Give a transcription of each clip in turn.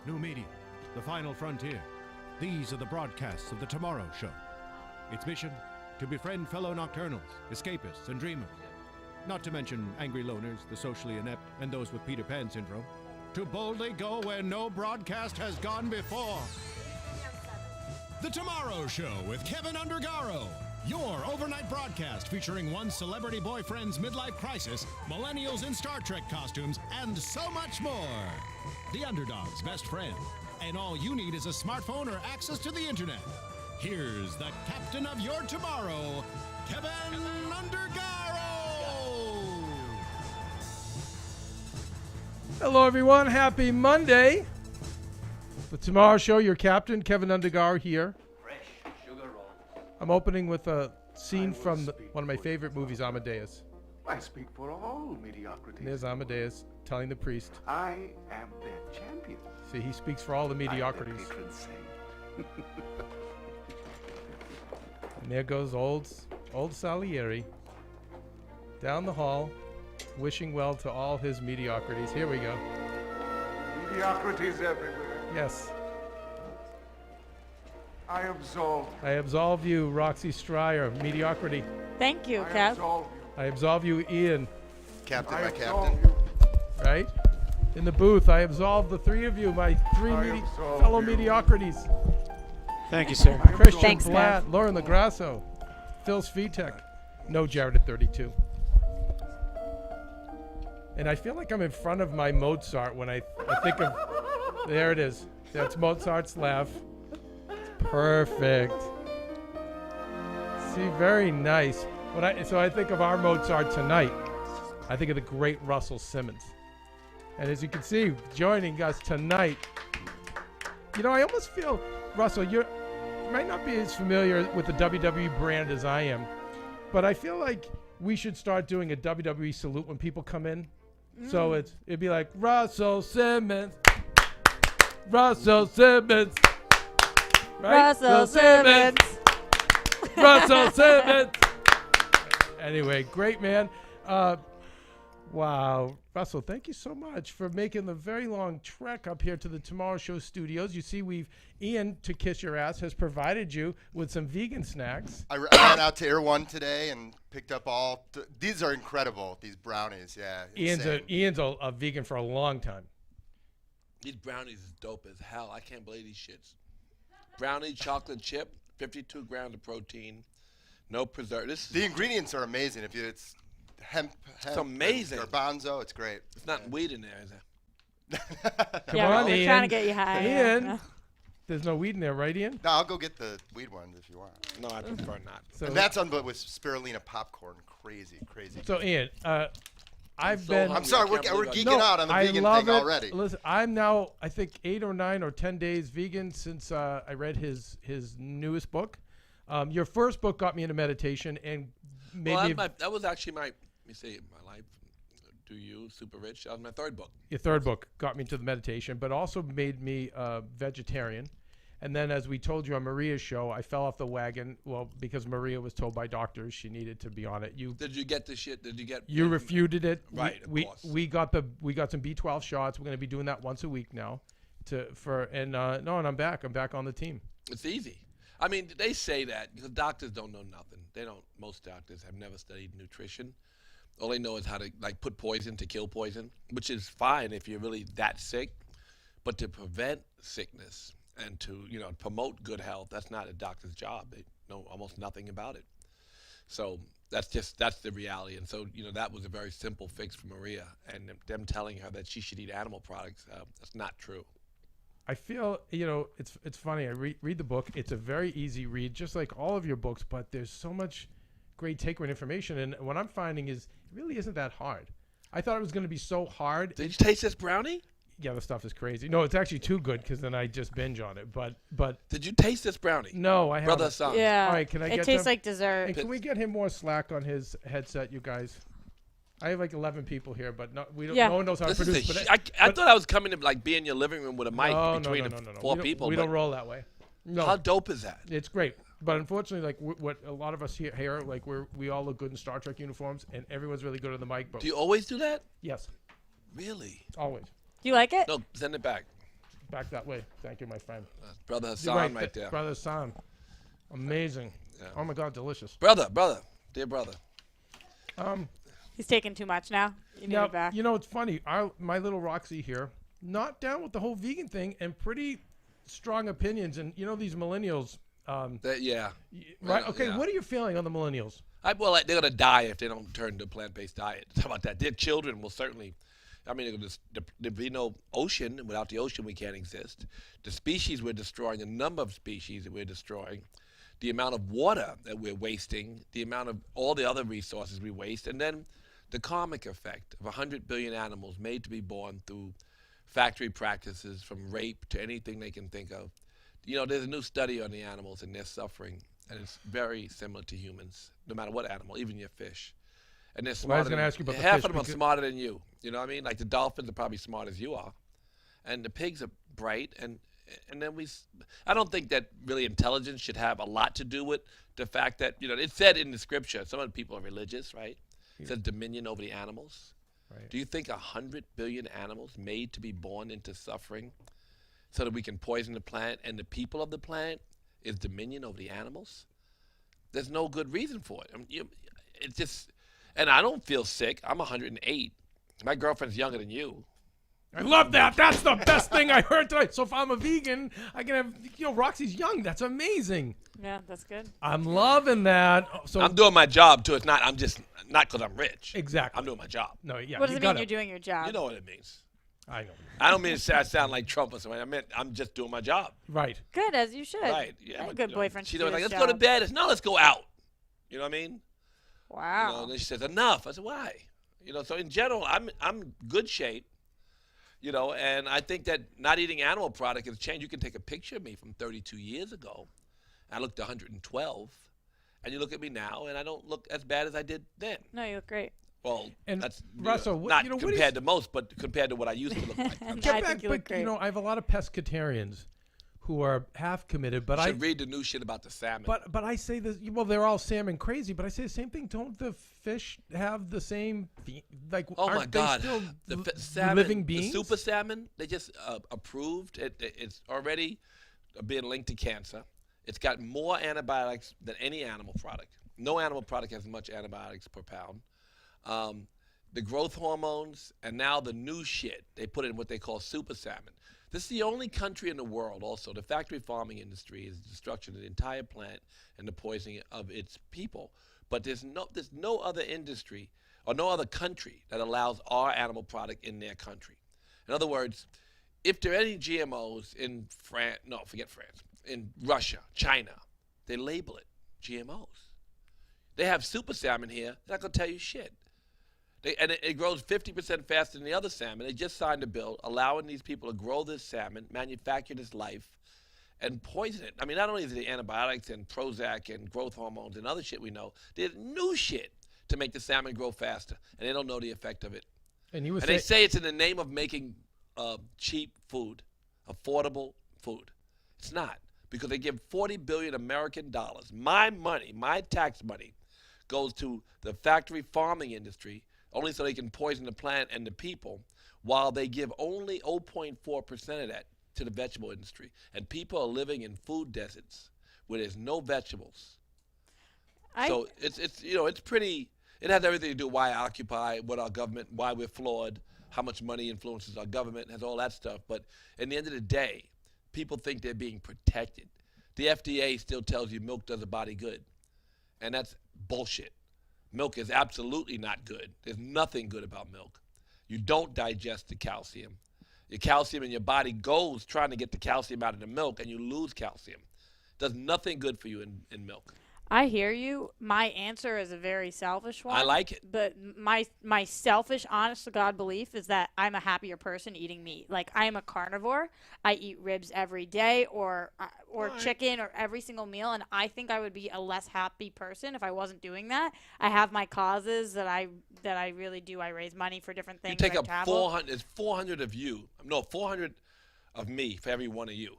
new media, the final frontier. These are the broadcasts of The Tomorrow Show. Its mission, to befriend fellow nocturnals, escapists, and dreamers. Not to mention angry loners, the socially inept, and those with Peter Pan syndrome. To boldly go where no broadcast has gone before. The Tomorrow Show with Keven Undergaro. Your overnight broadcast featuring one celebrity boyfriend's midlife crisis, millennials in Star Trek costumes, and so much more. The underdog's best friend. And all you need is a smartphone or access to the internet. Here's the captain of your tomorrow, Keven Undergaro. Hello, everyone. Happy Monday. The Tomorrow Show, your captain, Keven Undergaro here. Fresh sugar roll. I'm opening with a scene from one of my favorite movies, Amadeus. I speak for all mediocrity. And there's Amadeus telling the priest. I am their champion. See, he speaks for all the mediocrities. I am their patron saint. And there goes old Salieri down the hall, wishing well to all his mediocrities. Here we go. Mediocrities everywhere. Yes. I absolve you. I absolve you, Roxy Stryer, of mediocrity. Thank you, I Kev. absolve you. I absolve you, Ian. Captain, I my absolve captain. you. Right? In the booth, I absolve the three of you, my three I absolve fellow you. mediocrities. Thank you, sir. I Christian Thanks, Blatt, Kev. Lauren LaGrasso, Phil Svitek. No Jared at 32. And I feel like I'm in front of my Mozart when I think of... There it is. That's Mozart's laugh. Perfect. See, very nice. So I think of our Mozart tonight. I think of the great Russell Simmons. And as you can see, joining us tonight, you know, I almost feel, Russell, you might not be as familiar with the WWE brand as I am, but I feel like we should start doing a WWE salute when people come in. So it'd be like, Russell Simmons, Russell Simmons, right? Russell Simmons. Russell Simmons. Anyway, great man. Wow. Russell, thank you so much for making the very long trek up here to the Tomorrow Show studios. You see, Ian, to kiss your ass, has provided you with some vegan snacks. I ran out to Air One today and picked up all. These are incredible. These brownies, yeah. Ian's a vegan for a long time. These brownies is dope as hell. I can't believe these shits. Brownie chocolate chip, 52 grams of protein, no preservatives. The ingredients are amazing. It's hemp. It's amazing. Garbanzo, it's great. It's not weed in there, is it? Come Yeah, on, we're Ian. trying to get you high. Ian. Yeah. There's no weed in there, right, Ian? No, I'll go get the weed ones if you want. No, I prefer not. So, And that's with spirulina popcorn. Crazy. so Ian, I've so been... hungry. I'm sorry, I we're can't believe I- geeking out on the I vegan love thing it. already. Listen, I'm now, I think, 8 or 9 or 10 days vegan since I read his newest book. Your first book got me into meditation and made Well, me... that was actually my life. Do You Super Rich? That was my third book. Your third book got me into the meditation, but also made me a vegetarian. And then, as we told you on Maria's show, I fell off the wagon. Well, because Maria was told by doctors she needed to be on it. Did you get the shit? Did you get? You refuted it. Right, of course. We got some B12 shots. We're going to be doing that once a week now. And I'm back. I'm back on the team. It's easy. I mean, they say that because doctors don't know nothing. They don't. Most doctors have never studied nutrition. All they know is how to put poison to kill poison, which is fine if you're really that sick. But to prevent sickness and to promote good health, that's not a doctor's job. They know almost nothing about it. So that's the reality. And so that was a very simple fix for Maria, and them telling her that she should eat animal products. That's not true. I feel, it's funny. I read the book. It's a very easy read, just like all of your books, but there's so much great takeaway information. And what I'm finding is it really isn't that hard. I thought it was going to be so hard. Did you taste this brownie? Yeah, the stuff is crazy. No, it's actually too good because then I just binge on it. But Did you taste this brownie? no, I haven't. Brother, son. Yeah. All right, can I it get tastes them? like dessert. And can we get him more slack on his headset, you guys? I have like 11 people here, but no one knows how to This is produce. I thought I was coming to be in your living room with a mic between no. four We people. We but don't roll that way. No, How dope is that? it's great. But unfortunately, like what a lot of us here like we all look good in Star Trek uniforms, and everyone's really good on the mic. But Do you always do that? yes, Really? always. Do you like it? No, send it back. Back that way. Thank you, my friend. Brother You're Hassan right there. Brother Hassan. Amazing. Yeah. Oh, my God, delicious. Brother, dear brother. He's taking too much now. You need it back. You know, it's funny. My little Roxy here, not down with the whole vegan thing and pretty strong opinions. And, you know, these millennials. Yeah. Right? Okay, yeah. what are you feeling on the millennials? Well, they're going to die if they don't turn to a plant-based diet. How about that? Their children will certainly. I mean, there'd be no ocean, and without the ocean, we can't exist. The species we're destroying, the number of species that we're destroying, the amount of water that we're wasting, the amount of all the other resources we waste, and then the karmic effect of 100 billion animals made to be born through factory practices, from rape to anything they can think of. You know, there's a new study on the animals and their suffering, and it's very similar to humans, no matter what animal, even your fish. And they're smarter. I was going to ask you about the half fish of them are smarter than you. You know what I mean? Like the dolphins are probably smart as you are, and the pigs are bright. And then I don't think that really intelligence should have a lot to do with the fact that, you know, it said in the scripture, some of the people are religious, right? It says dominion over the animals. Right. Do you think 100 billion animals made to be born into suffering so that we can poison the planet and the people of the planet is dominion over the animals? There's no good reason for it. I mean, it's just. And I don't feel sick. I'm 108. My girlfriend's younger than you. I love that. That's the best thing I heard tonight. So if I'm a vegan, I can have, you know, Roxy's young. That's amazing. Yeah, that's good. I'm loving that. So I'm doing my job too. It's not. I'm just not because I'm rich. Exactly. I'm doing my job. No, yeah. What does you it mean gotta- you're doing your job? You know what it means. I know. I don't mean to sound like Trump or something. I meant I'm just doing my job. Right. Good, as you should. Right. Yeah. A good boyfriend. She's should do like, his let's go to job. bed. It's no, let's go out. You know what I mean? Wow. You know, and then she says, enough. I said, why? You know, so in general, I'm good shape. You know, and I think that not eating animal product has changed. You can take a picture of me from 32 years ago. I looked 112. And you look at me now, and I don't look as bad as I did then. No, you look great. Well, And that's Russell, not what compared is- to most, but compared to what I used to look like. I I Get think back, you look but great. you know, I have a lot of pescatarians who are half committed, but should read the new shit about the salmon. but I say this. Well, they're all salmon crazy, but I say the same thing. Don't the fish have the same? Like, oh aren't my God, they still salmon, living beings? the super salmon, they just approved. It's already being linked to cancer. It's got more antibiotics than any animal product. No animal product has as much antibiotics per pound. The growth hormones, and now the new shit, they put in what they call super salmon. This is the only country in the world, also, the factory farming industry is the destruction of the entire plant and the poisoning of its people. But there's no other industry or no other country that allows our animal product in their country. In other words, if there are any GMOs in France, no, forget France, in Russia, China, they label it GMOs. They have super salmon here, they're not going to tell you shit. It grows 50% faster than the other salmon. They just signed a bill allowing these people to grow this salmon, manufacture this life, and poison it. I mean, not only is it the antibiotics and Prozac and growth hormones and other shit we know, there's new shit to make the salmon grow faster, and they don't know the effect of it. And you They say it's in the name of making cheap food, affordable food. It's not, because they give $40 billion American dollars. My money, my tax money, goes to the factory farming industry only so they can poison the plant and the people, while they give only 0.4% of that to the vegetable industry. And people are living in food deserts where there's no vegetables. So it's pretty. It has everything to do why I occupy, what our government, why we're flawed, how much money influences our government, has all that stuff. But in the end of the day, people think they're being protected. The FDA still tells you milk does a body good, and that's bullshit. Milk is absolutely not good. There's nothing good about milk. You don't digest the calcium. Your calcium in your body goes trying to get the calcium out of the milk, and you lose calcium. Does nothing good for you in milk. I hear you. My answer is a very selfish one. I like it. But my selfish, honest to God belief is that I'm a happier person eating meat. Like, I am a carnivore. I eat ribs every day or chicken or every single meal, and I think I would be a less happy person if I wasn't doing that. I have my causes that I really do. I raise money for different things. You take I up travel. 400. It's 400 of you. No, 400 of me for every one of you.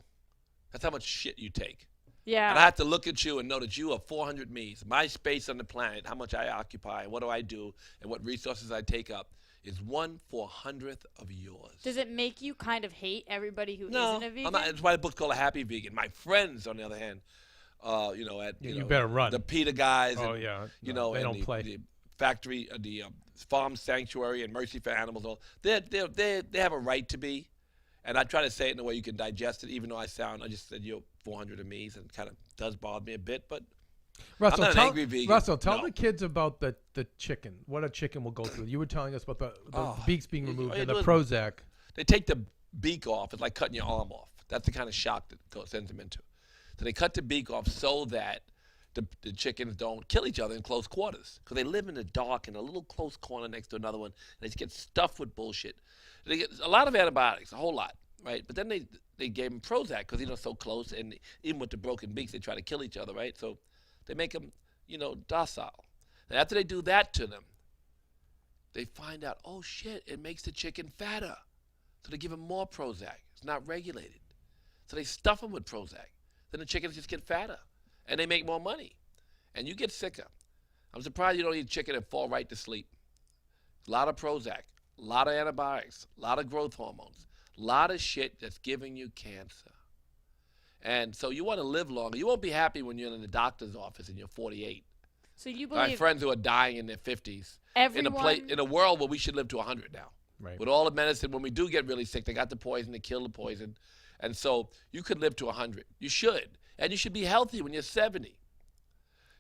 That's how much shit you take. Yeah. And I have to look at you and know that you are 400 me's. My space on the planet, how much I occupy, what do I do, and what resources I take up is 1/400th of yours. Does it make you kind of hate everybody who No, isn't a vegan? I'm not. That's why the book's called A Happy Vegan. My friends, on the other hand, You better run. the PETA guys. Oh, and, yeah. You No, know, they and don't play. the factory, the farm sanctuary and Mercy for Animals. All they have a right to be. And I try to say it in a way you can digest it, even though I just said you're 400 of me's, and kind of does bother me a bit. But Russell, I'm not an angry vegan. Russell, tell No. the kids about the chicken. What a chicken will go through. You were telling us about the beaks being removed and the Prozac. They take the beak off. It's like cutting your arm off. That's the kind of shock that sends them into. So they cut the beak off so that the chickens don't kill each other in close quarters, because they live in the dark in a little close corner next to another one, and they just get stuffed with bullshit. They get a lot of antibiotics, a whole lot, right? But then they gave them Prozac because so close, and even with the broken beaks, they try to kill each other, right? So they make them, docile. And after they do that to them, they find out, oh shit, it makes the chicken fatter. So they give them more Prozac. It's not regulated. So they stuff them with Prozac. Then the chickens just get fatter, and they make more money, and you get sicker. I'm surprised you don't eat chicken and fall right to sleep. A lot of Prozac. A lot of antibiotics, a lot of growth hormones, a lot of shit that's giving you cancer. And so you want to live longer. You won't be happy when you're in the doctor's office and you're 48. So you I have believe friends who are dying in their 50s. everyone? In a world where we should live to 100 now. Right. With all the medicine, when we do get really sick, they got the poison, they kill the poison. And so you could live to 100. You should. And you should be healthy when you're 70.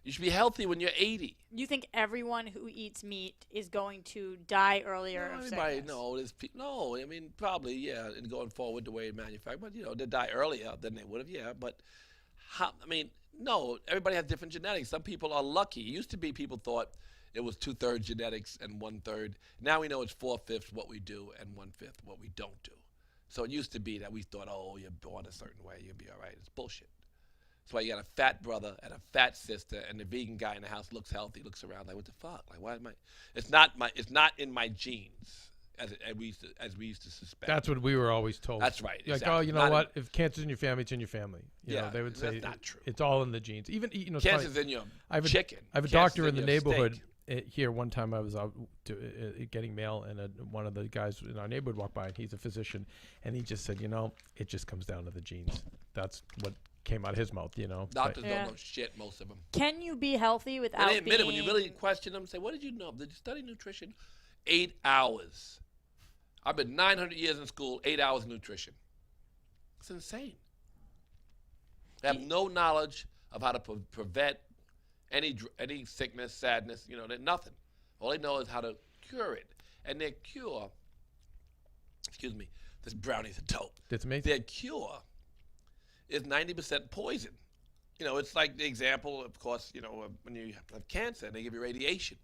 You should be healthy when you're 80. You think everyone who eats meat is going to die earlier of Everybody, sickness? no. I mean, probably, yeah. And going forward, the way it manufactured, but they die earlier than they would have, yeah. But no. Everybody has different genetics. Some people are lucky. It used to be people thought it was 2/3 genetics and 1/3. Now we know it's 4/5 what we do and 1/5 what we don't do. So it used to be that we thought, oh, you're born a certain way, you'll be all right. It's bullshit. That's why you got a fat brother and a fat sister, and the vegan guy in the house looks healthy, looks around like, what the fuck? Like, why am I? It's not in my genes as we used to suspect. That's what we were always told. That's right. Like, exactly. oh, you know Not what? If cancer's in your family, it's in your family. You know, Yeah, they would say that's not true. it's all in the genes. Even it's funny. Cancer's in your chicken. I have a Cancer's doctor in the your neighborhood steak. here. One time I was out getting mail, and one of the guys in our neighborhood walked by, and he's a physician, and he just said, it just comes down to the genes. That's what came out of his mouth, Doctors Yeah. don't know shit, most of them. Can you be healthy without And they admit it when you being- really question them. Say, what did you know? Did you study nutrition? 8 hours. I've been 900 years in school, 8 hours of nutrition. It's insane. They have no knowledge of how to prevent any sickness, sadness, nothing. All they know is how to cure it. And their cure, this brownie's a dope. That's amazing. Their cure is 90% poison. It's like the example, of course, when you have cancer and they give you radiation.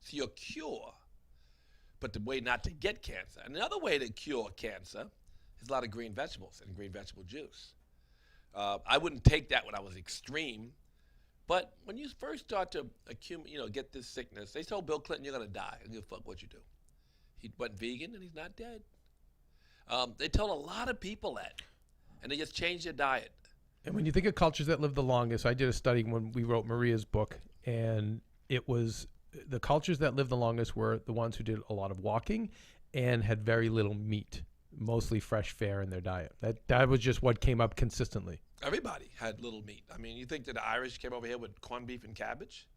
It's your cure, but the way not to get cancer. Another way to cure cancer is a lot of green vegetables and green vegetable juice. I wouldn't take that when I was extreme, but when you first start to get this sickness, they told Bill Clinton, you're going to die. I don't give a fuck what you do. He went vegan and he's not dead. They told a lot of people that, and they just changed their diet. And when you think of cultures that live the longest, I did a study when we wrote Maria's book, and it was the cultures that lived the longest were the ones who did a lot of walking and had very little meat, mostly fresh fare in their diet. That was just what came up consistently. Everybody had little meat. I mean, you think that the Irish came over here with corned beef and cabbage?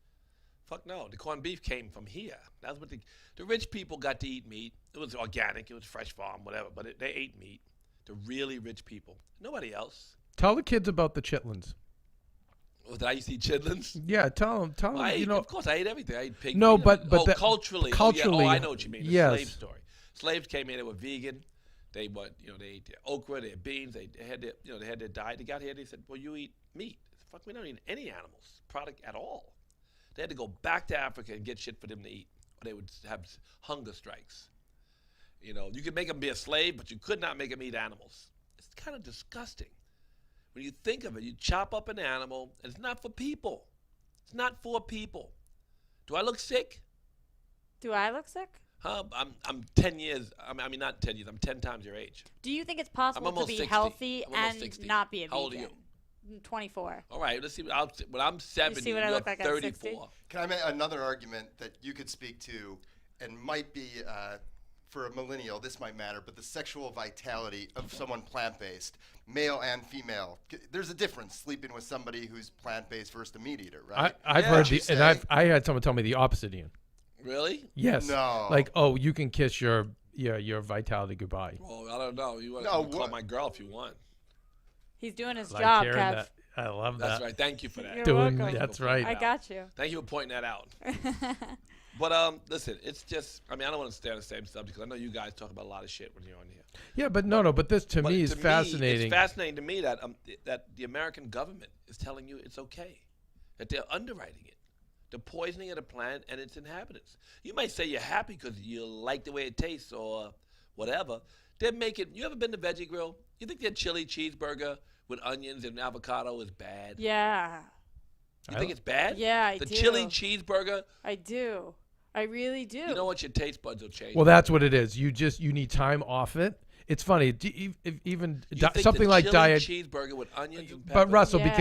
Fuck no. The corned beef came from here. That's what the rich people got to eat meat. It was organic. It was fresh farm, whatever. But they ate meat. The really rich people. Nobody else. Tell the kids about the chitlins. Oh, did I used to eat chitlins? Yeah, tell them. Well, of course, I ate everything. I ate pig. No, but culturally. Culturally, I know what you mean. The yes. slave story. Slaves came in. They were vegan. They ate their okra, their beans. They had their diet. They got here. They said, "Well, you eat meat." I said, "Fuck, we don't eat any animals product at all." They had to go back to Africa and get shit for them to eat, or they would have hunger strikes. You could make them be a slave, but you could not make them eat animals. It's kind of disgusting. When you think of it, you chop up an animal, and it's not for people. It's not for people. Do I look sick? Do I look sick? I'm 10 years. I mean, not 10 years. I'm 10 times your age. Do you think it's possible to almost be 60. healthy I'm almost and 60. not be a vegan? How old are you? 24. All right, let's see. When I'm 70, see what I you're look like at 34. 60? Can I make another argument that you could speak to, and might be for a millennial, this might matter, but the sexual vitality of someone plant-based, male and female. There's a difference sleeping with somebody who's plant-based versus a meat eater, right? I've heard I had someone tell me the opposite, Ian. Really? Yes. No. Like, oh, you can kiss your vitality goodbye. Well, I don't know. You want to call my girl if you want. He's doing his Like job, hearing Kev. that. I love That's that. right. Thank you for that. You're Doing welcome. that's right. I got you. Thank you for pointing that out. But listen, it's just. I mean, I don't want to stay on the same subject because I know you guys talk about a lot of shit when you're on here. Yeah, but no. But this to me is fascinating. It's fascinating to me that the American government is telling you it's okay, that they're underwriting it, the poisoning of the planet and its inhabitants. You might say you're happy because you like the way it tastes or whatever. They're making. You ever been to Veggie Grill? You think their chili cheeseburger with onions and avocado is bad? Yeah. You think it's bad? Yeah, I the do. The chili cheeseburger. I do. I really do. You know what? Your taste buds will change. Well, that's what it is. You need time off it. It's funny, even something like diet cheeseburger with onions and peppers. But Russell, Yeah.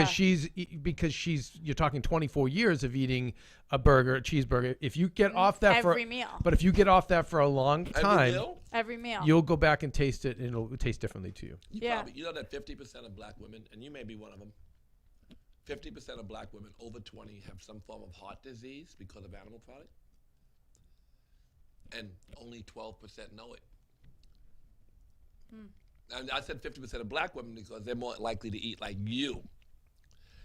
because she's you're talking 24 years of eating a cheeseburger. If you get off that every meal. But if you get off that for a long time, Every meal. you'll go back and taste it, and it'll taste differently to you. You know that 50% of black women, and you may be one of them, 50% of black women over 20 have some form of heart disease because of animal product, and only 12% know it. And I said 50% of black women because they're more likely to eat like you,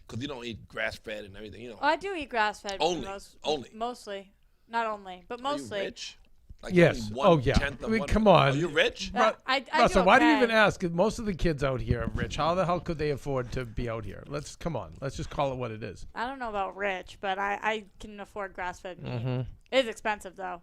because you don't eat grass-fed and everything. You know. I do eat grass-fed. Only. Mostly. Not only, but mostly. Are you rich? Like Yes. only Oh yeah. 1/10 of I mean, one- come on. Are you rich? I Russell, do why do you okay. even ask? Most of the kids out here are rich. How the hell could they afford to be out here? Come on. Let's just call it what it is. I don't know about rich, but I can afford grass-fed meat. Mm-hmm. It is expensive though.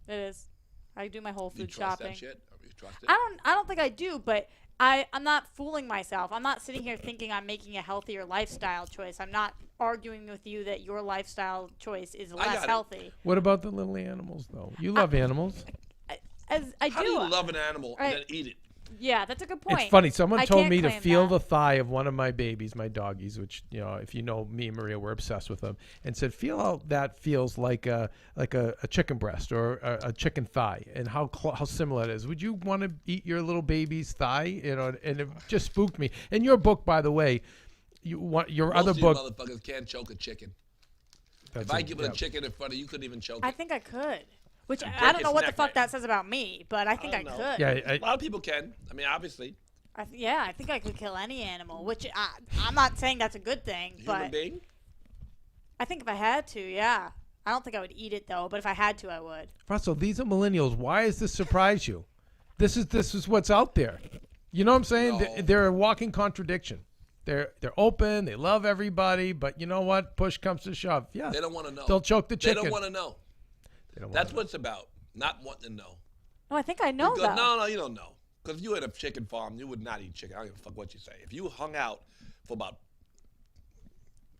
It is. I do my Whole You Food trust shopping. that shit? You trust it? I don't think I do, but I'm not fooling myself. I'm not sitting here thinking I'm making a healthier lifestyle choice. I'm not arguing with you that your lifestyle choice is less got it. healthy. What about the little animals, though? You love animals. As I How do. do you love an animal and then eat it? Yeah, that's a good point. It's funny. Someone I told can't me to claim feel that. the thigh of one of my babies, my doggies, which, if you know me and Maria, we're obsessed with them, and said, feel how that feels like a chicken breast or a chicken thigh, and how similar it is. Would you want to eat your little baby's thigh? And it just spooked me. In your book, by the way, your Most other of you book. motherfuckers can't choke a chicken. If I give it a chicken in front of you, couldn't even choke it. I think I could. Which And I break don't know its what the neck, fuck right? that says about me, but I think I don't know. could. Yeah, A lot of people can. I mean, obviously. I think I could kill any animal, which I'm not saying that's a good thing, Human but being? I think if I had to, yeah. I don't think I would eat it though, but if I had to, I would. Russell, these are millennials. Why does this surprise you? This is what's out there. You know what I'm saying? No. They're a walking contradiction. They're open. They love everybody, but you know what? Push comes to shove. Yeah, They don't want to know. they'll choke the chicken. They don't want to know. They don't That's wanna what it's about. Not wanting to know. No, I think I know Because, though. no, you don't know. Because if you had a chicken farm, you would not eat chicken. I don't give a fuck what you say. If you hung out for about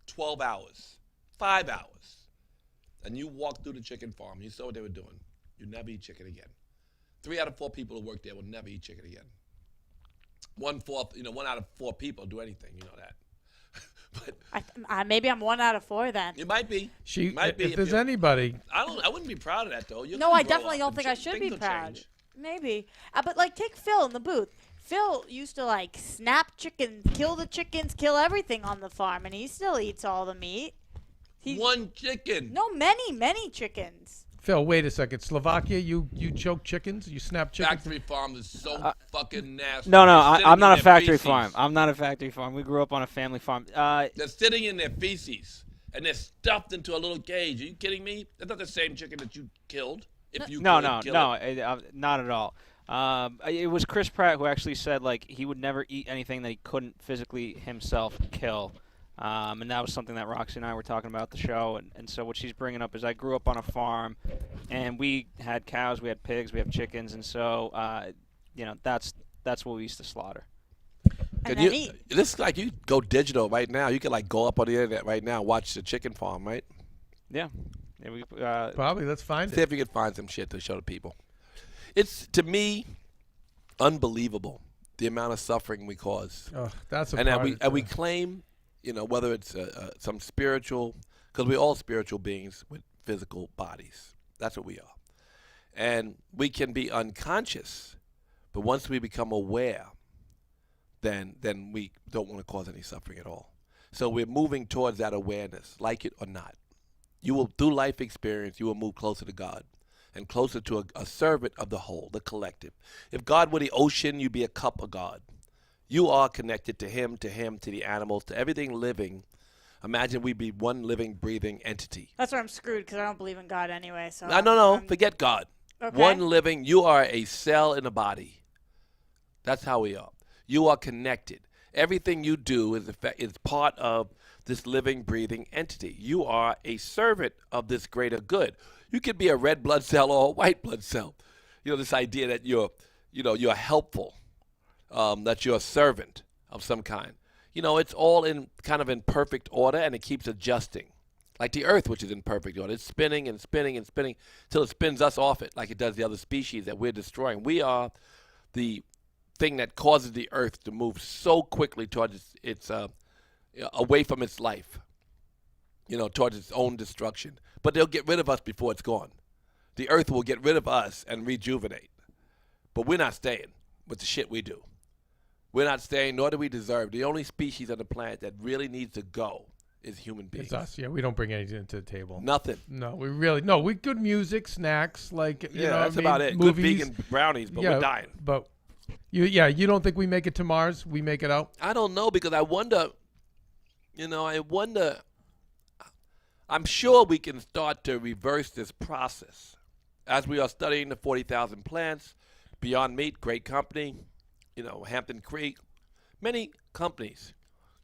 12 hours, 5 hours, and you walked through the chicken farm, you saw what they were doing, you'd never eat chicken again. 3 out of 4 people who work there will never eat chicken again. 1 out of 4 people do anything. You know that. But Maybe I'm 1 out of 4 then. you might be. She, Might be if if there's you- anybody, I wouldn't be proud of that though. You're No, gonna I grow definitely up don't and think I should be things will proud. change. Maybe. But like take Phil in the booth. Phil used to like snap chickens, kill the chickens, kill everything on the farm, and he still eats all the meat. One chicken. No, many chickens. Phil, wait a second. Slovakia, you choke chickens? You snap chickens? Factory farm is so fucking nasty. No, They're I'm sitting not in a their factory feces. farm. I'm not a factory farm. We grew up on a family farm. They're sitting in their feces, and they're stuffed into a little cage. Are you kidding me? That's not the same chicken that you killed. If you No, could kill it. not at all. It was Chris Pratt who actually said like he would never eat anything that he couldn't physically himself kill. And that was something that Roxy and I were talking about at the show. And so what she's bringing up is I grew up on a farm, and we had cows, we had pigs, we have chickens, and so that's what we used to slaughter. And Could then you, eat. this is like you go digital right now. You could like go up on the internet right now and watch the chicken farm, right? Yeah. We, Probably. Let's find See it. if you can find some shit to show the people. It's, to me, unbelievable. the amount of suffering we cause. Oh, that's a And part we claim, whether it's some spiritual, because we're all spiritual beings with physical bodies. That's what we are. And we can be unconscious, but once we become aware, then we don't want to cause any suffering at all. So we're moving towards that awareness, like it or not. You will, through life experience, you will move closer to God and closer to a servant of the whole, the collective. If God were the ocean, you'd be a cup of God. You are connected to him, to the animals, to everything living. Imagine we'd be one living, breathing entity. That's where I'm screwed because I don't believe in God anyway. So No. Forget God. Okay. One living, you are a cell in a body. That's how we are. You are connected. Everything you do is part of this living, breathing entity. You are a servant of this greater good. You could be a red blood cell or a white blood cell. This idea that you're helpful, that you're a servant of some kind. It's all in perfect order, and it keeps adjusting. Like the earth, which is in perfect order. It's spinning and spinning and spinning till it spins us off it, like it does the other species that we're destroying. We are the thing that causes the earth to move so quickly towards its away from its life, towards its own destruction. But they'll get rid of us before it's gone. The earth will get rid of us and rejuvenate. But we're not staying with the shit we do. We're not staying, nor do we deserve. The only species on the planet that really needs to go is human beings. It's us. Yeah, we don't bring anything to the table. Nothing. No, we good music, snacks, that's about it. Movies. Good vegan brownies, but we're dying. But you don't think we make it to Mars? We make it out? I don't know, because I wonder. I'm sure we can start to reverse this process as we are studying the 40,000 plants. Beyond Meat, great company. Hampton Creek. Many companies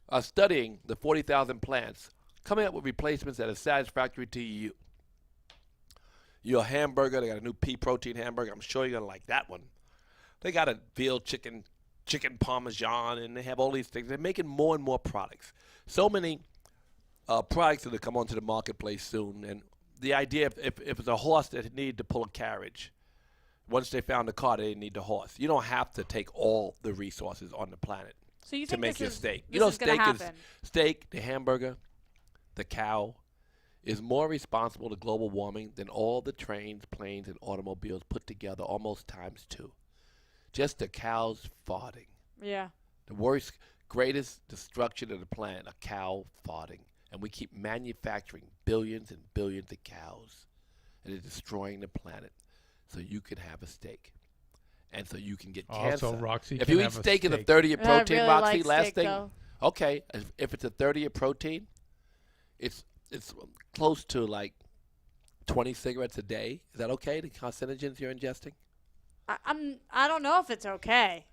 are studying the 40,000 plants, coming up with replacements that are satisfactory to you. Your hamburger, they got a new pea protein hamburger. I'm sure you're going to like that one. They got a veal chicken parmesan, and they have all these things. They're making more and more products. So many products that will come onto the marketplace soon. And the idea, if it's a horse that needed to pull a carriage, once they found the car, they didn't need the horse. You don't have to take all the resources on the planet to make your steak. Steak, the hamburger, the cow, is more responsible to global warming than all the trains, planes, and automobiles put together, almost times 2. Just the cows farting. Yeah. The worst, greatest destruction of the planet, a cow farting. And we keep manufacturing billions and billions of cows, and it's destroying the planet so you can have a steak. And so you can get cancer. Also, Roxy, if you eat steak in a 30 of protein, really Roxy, like last steak, thing. though. Okay, if it's a 30 of protein, it's close to like 20 cigarettes a day. Is that okay? The carcinogens you're ingesting? I don't know if it's okay.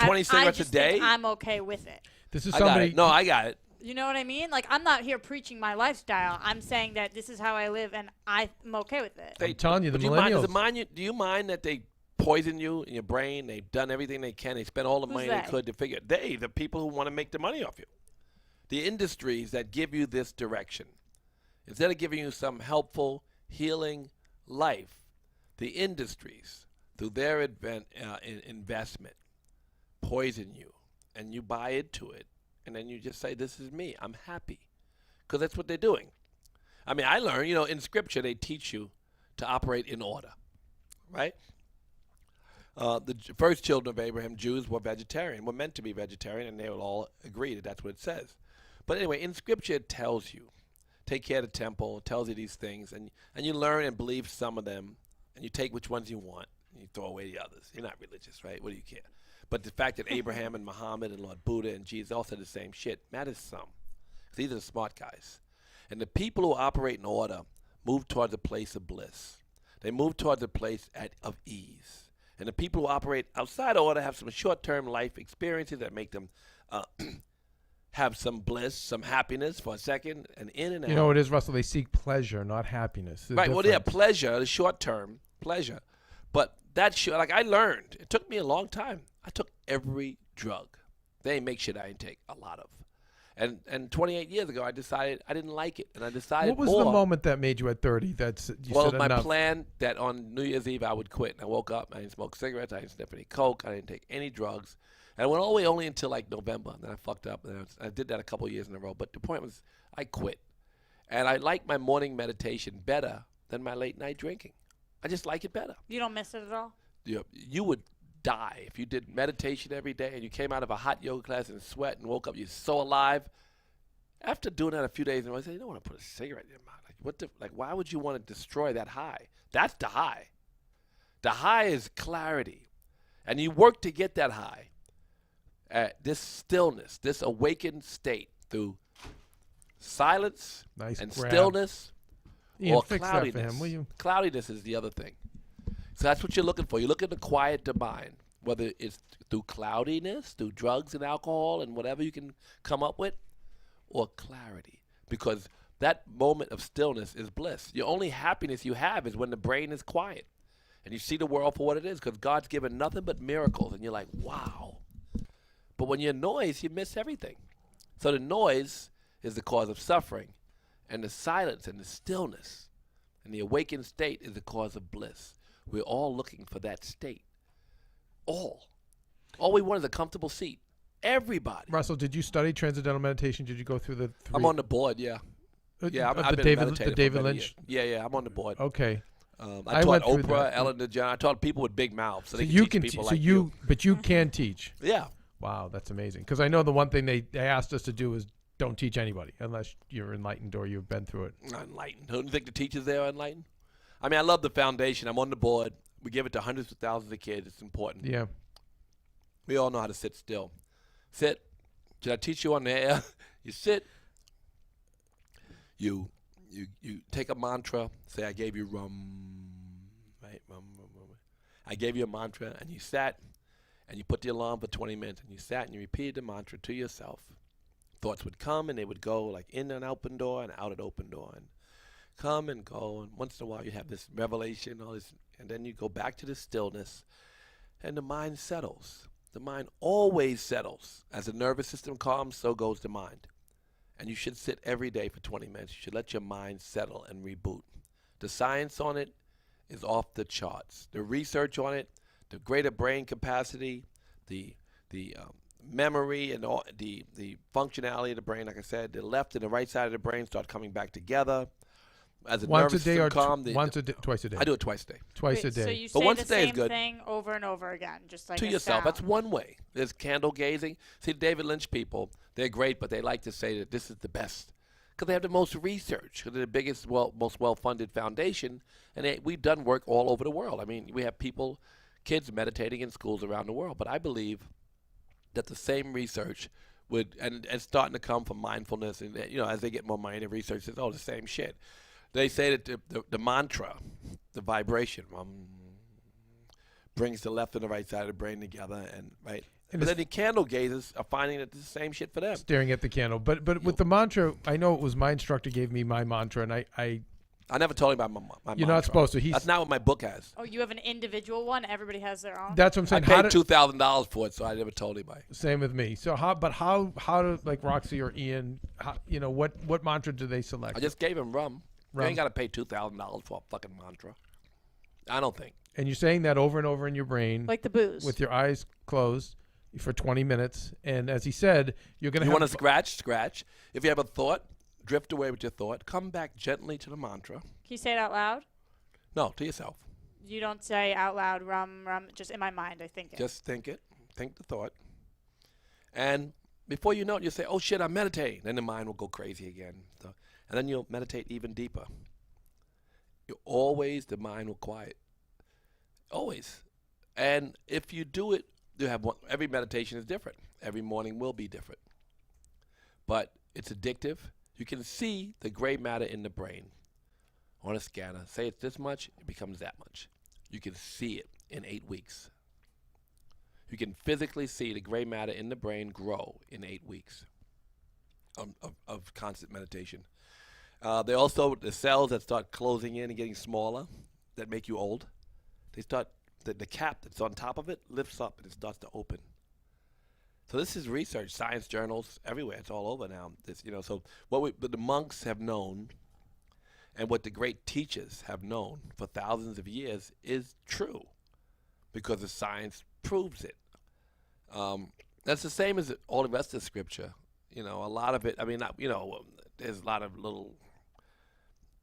20 cigarettes a day? I'm okay with it. This is I got somebody. it. No, I got it. You know what I mean? Like, I'm not here preaching my lifestyle. I'm saying that this is how I live, and I'm okay with it. I'm telling you, the do millennials. Do you mind that they poison you in your brain? They've done everything they can. They spent all the money they could to figure. The people who want to make the money off you. The industries that give you this direction. Instead of giving you some helpful, healing life, the industries, through their investment, poison you, and you buy into it. And then you just say, this is me. I'm happy. Because that's what they're doing. I mean, I learned, in Scripture, they teach you to operate in order. Right? The first children of Abraham, Jews, were vegetarian, were meant to be vegetarian, and they will all agree that that's what it says. But anyway, in Scripture, it tells you, take care of the temple. It tells you these things. And you learn and believe some of them. And you take which ones you want. And you throw away the others. You're not religious, right? What do you care? But the fact that Abraham and Muhammad and Lord Buddha and Jesus all said the same shit matters some. These are the smart guys. And the people who operate in order move towards a place of bliss. They move towards a place of ease. And the people who operate outside of order have some short-term life experiences that make them have some bliss, some happiness for a second, and in and out. You know what it is, Russell? They seek pleasure, not happiness. Right, well, yeah, pleasure, the short-term pleasure. But like I learned, it took me a long time. I took every drug. They make shit I didn't take a lot of. And 28 years ago, I decided I didn't like it, and I decided What was the moment that made you at 30? You said my enough. plan that on New Year's Eve I would quit. And I woke up, I didn't smoke cigarettes, I didn't sniff any coke, I didn't take any drugs. And I went all the way only until like November. And then I fucked up. And I did that a couple years in a row. But the point was, I quit. And I like my morning meditation better than my late night drinking. I just like it better. You don't miss it at all? You would die if you did meditation every day and you came out of a hot yoga class and sweat and woke up, you're so alive. After doing that a few days, I said, you don't want to put a cigarette in your mouth. Why would you want to destroy that high? That's the high. The high is clarity. And you work to get that high. This stillness, this awakened state through silence and stillness Ian, or fix cloudiness. that for him, will you? Cloudiness is the other thing. So that's what you're looking for. You're looking to quiet the mind, whether it's through cloudiness, through drugs and alcohol and whatever you can come up with, or clarity. Because that moment of stillness is bliss. The only happiness you have is when the brain is quiet and you see the world for what it is, because God's given nothing but miracles, and you're like, wow. But when you're in noise, you miss everything. So the noise is the cause of suffering, and the silence and the stillness and the awakened state is the cause of bliss. We're all looking for that state. All we want is a comfortable seat. Everybody. Russell, did you study transcendental meditation? Did you go through the 3? I'm on the board, yeah. Yeah, I've been meditating the David for many Lynch. years. Yeah, I'm on the board. Okay. I taught went through Oprah, that. Ellen DeGeneres. I taught people with big mouths, so they you can teach people so like you. But you can teach. Yeah. Wow, that's amazing. Because I know the one thing they asked us to do is don't teach anybody unless you're enlightened or you've been through it. Not enlightened. Don't you think the teachers there are enlightened? I mean, I love the foundation. I'm on the board. We give it to hundreds of thousands of kids. It's important. Yeah. We all know how to sit still. Sit. Did I teach you on the air? You sit. You take a mantra. Say, I gave you rum. Right? Rum. I gave you a mantra, and you sat, and you put the alarm for 20 minutes, and you sat, and you repeated the mantra to yourself. Thoughts would come, and they would go like in an open door and out an open door, and come and go. And once in a while, you have this revelation, all this, and then you go back to the stillness, and the mind settles. The mind always settles. As the nervous system calms, so goes the mind. And you should sit every day for 20 minutes. You should let your mind settle and reboot. The science on it is off the charts. The research on it, the greater brain capacity, the memory and all, the functionality of the brain, like I said, the left and the right side of the brain start coming back together. As a Once a nervous day system or calm, once a day, twice a day? I do it twice a day. Twice a So day. you But say once the a day is same good. thing over and over again, just like To a yourself. sound. That's one way. There's candle gazing. See, the David Lynch people, they're great, but they like to say that this is the best because they have the most research. Because they're the biggest, most well-funded foundation, and we've done work all over the world. I mean, we have kids meditating in schools around the world. But I believe that the same research would, and it's starting to come from mindfulness, and as they get more money, the research says, the same shit. They say that the mantra, the vibration, brings the left and the right side of the brain together, and right. And But then the candle gazers are finding that it's the same shit for them. Staring at the candle. But with the mantra, I know it was my instructor gave me my mantra, and I never told him about my You're mantra. not supposed to. That's not what my book has. Oh, you have an individual one? Everybody has their own? That's what I'm I saying. paid $2,000 for it, so I never told anybody. Same with me. So how do like Roxy or Ian, what mantra do they select? I just gave him rum. You ain't got to pay $2,000 for a fucking mantra. I don't think. And you're saying that over and over in your brain. Like the booze. With your eyes closed for 20 minutes. And as he said, you're going to You want to scratch. If you have a thought, drift away with your thought. Come back gently to the mantra. Can you say it out loud? No, to yourself. You don't say out loud, rum, just in my mind, I think it. Just think it. Think the thought. And before you know it, you say, oh, shit, I'm meditating. Then the mind will go crazy again. And then you'll meditate even deeper. The mind will quiet. Always. And if you do it, every meditation is different. Every morning will be different. But it's addictive. You can see the gray matter in the brain on a scanner. Say it's this much, it becomes that much. You can see it in 8 weeks. You can physically see the gray matter in the brain grow in 8 weeks of constant meditation. The cells that start closing in and getting smaller, that make you old, they start, the cap that's on top of it lifts up and it starts to open. So this is research, science journals, everywhere. It's all over now. So what the monks have known and what the great teachers have known for thousands of years is true because the science proves it. That's the same as all the rest of Scripture. A lot of it. I mean, there's a lot of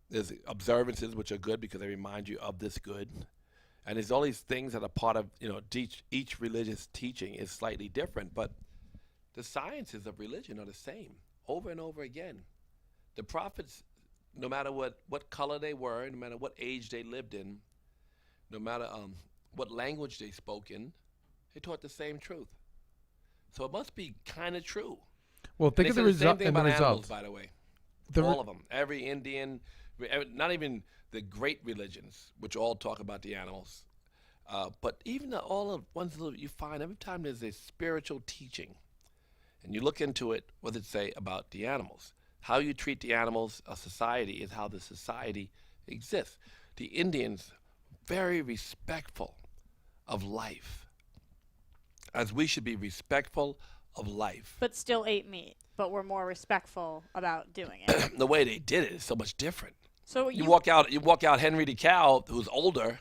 there's observances which are good because they remind you of this good, and there's all these things that are part of each religious teaching is slightly different, but the sciences of religion are the same over and over again. The prophets, no matter what color they were, no matter what age they lived in, no matter what language they spoke in, they taught the same truth. So it must be kind of true. Well, think of the result. Same thing about animals, results. by the way. All of them. Every Indian, not even the great religions, which all talk about the animals, but even all of ones that you find every time there's a spiritual teaching, and you look into it, what does it say about the animals? How you treat the animals, a society, is how the society exists. The Indians, very respectful of life, as we should be respectful of life. But still ate meat, but were more respectful about doing it. The way they did it is so much different. So you walk out Henry the cow, who's older,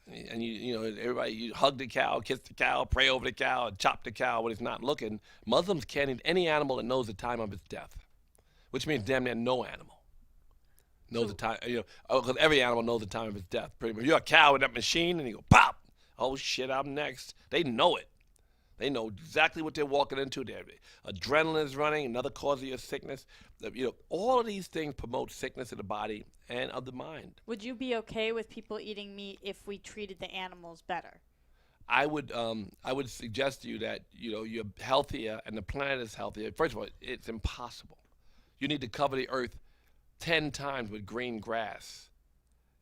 and everybody, you hug the cow, kiss the cow, pray over the cow, and chop the cow when it's not looking. Muslims can't eat any animal that knows the time of its death, which means damn near no animal knows the time. Because every animal knows the time of its death. Pretty much, you're a cow in that machine, and you go pop. Oh shit, I'm next. They know it. They know exactly what they're walking into. Their adrenaline is running, another cause of your sickness. All of these things promote sickness of the body and of the mind. Would you be okay with people eating meat if we treated the animals better? I would suggest to you that you're healthier and the planet is healthier. First of all, it's impossible. You need to cover the earth 10 times with green grass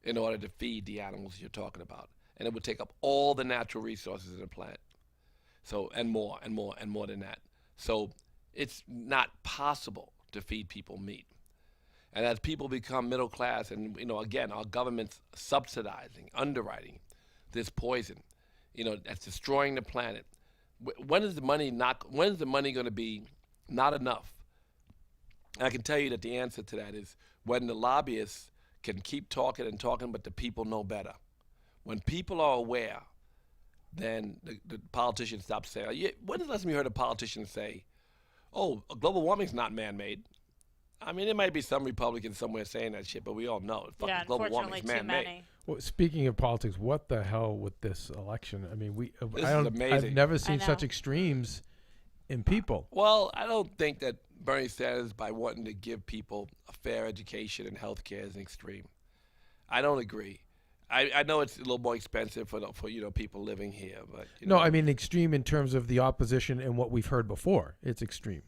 in order to feed the animals you're talking about, and it would take up all the natural resources of the planet. So, and more than that. So it's not possible to feed people meat. And as people become middle class, and again, our government's subsidizing, underwriting this poison, that's destroying the planet. When is the money going to be not enough? And I can tell you that the answer to that is when the lobbyists can keep talking and talking, but the people know better. When people are aware, then the politicians stop saying. When is the last time you heard a politician say, "Oh, global warming's not man-made"? I mean, there might be some Republicans somewhere saying that shit, but we all know global warming's man-made. Well, speaking of politics, what the hell with this election? I mean, is amazing. I've never seen such extremes in people. Well, I don't think that Bernie Sanders, by wanting to give people a fair education and health care, is an extreme. I don't agree. I know it's a little more expensive for people living here, but no, I mean extreme in terms of the opposition and what we've heard before. It's extreme,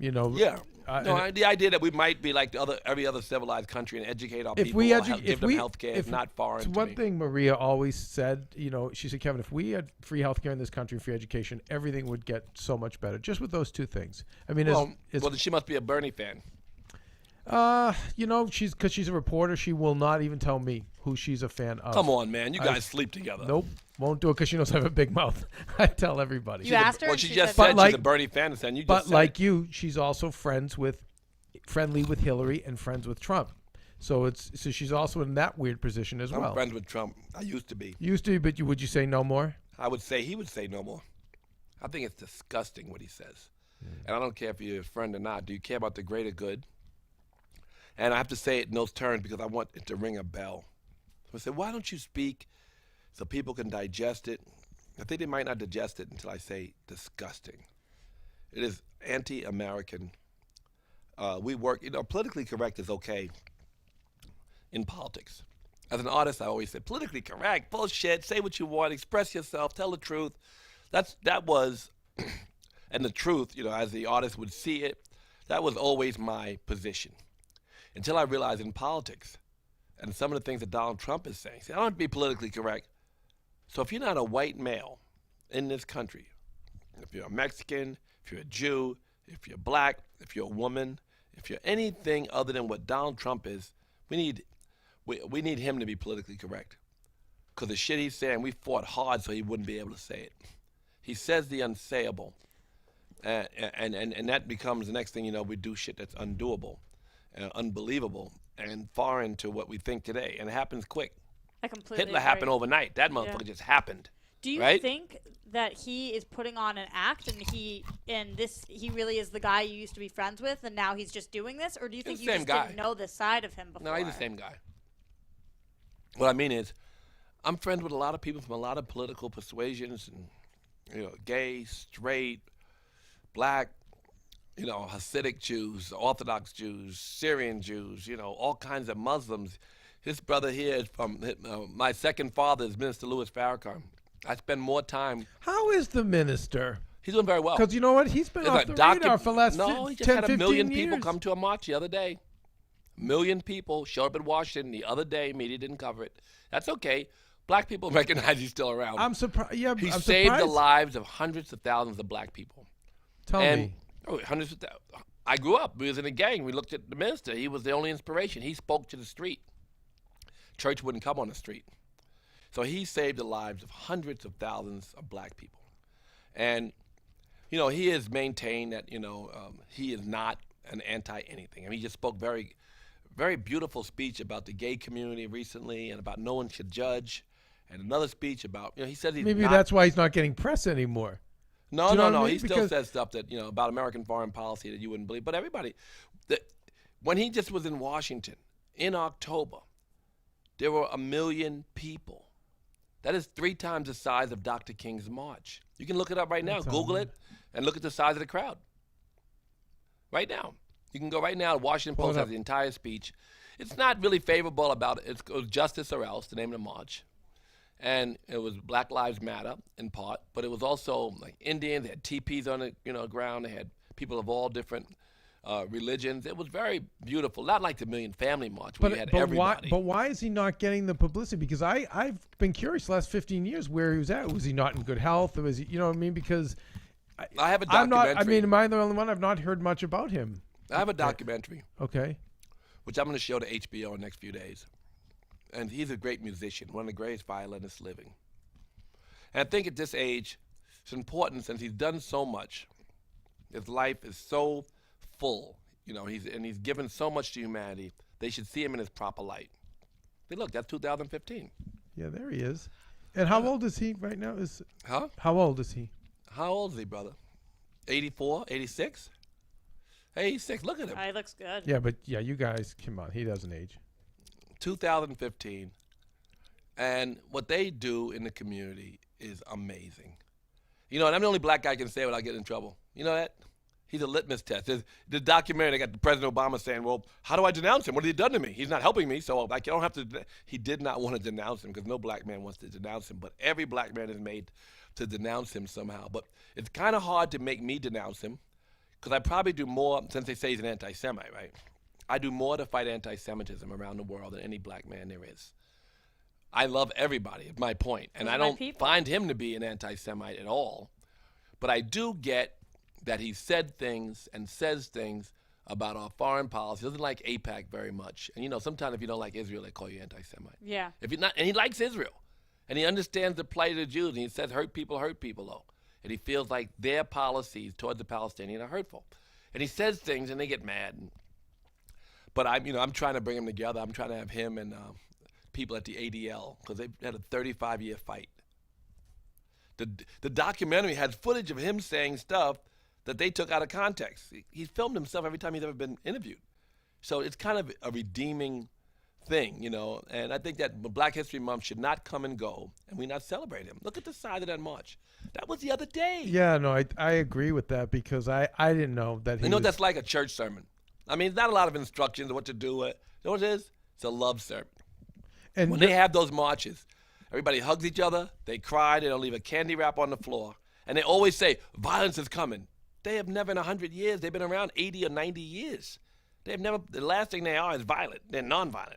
Yeah. The idea that we might be like every other civilized country and educate our people, give them health care is not foreign to me. One thing Maria always said, she said, Keven, if we had free health care in this country, free education, everything would get so much better. Just with those two things. I mean, well, she must be a Bernie fan. Because she's a reporter, she will not even tell me who she's a fan of. Come on, man. You guys sleep together. Nope. Won't do it because she knows I have a big mouth. I tell everybody. You asked her? Well, she just said she's a Bernie fan. But like you, she's also friendly with Hillary and friends with Trump. So she's also in that weird position as well. I'm friends with Trump. I used to be. But would you say no more? I would say he would say no more. I think it's disgusting what he says. And I don't care if you're a friend or not. Do you care about the greater good? And I have to say it in those terms because I want it to ring a bell. So I said, why don't you speak so people can digest it? I think they might not digest it until I say disgusting. It is anti-American. We work, politically correct is okay in politics. As an artist, I always say, politically correct, bullshit, say what you want, express yourself, tell the truth. That was, and the truth, as the artist would see it, that was always my position. Until I realized in politics, and some of the things that Donald Trump is saying, I don't have to be politically correct. So if you're not a white male in this country, if you're a Mexican, if you're a Jew, if you're black, if you're a woman, if you're anything other than what Donald Trump is, we need him to be politically correct. Because the shit he's saying, we fought hard so he wouldn't be able to say it. He says the unsayable. And that becomes the next thing we do shit that's undoable. Unbelievable and foreign to what we think today, and it happens quick. I completely Hitler agree. happened overnight. That motherfucker just happened. Do you right? think that he is putting on an act and he really is the guy you used to be friends with and now he's just doing this? Or do you think He's you the just same guy. didn't know this side of him before? No, he's the same guy. What I mean is, I'm friends with a lot of people from a lot of political persuasions, and gay, straight, black, Hasidic Jews, Orthodox Jews, Syrian Jews, all kinds of Muslims. His brother here is from my second father is Minister Louis Farrakhan. I spend more time. How is the minister? He's doing very well. Because you know what? He's been There's off a the docu- radar for the last No, he 10, just had 15 1 million people years. come to a march the other day. 1 million people showed up in Washington the other day. Media didn't cover it. That's okay. Black people recognize he's still around. I'm surprised. Yeah, He I'm saved the surprised. lives of hundreds of thousands of black people. Tell me. Hundreds of thousands. I grew up. We was in a gang. We looked at the minister. He was the only inspiration. He spoke to the street. Church wouldn't come on the street. So he saved the lives of hundreds of thousands of black people. And, he has maintained that, he is not an anti-anything. I mean, he just spoke very, very beautiful speech about the gay community recently and about no one should judge. And another speech about, he says he's Maybe not, that's why he's not getting press anymore. No, Do you know no, what I no. mean? He still Because- says stuff that, about American foreign policy that you wouldn't believe. But everybody, when he just was in Washington in October, there were 1 million people. That is 3 times the size of Dr. King's march. You can look it up right now. That's Google it and look at the size of the crowd. Right now. You can go right now. Washington Pull it Post has up. the entire speech. It's not really favorable about it. It was Justice or Else, the name of the march. And it was Black Lives Matter in part, but it was also like Indians. They had teepees on the ground. They had people of all different religions. It was very beautiful. Not like the Million Family March where you had everybody. Why is he not getting the publicity? Because I've been curious the last 15 years where he was at. Was he not in good health? Or was he, you know what I mean? Because I have a I'm documentary. not. I mean, am I the only one? I've not heard much about him. I have a documentary, Okay. which I'm going to show to HBO in the next few days. And he's a great musician, one of the greatest violinists living. And I think at this age, it's important since he's done so much. His life is so full, he's given so much to humanity. They should see him in his proper light. But look, that's 2015. Yeah, there he is. And how old is he right now? Huh? How old is he? How old is he, brother? 84, 86? 86, look at him. He looks good. Yeah, but you guys, come on, he doesn't age. 2015. And what they do in the community is amazing. And I'm the only black guy can say it without getting in trouble. You know that? He's a litmus test. There's the documentary, they got President Obama saying, well, how do I denounce him? What has he done to me? He's not helping me, so I don't have to. He did not want to denounce him because no black man wants to denounce him, but every black man is made to denounce him somehow. But it's kind of hard to make me denounce him because I probably do more, since they say he's an anti-Semite, right? I do more to fight anti-Semitism around the world than any black man there is. I love everybody, is my point. And Those I are my don't people. find him to be an anti-Semite at all. But I do get that he said things and says things about our foreign policy. He doesn't like AIPAC very much. And sometimes if you don't like Israel, they call you anti-Semite. Yeah. If you're not, and he likes Israel. And he understands the plight of the Jews. And he says hurt people though. And he feels like their policies towards the Palestinians are hurtful. And he says things and they get mad. But I'm trying to bring them together. I'm trying to have him and people at the ADL because they've had a 35-year fight. The documentary has footage of him saying stuff that they took out of context. He's filmed himself every time he's ever been interviewed. So it's kind of a redeeming thing, and I think that Black History Month should not come and go and we not celebrate him. Look at the size of that march. That was the other day. Yeah, no, I agree with that because I didn't know that he You know was. that's like a church sermon. I mean, it's not a lot of instructions of what to do. You know what it is? It's a love sermon. And When they have those marches, everybody hugs each other, they cry, they don't leave a candy wrap on the floor, and they always say, violence is coming. They have never in 100 years, they've been around 80 or 90 years. They have never, the last thing they are is violent. They're nonviolent.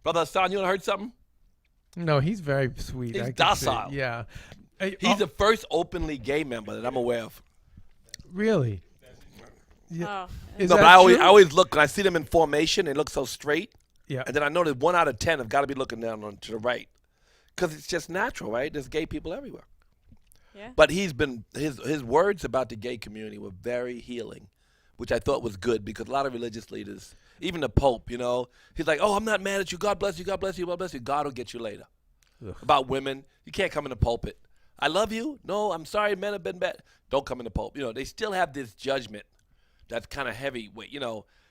Brother Hassan, you want to heard something? No, he's very sweet. He's I can see. docile. Yeah. Hey, He's the first openly gay member that I'm aware of. really. Oh. Is No, that but I true? always look, when I see them in formation, they look so straight. Yeah. And then I know that 1 out of 10 have got to be looking down to the right. Because it's just natural, right? There's gay people everywhere. Yeah. But he's been, his words about the gay community were very healing, which I thought was good because a lot of religious leaders, even the Pope, he's like, oh, I'm not mad at you. God bless you, God bless you, God bless you. God will get you later. Ugh. About women, you can't come in the pulpit. I love you. No, I'm sorry, men have been bad. Don't come in the Pope. They still have this judgment that's kind of heavyweight.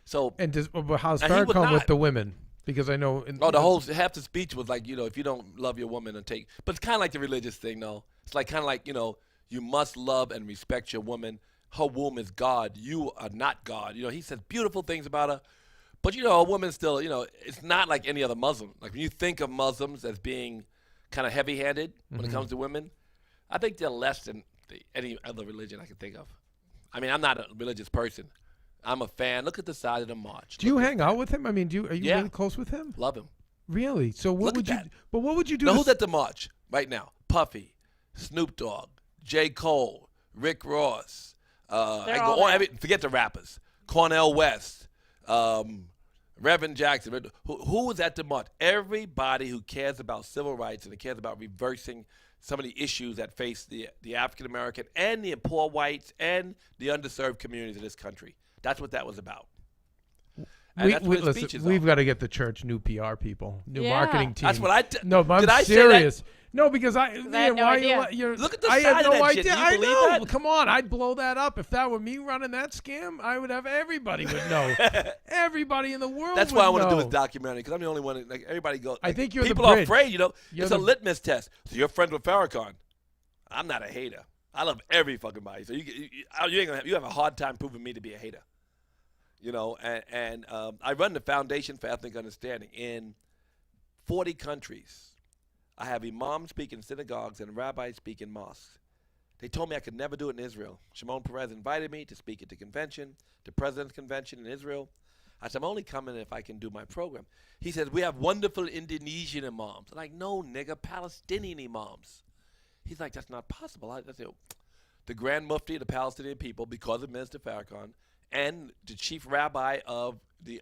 So And but how's And he would Farrakhan with not. the women? Because I know. half the speech was like, if you don't love your woman and take, but it's kind of like the religious thing, though. It's like kind of like, you must love and respect your woman. Her womb is God. You are not God. He says beautiful things about her, but a woman still, it's not like any other Muslim. Like when you think of Muslims as being kind of heavy-handed when it comes to women, I think they're less than any other religion I can think of. I mean, I'm not a religious person. I'm a fan. Look at the side of the march. Do you hang out with him? I mean, are you Yeah. really close with him? Love him. Really? So what Look would at you? that. But what would you do? Now, to who's at the march right now? Puffy, Snoop Dogg, J. Cole, Rick Ross. I They're go all on. there. Forget the rappers. Cornel West, Reverend Jackson. Who was at the march? Everybody who cares about civil rights and cares about reversing some of the issues that face the African American and the poor whites and the underserved communities of this country. That's what that was about. And that's what his listen, speeches we've are. got to get the church new PR people, new Yeah. marketing team. That's what I No, but Did I'm I say that? serious. No, because I had no why idea. you're, Look at the I side had of no that shit. idea. Do you I believe know. that? Come on, I'd blow that up if that were me running that scam. I would have everybody would know. Everybody in the world. That's would why I want to do know. his documentary because I'm the only one. Like everybody goes. I think you're the people are bridge. afraid. You're It's the- a litmus test. So you're friends with Farrakhan. I'm not a hater. I love every fucking body. So you ain't gonna you have a hard time proving me to be a hater. And I run the Foundation for Ethnic Understanding in 40 countries. I have imams speak in synagogues and rabbis speak in mosques. They told me I could never do it in Israel. Shimon Peres invited me to speak at the convention, the President's Convention in Israel. I said, I'm only coming if I can do my program. He says, we have wonderful Indonesian imams. I'm like, no, nigga, Palestinian imams. He's like, that's not possible. I said, the Grand Mufti of the Palestinian people, because of Minister Farrakhan, and the chief rabbi of the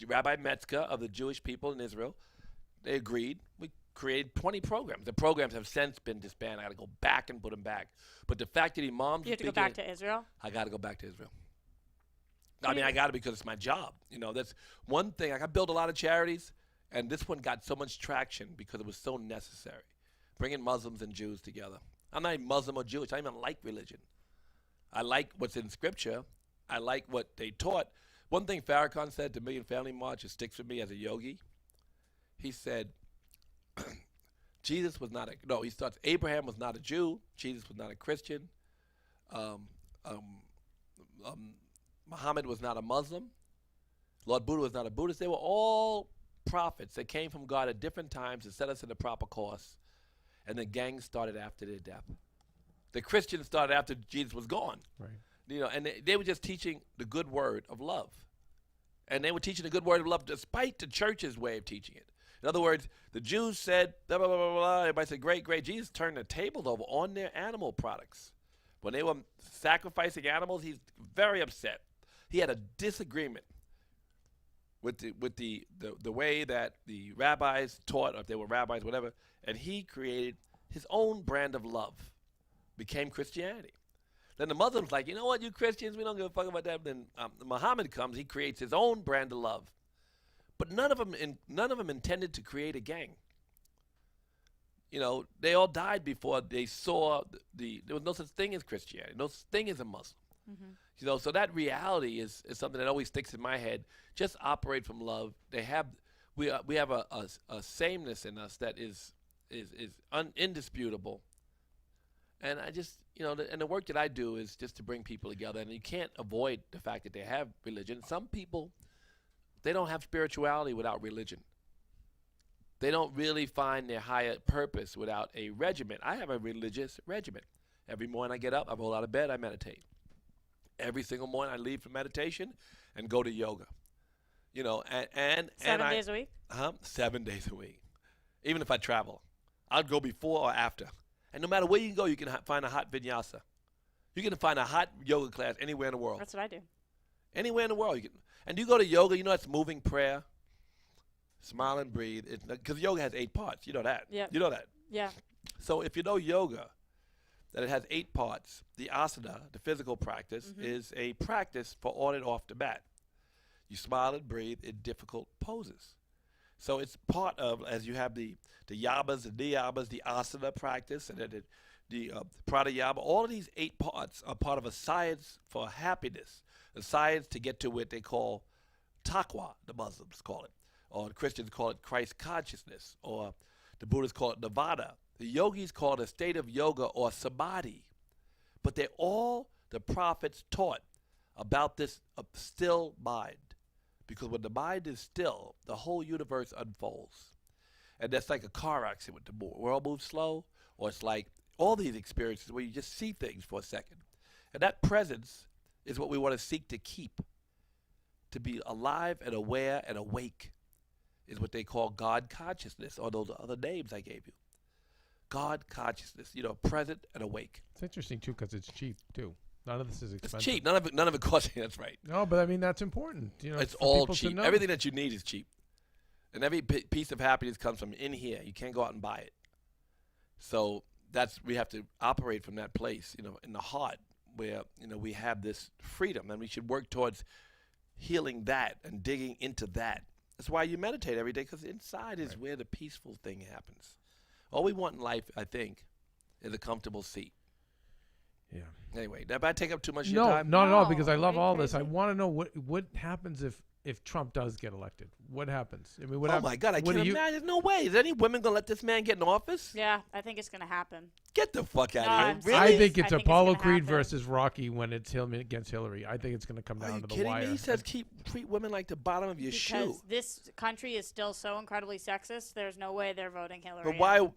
Rabbi Metzger of the Jewish people in Israel, they agreed. We created 20 programs. The programs have since been disbanded. I got to go back and put them back. But the fact that imams You have to go back to Israel? I got to go back to Israel. I mean, I got to because it's my job. That's one thing. I built a lot of charities, and this one got so much traction because it was so necessary, bringing Muslims and Jews together. I'm not even Muslim or Jewish. I don't even like religion. I like what's in Scripture. I like what they taught. One thing Farrakhan said to Million Family March, it sticks with me as a yogi. He said, he starts, Abraham was not a Jew. Jesus was not a Christian. Muhammad was not a Muslim. Lord Buddha was not a Buddhist. They were all prophets that came from God at different times to set us in the proper course. And the gangs started after their death. The Christians started after Jesus was gone. Right. And they were just teaching the good word of love. And they were teaching the good word of love despite the church's way of teaching it. In other words, the Jews said, blah, blah, blah, blah, blah. Everybody said, great, great. Jesus turned the tables over on their animal products. When they were sacrificing animals, he's very upset. He had a disagreement with the way that the rabbis taught, or if they were rabbis, whatever, and he created his own brand of love, became Christianity. Then the Muslims like, you know what, you Christians, we don't give a fuck about that. Then Muhammad comes, he creates his own brand of love. But none of them intended to create a gang. They all died before they saw there was no such thing as Christianity, no such thing as a Muslim. Mm-hmm. So that reality is something that always sticks in my head. Just operate from love. We have a sameness in us that is indisputable. And I just, and the work that I do is just to bring people together. And you can't avoid the fact that they have religion. Some people, they don't have spirituality without religion. They don't really find their higher purpose without a regimen. I have a religious regimen. Every morning I get up, I roll out of bed, I meditate. Every single morning I leave for meditation and go to yoga. 7 days a week? 7 days a week. Even if I travel. I'll go before or after. And no matter where you can go, you can find a hot vinyasa. You can find a hot yoga class anywhere in the world. That's what I do. Anywhere in the world. And you go to yoga, that's moving prayer, smile and breathe. Because yoga has 8 parts. You know that. Yeah. You know that. Yeah. So if you know yoga, that it has 8 parts, the asana, the physical practice, is a practice for on and off the bat. You smile and breathe in difficult poses. So it's part of, as you have the yamas, the niyamas, the asana practice, and then the pranayama. All of these 8 parts are part of a science for happiness, a science to get to what they call taqwa, the Muslims call it, or the Christians call it Christ consciousness, or the Buddhists call it nirvana. The yogis call it a state of yoga or samadhi. But they're all the prophets taught about this still mind. Because when the mind is still, the whole universe unfolds. And that's like a car accident. The world moves slow, or it's like all these experiences where you just see things for a second. And that presence is what we want to seek to keep. To be alive and aware and awake is what they call God consciousness, or those other names I gave you. God consciousness, present and awake. It's interesting, too, because it's cheap, too. None of this is expensive. It's cheap. None of it costs you. That's right. No, but I mean, that's important. It's for all people to cheap. know. Everything that you need is cheap. And every piece of happiness comes from in here. You can't go out and buy it. So we have to operate from that place, in the heart where, we have this freedom. And we should work towards healing that and digging into that. That's why you meditate every day, because inside is where the peaceful thing happens. All we want in life, I think, is a comfortable seat. Yeah. Anyway, did I take up too much of your time? Not at all, No, because I love very all this. I crazy. want to know what happens if Trump does get elected. What happens? I mean, what Oh, my God, I what can't do you- imagine. There's no way. Is any women going to let this man get in office? Yeah, I think it's gonna happen. Get the fuck out No, of I'm here. serious. Really? I think it's I think it's Apollo gonna Creed happen. versus Rocky when it's him against Hillary. I think it's going to come Are down you to the kidding wire. me? He says treat women like the bottom of your shoe. Because this country is still so incredibly sexist. There's no way they're voting Hillary. But in. why?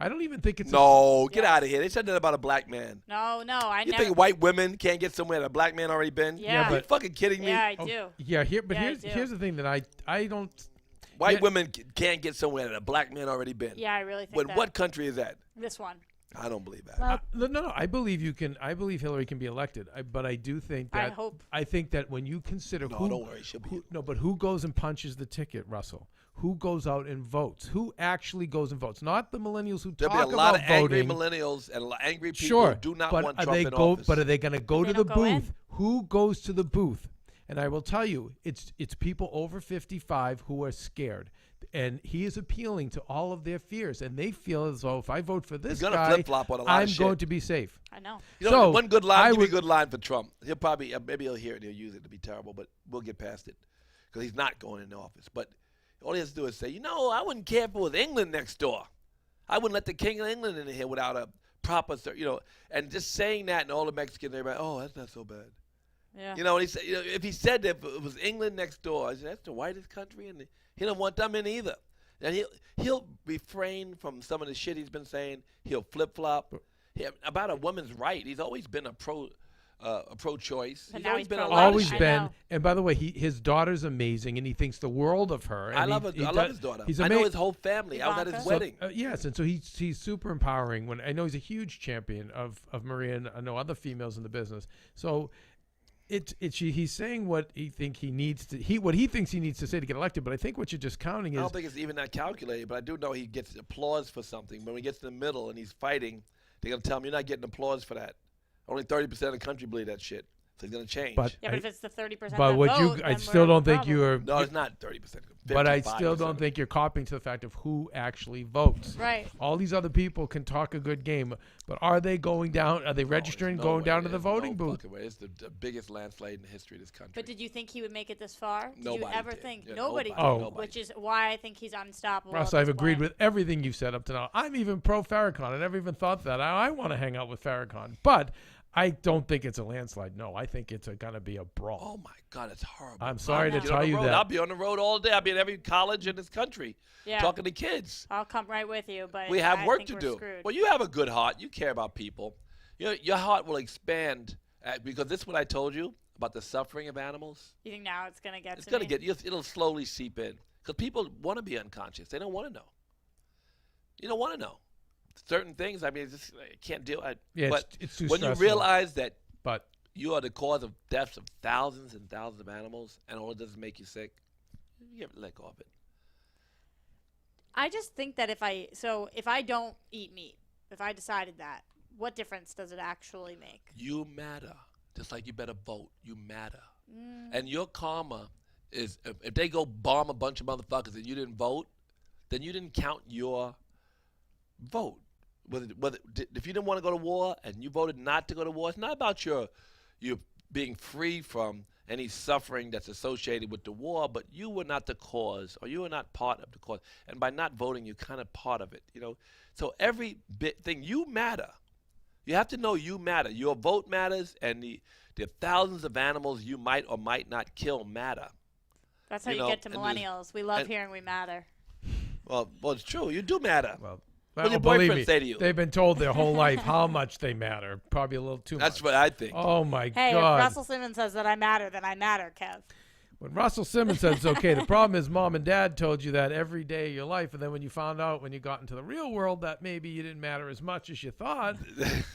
I don't even think it's No, get Yes. out of here. They said that about a black man. No, I You never. think white women can't get somewhere that a black man already been? Yeah. Are you fucking kidding me? Yeah, I do. Yeah, Yeah, I here's do. here's the thing that I don't. White Yeah. women can't get somewhere that a black man already been. Yeah, I really think But that. what country is that? This one. I don't believe that. Well, No. I believe you can. I believe Hillary can be elected. But I do think that. I hope. I think that when you consider No, who, don't worry, she'll be. but who goes and punches the ticket, Russell? Who goes out and votes? Who actually goes and votes? Not the millennials who There'll talk be a lot about of angry voting. millennials and angry people Sure, who do not but want are Trump they in go? office. But are they going to go They to the don't go in? booth? Who goes to the booth? And I will tell you, it's people over 55 who are scared, and he is appealing to all of their fears, and they feel as though if I vote for this gonna guy, flip-flop on a lot of I'm shit. going to be safe. I know. So, one good line. I Give me a would- good line for Trump. He'll probably maybe he'll hear it and he'll use it to be terrible, but we'll get past it because he's not going into office. But all he has to do is say, I wouldn't care if it was England next door. I wouldn't let the King of England in here without a proper, and just saying that, and all the Mexicans, everybody, oh, that's not so bad. Yeah. And he said, if he said that if it was England next door, I said, that's the whitest country, and he don't want them in either. And he'll refrain from some of the shit he's been saying. He'll flip flop about a woman's right. He's always been a pro-choice. But He's now always he's been a pro-life. lot of Always shit. I been. know. And by the way, his daughter's amazing, and he thinks the world of her. And I love he I love does- his daughter. He's I know amazing. his whole family. I was at his Ivanka? wedding. Yes, and so he's super empowering. When I know he's a huge champion of Maria and I know other females in the business. So he's saying what he thinks he needs to say to get elected. But I think what you're discounting I is don't think it's even that calculated, but I do know he gets applause for something. When he gets in the middle and he's fighting, they're going to tell him, you're not getting applause for that. Only 30% of the country believe that shit. So he's going to change. But Yeah, but if it's the 30% but that what vote, I then still we're don't think problem. you are. no, it's not 30%. But I still 55%. don't think you're copying to the fact of who actually votes. Right. All these other people can talk a good game, but are they going down? Are they registering, No going way. down to the There's voting no booth? fucking way. It's the biggest landslide in the history of this country. But did you think he would make it this far? Did Nobody you ever did. think? Yeah, Nobody nobody. did, Oh. which is why I think he's unstoppable. Russ, at I've this agreed point. with everything you've said up to now. I'm even pro Farrakhan. I never even thought that. I want to hang out with Farrakhan. But I don't think it's a landslide. No, I think it's going to be a brawl. Oh, my God, it's horrible. I'm sorry to know. Get on tell the you road. that. I'll be on the road all day. I'll be in every college in this country Yeah. talking to kids. I'll come right with you, but We have I work think to we're do. Screwed. Well, you have a good heart. You care about people. Your heart will expand because this is what I told you about the suffering of animals. You think now it's gonna get? It's to going me? to get, it'll slowly seep in because people want to be unconscious. They don't want to know. You don't want to know certain things. I mean, I can't deal. Yeah, but it's too when stressful. you realize that But you are the cause of deaths of thousands and thousands of animals, and all it does is make you sick, you have to let go of it. I just think that if I don't eat meat, if I decided that, what difference does it actually make? You matter, just like you better vote. You matter, Mm. and your karma is if they go bomb a bunch of motherfuckers and you didn't vote, then you didn't count your vote. If you didn't want to go to war and you voted not to go to war, it's not about you being free from any suffering that's associated with the war, but you were not the cause, or you were not part of the cause. And by not voting, you're kind of part of it, you know. So every thing, you matter. You have to know you matter. Your vote matters, and the thousands of animals you might or might not kill matter. That's how you get to millennials. We love hearing we matter. Well, it's true. You do matter. Well, what does your believe boyfriend me, say to you? They've been told their whole life how much they matter. Probably a little too much. That's what I think. Oh, my Hey, God. if Russell Simmons says that I matter, then I matter, Kev. When Russell Simmons says it's okay, the problem is mom and dad told you that every day of your life, and then when you found out when you got into the real world that maybe you didn't matter as much as you thought,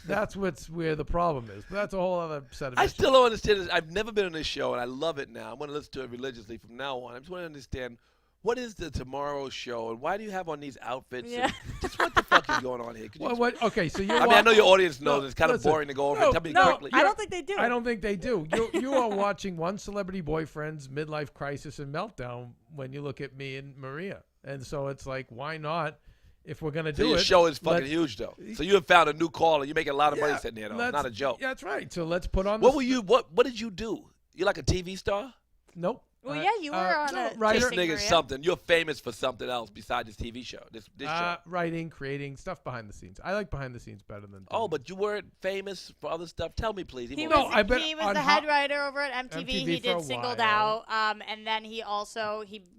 that's where the problem is. But that's a whole other set of I issues. still don't understand this. I've never been on this show, and I love it now. I'm going to listen to it religiously from now on. I just want to understand, what is the Tomorrow Show, and why do you have on these outfits? Yeah. And just what the fuck is going on here? Could you Okay, so you're I mean, I know your audience knows No, it's kind of listen. boring to go over. No, Tell me No, quickly. I don't think they do. I don't think they do. You are watching one celebrity boyfriend's midlife crisis and meltdown when you look at me and Maria. And so it's like, why not? If we're going to So do your it. show is fucking let's- huge, though. So you have found a new caller. You're making a lot of money Yeah, sitting here, though. let's- Not a joke. Yeah, that's right. So let's put on What did you do? You like a TV star? Nope. Well, yeah, you were on no, a writer. This Chasing nigga's Maria. something. You're famous for something else besides this TV show. This show. Writing, creating, stuff behind the scenes. I like behind the scenes better than. Oh, but you weren't famous for other stuff. Tell me, please. He won't- was, he was the head writer over at MTV. He MTV for a did Singled while. Out, and then he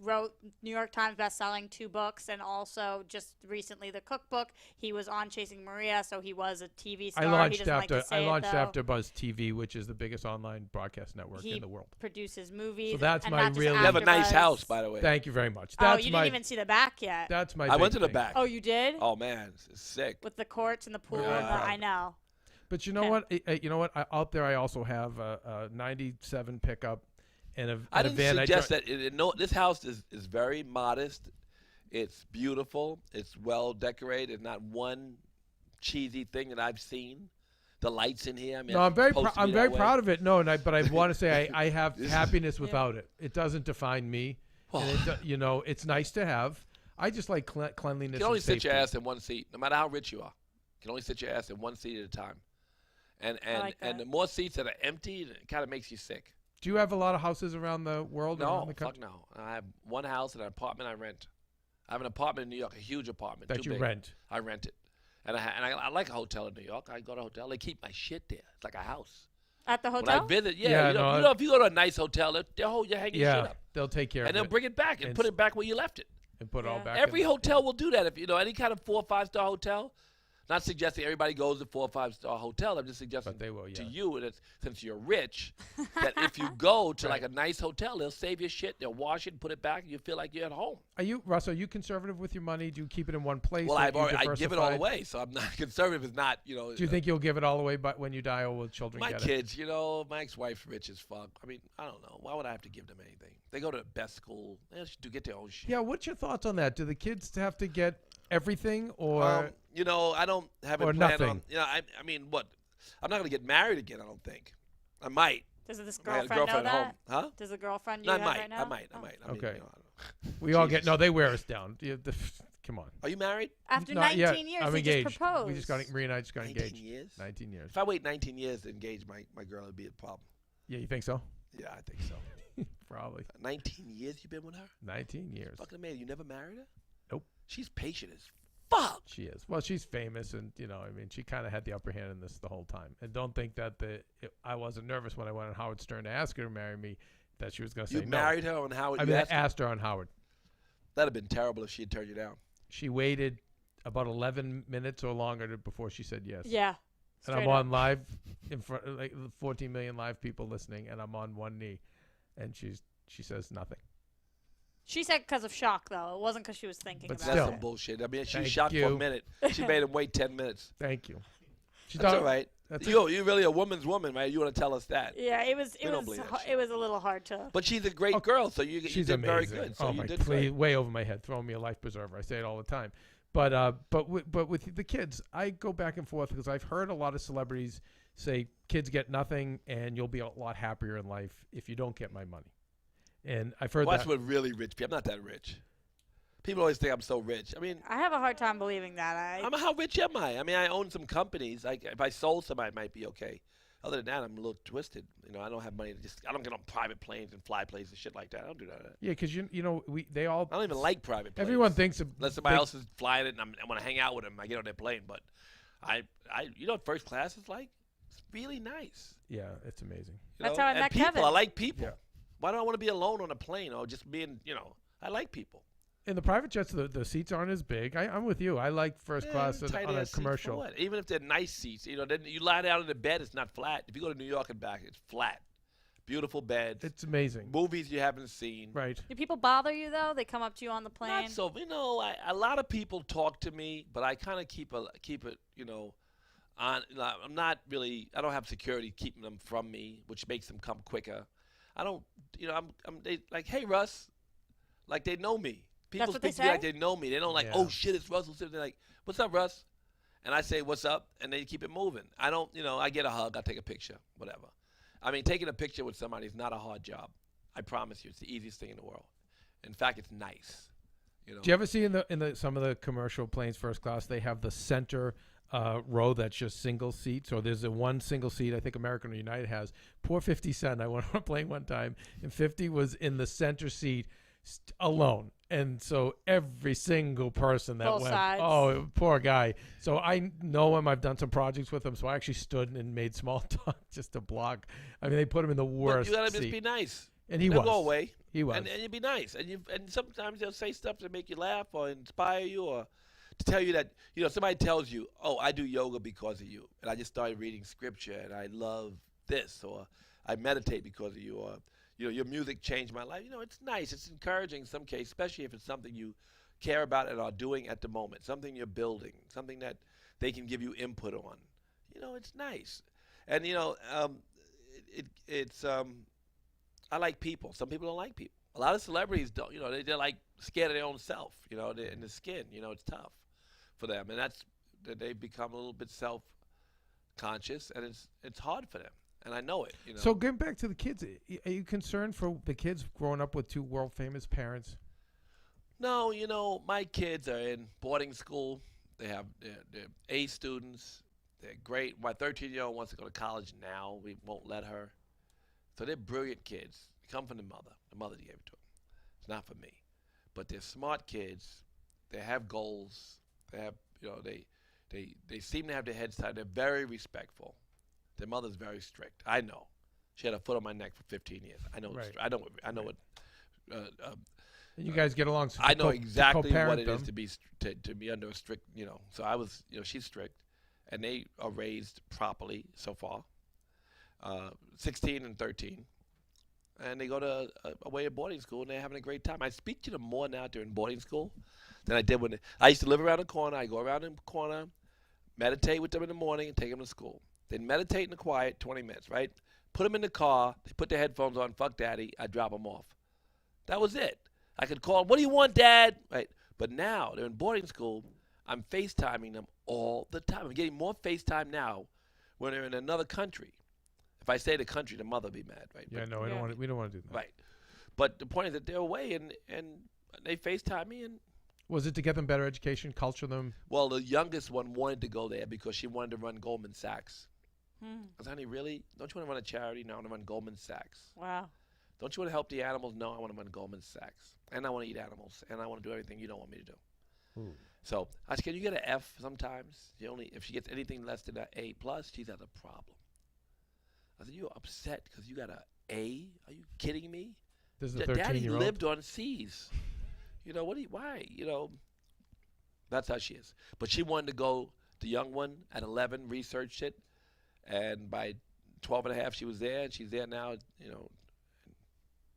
wrote New York Times best-selling 2 books, and also just recently the cookbook. He was on Chasing Maria, so he was a TV star. I launched he doesn't like to say AfterBuzz TV, which is the biggest online broadcast network in the world. He produces movies. So that's and my not just really- You have a nice AfterBuzz. house, by the way. Thank you very much. Oh, That's you my. didn't even see the back yet. That's my. I went big to the thing. back. Oh, you did? Oh man, it's sick. With the courts and the pool. Yeah. And I know. But you know what? Out there, I also have a '97 pickup and a I and a didn't van. suggest that. No, this house is very modest. It's beautiful. It's well decorated. There's not one cheesy thing that I've seen. The lights in here. I mean, No, I'm very supposed to I'm be very that way. proud of it. No, but I want to say I have happiness without it. It doesn't define me. And it's nice to have. I just like cleanliness. You can only and sit your safety. ass in one seat, no matter how rich you are. You can only sit your ass in one seat at a time. And like and that. the more seats that are empty, it kind of makes you sick. Do you have a lot of houses around the world? No, around the fuck country no. I have one house and an apartment I rent. I have an apartment in New York, a huge apartment. that too you big. rent. I rent it. And I like a hotel in New York. I go to a hotel. They keep my shit there. It's like a house. At the When hotel? I visit, Yeah, no, if you go to a nice hotel, they'll hold your hanging shit Yeah, up. they'll take care And of theyll it bring it back and And put it back where you left it. and put it all Yeah. back. Every in. hotel will do that. If any kind of 4 or 5 star hotel. Not suggesting everybody goes to 4 or 5 star hotel. I'm just suggesting But they will, to yeah. you, and since you're rich, that if you go to like a nice hotel, they'll save your shit, they'll wash it and put it back, and you feel like you're at home. Russ? Are you conservative with your money? Do you keep it in one place? Well, or I do you give it all diversify? away, so I'm not conservative. Is not Do you think you'll give it all away, but when you die, or will children my get it? kids? My ex-wife's rich as fuck. I mean, I don't know. Why would I have to give them anything? They go to the best school. They should get their own shit. Yeah. What's your thoughts on that? Do the kids have to get everything, or I don't have it or planned nothing. on. I mean, what? I'm not gonna get married again. I don't think. I might. Does this I had a girlfriend know girlfriend at home. that? Huh? Does the girlfriend No, you I have might. right now? I might. Oh. I mean, Okay. I don't know. we all get? Jesus. No, they wear us down. Come on. Are you married? After Not 19 yet. years, I'm he engaged. just proposed. We just got Maria and I just got 19 engaged. years? 19 years. If I wait 19 years to engage my girl, it'd be a problem. Yeah, you think so? Yeah, I think so. Probably. 19 years you've been with her? 19 years. Fucking amazing. You never married her? Nope. She's patient as fuck. She is. Well, she's famous, and she kind of had the upper hand in this the whole time. And don't think that I wasn't nervous when I went on Howard Stern to ask her to marry me, that she was going to say You no. married her on Howard? I You mean, I asked her? asked her on Howard. That'd have been terrible if she had turned you down. She waited about 11 minutes or longer before she said yes. Yeah. And I'm straight up. on live in front of 14 million live people listening, and I'm on one knee, and she says nothing. She said because of shock, though. It wasn't because she was thinking But about That's still. it. some bullshit. I mean, she Thank shocked for you. a minute. She made him wait 10 minutes. Thank you. She That's thought- all right. that's You're really a woman's woman, right? You want to tell us that. Yeah, it was We don't believe that shit. it was a little hard to. But she's a great girl, so you She's did very amazing. good. So oh you my, did please, great. way over my head, throwing me a life preserver. I say it all the time. But with the kids, I go back and forth because I've heard a lot of celebrities say kids get nothing and you'll be a lot happier in life if you don't get my money. And I've heard Well, that's that. what really rich people. I'm not that rich. People always think I'm so rich. I mean, I have a hard time believing that. how rich am I? I mean, I own some companies. Like, if I sold some, I might be okay. Other than that, I'm a little twisted. You know, I don't have money to I don't get on private planes and fly places and shit like that. I don't do that. Yeah, because I don't even like private planes. Everyone thinks unless somebody else is flying it and I want to hang out with them. I get on their plane, but you know what first class is like? It's really nice. Yeah, it's amazing. That's how I met people, Keven. I like people. Yeah. Why do I want to be alone on a plane or just being, I like people. In the private jets, the seats aren't as big. I'm with you. I like first class on Tight a ass seats for commercial. what? Even if they're nice seats, then you lie down in the bed, it's not flat. If you go to New York and back, it's flat. Beautiful beds. It's amazing. Movies you haven't seen. Right. Do people bother you though? They come up to you on the plane. Not so. A lot of people talk to me, but I kind of keep it. On. I'm not really. I don't have security keeping them from me, which makes them come quicker. I don't. They like, hey Russ, like they know me. People That's what speak they to me say? like they know me. They don't like, Yeah. oh shit, it's Russell Simmons. They're like, what's up, Russ? And I say, what's up? And they keep it moving. I don't, I get a hug, I take a picture, whatever. I mean, taking a picture with somebody is not a hard job. I promise you, it's the easiest thing in the world. In fact, it's nice. Do you ever see in the some of the commercial planes first class they have the center row that's just single seats, or there's a one single seat I think American or United has. Poor 50 Cent. I went on a plane one time and 50 was in the center seat alone, and so every single person that Both went, sides. oh poor guy. So I know him. I've done some projects with him, so I actually stood and made small talk just to block. I mean, they put him in the But worst you gotta just seat, be nice. and he They'll was. go away. He was. And you be nice. And sometimes they'll say stuff to make you laugh or inspire you or to tell you that, somebody tells you, oh, I do yoga because of you. And I just started reading scripture and I love this, or I meditate because of you, or, your music changed my life. It's nice. It's encouraging in some case, especially if it's something you care about and are doing at the moment, something you're building, something that they can give you input on. It's nice. And, I like people. Some people don't like people. A lot of celebrities don't. They're like scared of their own self. They're in the skin. It's tough for them, and they become a little bit self-conscious, and it's hard for them. And I know it. So getting back to the kids, are you concerned for the kids growing up with two world famous parents? No, my kids are in boarding school. They're A students. They're great. My 13-year-old wants to go to college now. We won't let her. So they're brilliant kids. They come from the mother. The mother gave it to them. It's not for me. But they're smart kids. They have goals. They have, they seem to have their heads tight. They're very respectful. Their mother's very strict. I know. She had a foot on my neck for 15 years. I know. Right. I know what. And you guys get along. So I know exactly what co-parent it is them. to be under a strict. So I was. She's strict, and they are raised properly so far. 16 and 13, and they go to away at boarding school, and they're having a great time. I speak to them more now during boarding school than I did when I used to live around the corner. I go around the corner, meditate with them in the morning, and take them to school. Then meditate in the quiet, 20 minutes, right? Put them in the car. They put their headphones on. Fuck daddy. I drop them off. That was it. I could call them, what do you want, Dad? Right. But now they're in boarding school. I'm FaceTiming them all the time. I'm getting more FaceTime now when they're in another country. If I say the country, the mother will be mad, right? Yeah, But, no, we don't want to do that. right. But the point is that they're away and they FaceTime me. And Was it to get them better education, culture them? well, the youngest one wanted to go there because she wanted to run Goldman Sachs. I said, honey, really? Don't you want to run a charity? No, I want to run Goldman Sachs. Wow. Don't you want to help the animals? No, I want to run Goldman Sachs. And I want to eat animals. And I want to do everything you don't want me to do. Ooh. So I said, can you get an F sometimes? If she gets anything less than an A+, she's got a problem. I said, you're upset because you got an A? Are you kidding me? This is a Daddy 13-year-old. lived on C's. Why? That's how she is. But she wanted to go, the young one at 11, researched it. And by 12 and a half, she was there. And she's there now,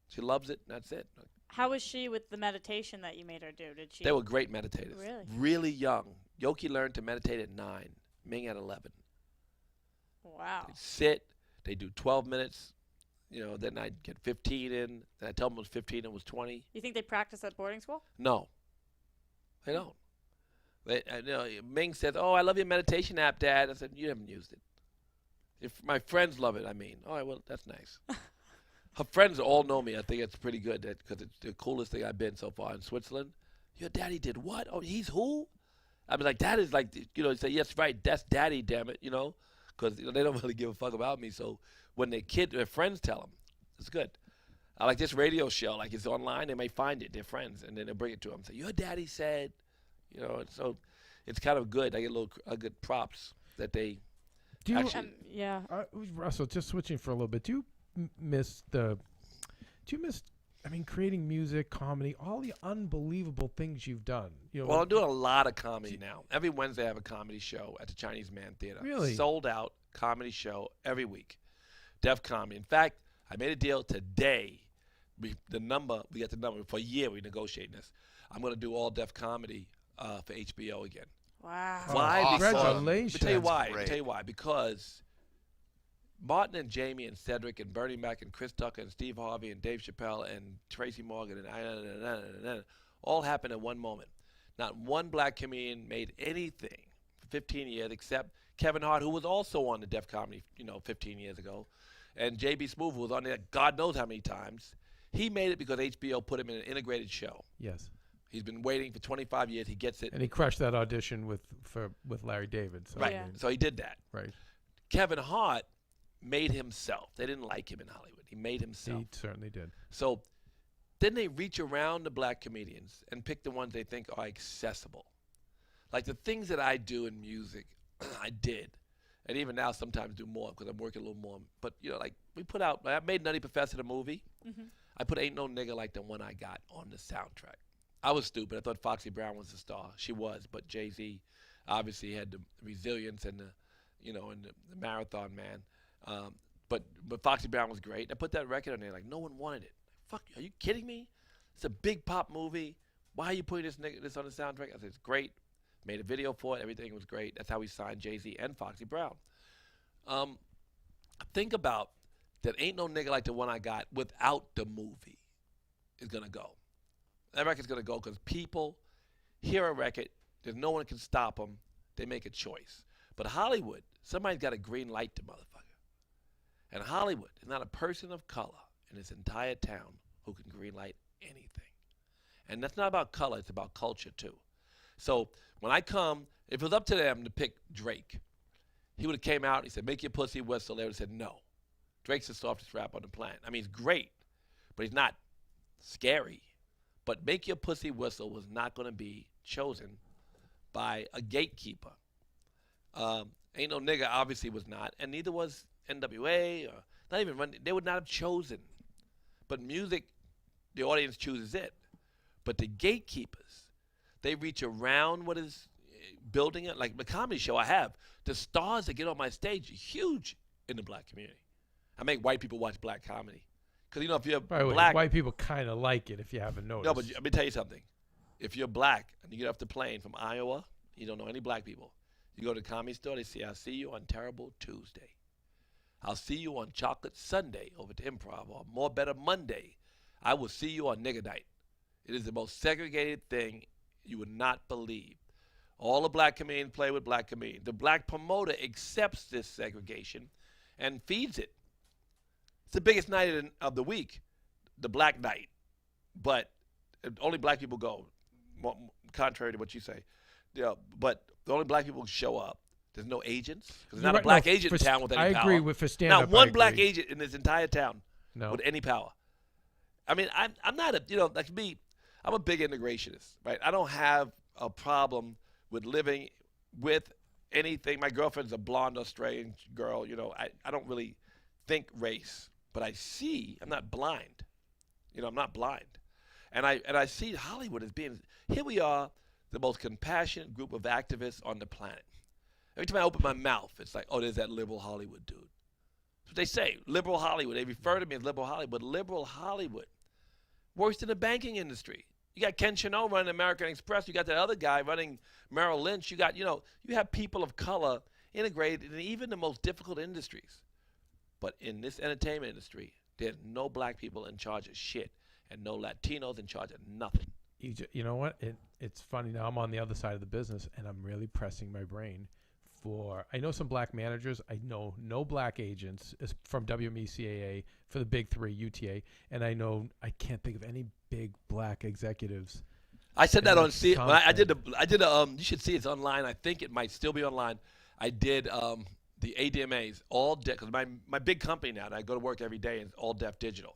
She loves it. And that's it. How was she with the meditation that you made her do? Did she? They were great meditators. Really? Really young. Yoki learned to meditate at 9. Ming at 11. Wow. They'd sit. They do 12 minutes. Then I'd get 15 in. Then I tell them it was 15 and it was 20. You think they practice at boarding school? No. They don't. Ming says, oh, I love your meditation app, Dad. I said, you haven't used it. If my friends love it, I mean. All right, well, that's nice. Her friends all know me. I think it's pretty good because it's the coolest thing I've been so far in Switzerland. Your daddy did what? Oh, he's who? I mean, like, that is like, say, yes, right, that's daddy, damn it, because they don't really give a fuck about me. So when their friends tell them, it's good. I like this radio show. Like, it's online. They may find it, their friends, and then they'll bring it to them. Say, your daddy said, and so it's kind of good. I get good props that they actually. Yeah. Russell, just switching for a little bit. Do you miss creating music, comedy, all the unbelievable things you've done? Well, I'm doing a lot of comedy now. Every Wednesday I have a comedy show at the Chinese Man Theater. Really? Sold out comedy show every week. Def Comedy. In fact, I made a deal today. We got the number for a year. We're negotiating this. I'm going to do all Def Comedy for HBO again. Wow. Why? Awesome. Congratulations. I'll tell you why. Great. I'll tell you why. Because Martin and Jamie and Cedric and Bernie Mac and Chris Tucker and Steve Harvey and Dave Chappelle and Tracy Morgan and all happened at one moment. Not one black comedian made anything for 15 years except Kevin Hart, who was also on the Def Comedy, 15 years ago, and J.B. Smoove, who was on there God knows how many times. He made it because HBO put him in an integrated show. Yes. He's been waiting for 25 years. He gets it. And he crushed that audition with Larry David. So Right. Yeah. So he did that. Right. Kevin Hart made himself. They didn't like him in Hollywood. He made himself. He certainly did. So then they reach around the black comedians and pick the ones they think are accessible. Like the things that I do in music, I did. And even now sometimes do more because I'm working a little more. But, like I made Nutty Professor the movie. Mm-hmm. I put Ain't No Nigga Like the One I Got on the soundtrack. I was stupid. I thought Foxy Brown was the star. She was, but Jay-Z obviously had the resilience and the marathon man. But Foxy Brown was great. I put that record on there like no one wanted it. Fuck, are you kidding me? It's a big pop movie. Why are you putting this on the soundtrack? I said, it's great. Made a video for it. Everything was great. That's how we signed Jay-Z and Foxy Brown. Think about that. Ain't No Nigga Like the One I Got without the movie is going to go. That record's going to go because people hear a record. There's no one can stop them. They make a choice. But Hollywood, somebody's got to green light the motherfucker. And Hollywood is not a person of color in this entire town who can green light anything. And that's not about color. It's about culture, too. So when I come, if it was up to them to pick Drake, he would have came out and he said, make your pussy whistle. They would have said, no. Drake's the softest rapper on the planet. I mean, he's great, but he's not scary. But Make Your Pussy Whistle was not going to be chosen by a gatekeeper. Ain't No Nigga obviously was not, and neither was NWA, or not even Run. They would not have chosen. But music, the audience chooses it. But the gatekeepers, they reach around what is building it. Like the comedy show I have, the stars that get on my stage are huge in the black community. I make white people watch black comedy. Because, if you're black. White people kind of like it if you haven't noticed. No, but let me tell you something. If you're black and you get off the plane from Iowa, you don't know any black people. You go to the comedy store, they say, I'll see you on Terrible Tuesday. I'll see you on Chocolate Sunday over to Improv, or More Better Monday. I will see you on Nigger Night. It is the most segregated thing you would not believe. All the black comedians play with black comedians. The black promoter accepts this segregation and feeds it. It's the biggest night of the week, the black night. But only black people go, contrary to what you say. But the only black people show up. There's no agents. Because there's not a black agent in town with any power. I agree with for stand-up. Not one black agent in this entire town with any power. I mean, I'm not like me, I'm a big integrationist, right? I don't have a problem with living with anything. My girlfriend's a blonde Australian girl. I don't really think race, but I see. I'm not blind. I'm not blind, and I see Hollywood as being. Here we are, the most compassionate group of activists on the planet. Every time I open my mouth, it's like, oh, there's that liberal Hollywood dude. That's what they say, liberal Hollywood. They refer to me as liberal Hollywood. Liberal Hollywood, worse than the banking industry. You got Ken Chenault running American Express. You got that other guy running Merrill Lynch. You got, you have people of color integrated in even the most difficult industries. But in this entertainment industry, there's no black people in charge of shit and no Latinos in charge of nothing. You know what? It's funny now. I'm on the other side of the business, and I'm really pressing my brain I know some black managers. I know no black agents from WMECAA for the big three, UTA, and I can't think of any big black executives. I said that on C. something. I did you should see it's online. I think it might still be online. I did the ADMAs all deaf, because my big company now that I go to work every day is all deaf digital.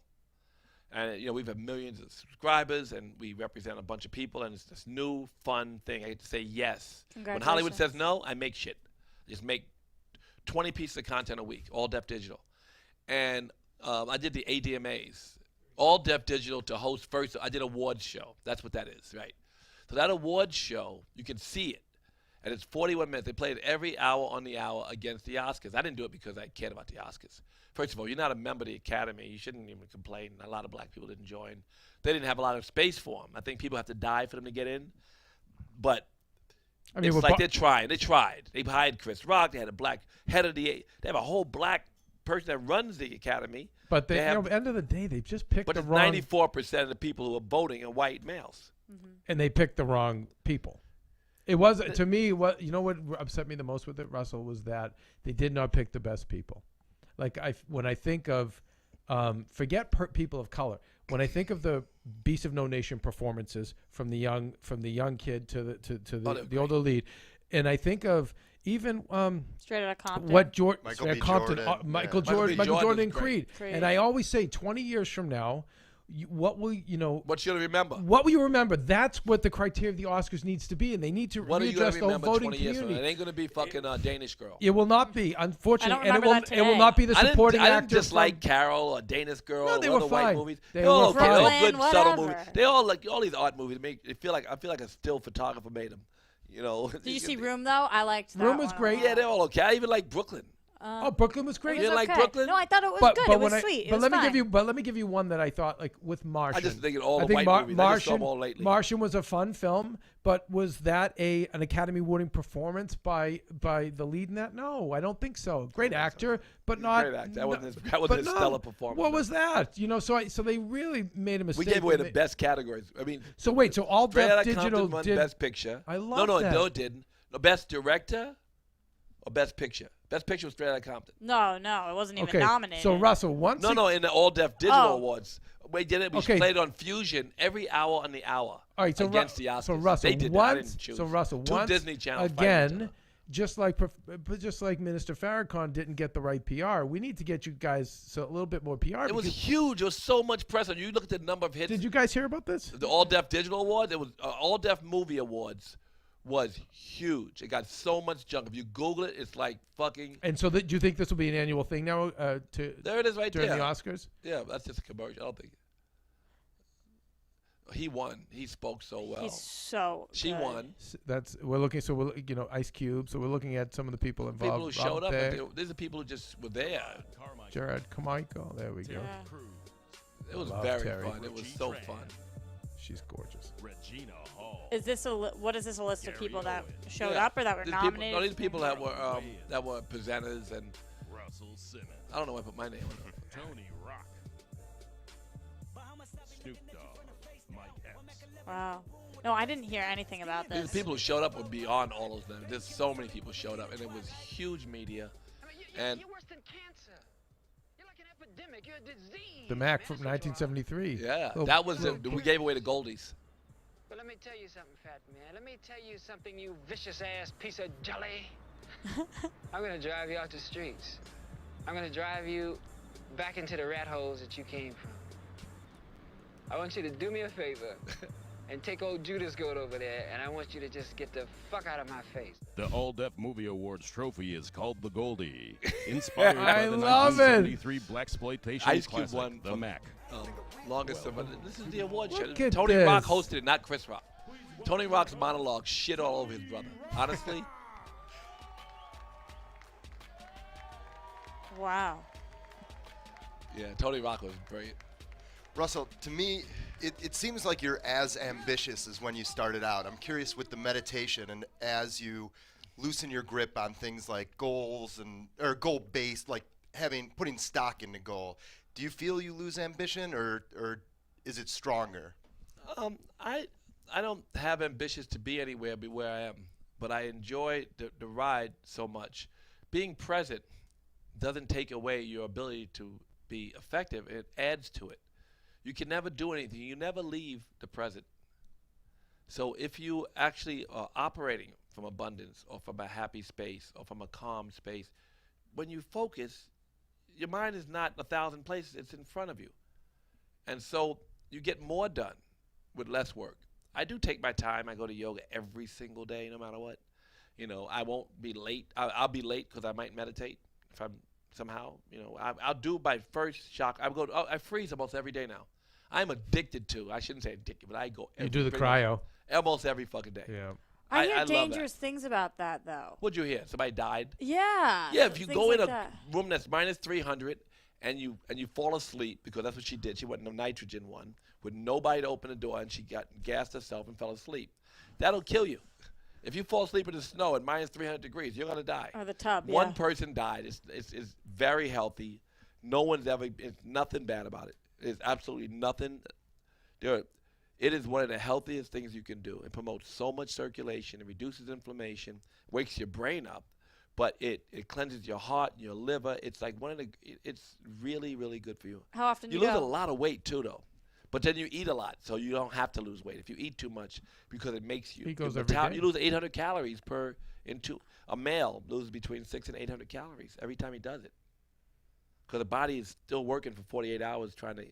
And we've had millions of subscribers, and we represent a bunch of people, and it's this new fun thing. I get to say yes. When Hollywood says no, I make shit. Just make 20 pieces of content a week, all deaf digital. And I did the ADMAs, all deaf digital, to host first. I did an awards show. That's what that is, right? So that awards show, you can see it. And it's 41 minutes. They play it every hour on the hour against the Oscars. I didn't do it because I cared about the Oscars. First of all, you're not a member of the Academy. You shouldn't even complain. A lot of black people didn't join. They didn't have a lot of space for them. I think people have to die for them to get in. But it's like they're trying. They tried. They hired Chris Rock. They had a black head of the. They have a whole black person that runs the Academy. But at the end of the day, they just picked the wrong. But 94% of the people who are voting are white males. And they picked the wrong people. It was, to me, what upset me the most with it, Russell, was that they did not pick the best people. Like when I think of, forget people of color. When I think of the Beast of No Nation performances from the young kid to the older lead, and I think of even Straight Outta Compton. Michael Jordan and Creed. And I always say 20 years from now, what will you remember? What will you remember? That's what the criteria of the Oscars needs to be, and they need to readjust the whole voting community. It ain't going to be fucking Danish Girl. It will not be, unfortunately, and it will not be the supporting actor. I didn't dislike Carol or Danish Girl. No, they or were other fine. White movies. They They're all were okay. fine. They're all good, Brooklyn, subtle whatever. movies. They all all these art movies. I feel like a still photographer made them. Did you see Room though? I liked that. Room was great. Yeah, they're all okay. I even like Brooklyn. Brooklyn was great. It was You like okay. Brooklyn? No, I thought it was good. It was sweet. But it was let me give you one that I thought, like, with Martian. I just think all I the think white movies. I just saw them all lately. Martian was a fun film, but was that an Academy winning performance by the lead in that? No, I don't think so. Great actor, but not. Great actor. That wasn't his stellar performance. What was that? So they really made a mistake. We gave away the best categories. I mean. So wait, so all deaf digital won did Best Picture. I love that. No, it didn't. No, Best Director or Best Picture. Best Picture was Straight Outta Compton. No, it wasn't even nominated. So Russell, once in the All Deaf Digital Awards, we did it. We played on Fusion every hour on the hour. All right, so against the Oscars. So Russell, they did that. I didn't choose. So Russell, Two Disney channels again, just like Minister Farrakhan didn't get the right PR, we need to get you guys a little bit more PR. It was huge. It was so much press. And you look at the number of hits. Did you guys hear about this? The All Deaf Digital Awards. It was All Deaf Movie Awards. Was huge. It got so much junk. If you Google it, it's like fucking. And so, do you think this will be an annual thing now? There it is, right during there. the Oscars. Yeah, that's just a commercial. I don't think. He won. He spoke so well. He's so. She good. won. We're looking. So we're Ice Cube. So we're looking at some of the people involved. People who showed up. These are people who just were there. Jared Carmichael. There we go. It was very fun. It was so fun. She's gorgeous. Is this what is this a list of people that showed up or that were nominated? These people that were presenters and Russell Simmons. I don't know why I put my name on it. Tony Rock. Snoop Dogg. Mike Epps. Wow. No, I didn't hear anything about this. These people who showed up were beyond all of them. There's so many people showed up, and it was huge media. And you're worse than cancer. You're like an epidemic. You're a disease. The Mac from 1973. Yeah, that was it. We gave away the Goldies. But let me tell you something, fat man. Let me tell you something, you vicious-ass piece of jelly. I'm going to drive you out the streets. I'm going to drive you back into the rat holes that you came from. I want you to do me a favor and take old Judas goat over there, and I want you to just get the fuck out of my face. The All Deaf Movie Awards trophy is called the Goldie, inspired by the love 1973 blaxploitation Ice Cube classic, won The Mac. Longest of this is the award show. Look at Tony this. Rock hosted it, not Chris Rock. Tony Rock's monologue shit all over his brother. Honestly. Wow. Yeah, Tony Rock was brilliant. Russell, to me, it seems like you're as ambitious as when you started out. I'm curious with the meditation and as you loosen your grip on things like goals or goal-based, like putting stock in the goal. Do you feel you lose ambition, or is it stronger? I don't have ambitions to be anywhere but where I am. but I enjoy the ride so much. Being present doesn't take away your ability to be effective. It adds to it. You can never do anything. You never leave the present. So if you actually are operating from abundance or from a happy space or from a calm space, when you focus, your mind is not 1,000 places. It's in front of you. And so you get more done with less work. I do take my time. I go to yoga every single day, no matter what. You know, I won't be late. I'll be late because I might meditate if I'm somehow. You know, I'll do my first shock. I freeze almost every day now. I'm addicted to. I shouldn't say addicted, but I go. You do the cryo. Almost every fucking day. Yeah. I hear love that. dangerous things about that, though. What'd you hear? Somebody died? Yeah. Yeah, if you things go like in a that. room that's minus 300 and you fall asleep, because that's what she did. She went in a nitrogen one with nobody to open the door, and she got gassed herself and fell asleep. That'll kill you. If you fall asleep in the snow at minus 300 degrees, you're gonna die. Or the tub. One yeah. person died. It's very healthy. No one's ever. It's nothing bad about it. It's absolutely nothing. It is one of the healthiest things you can do. It promotes so much circulation. It reduces inflammation, wakes your brain up, but it cleanses your heart, your liver. It's like it's really, really good for you. How often you do you lose go? a lot of weight too, though. But then you eat a lot, so you don't have to lose weight. If you eat too much, because it makes you. He goes every day. You lose 800 calories per into a male loses between 600 and 800 calories every time he does it, because the body is still working for 48 hours trying to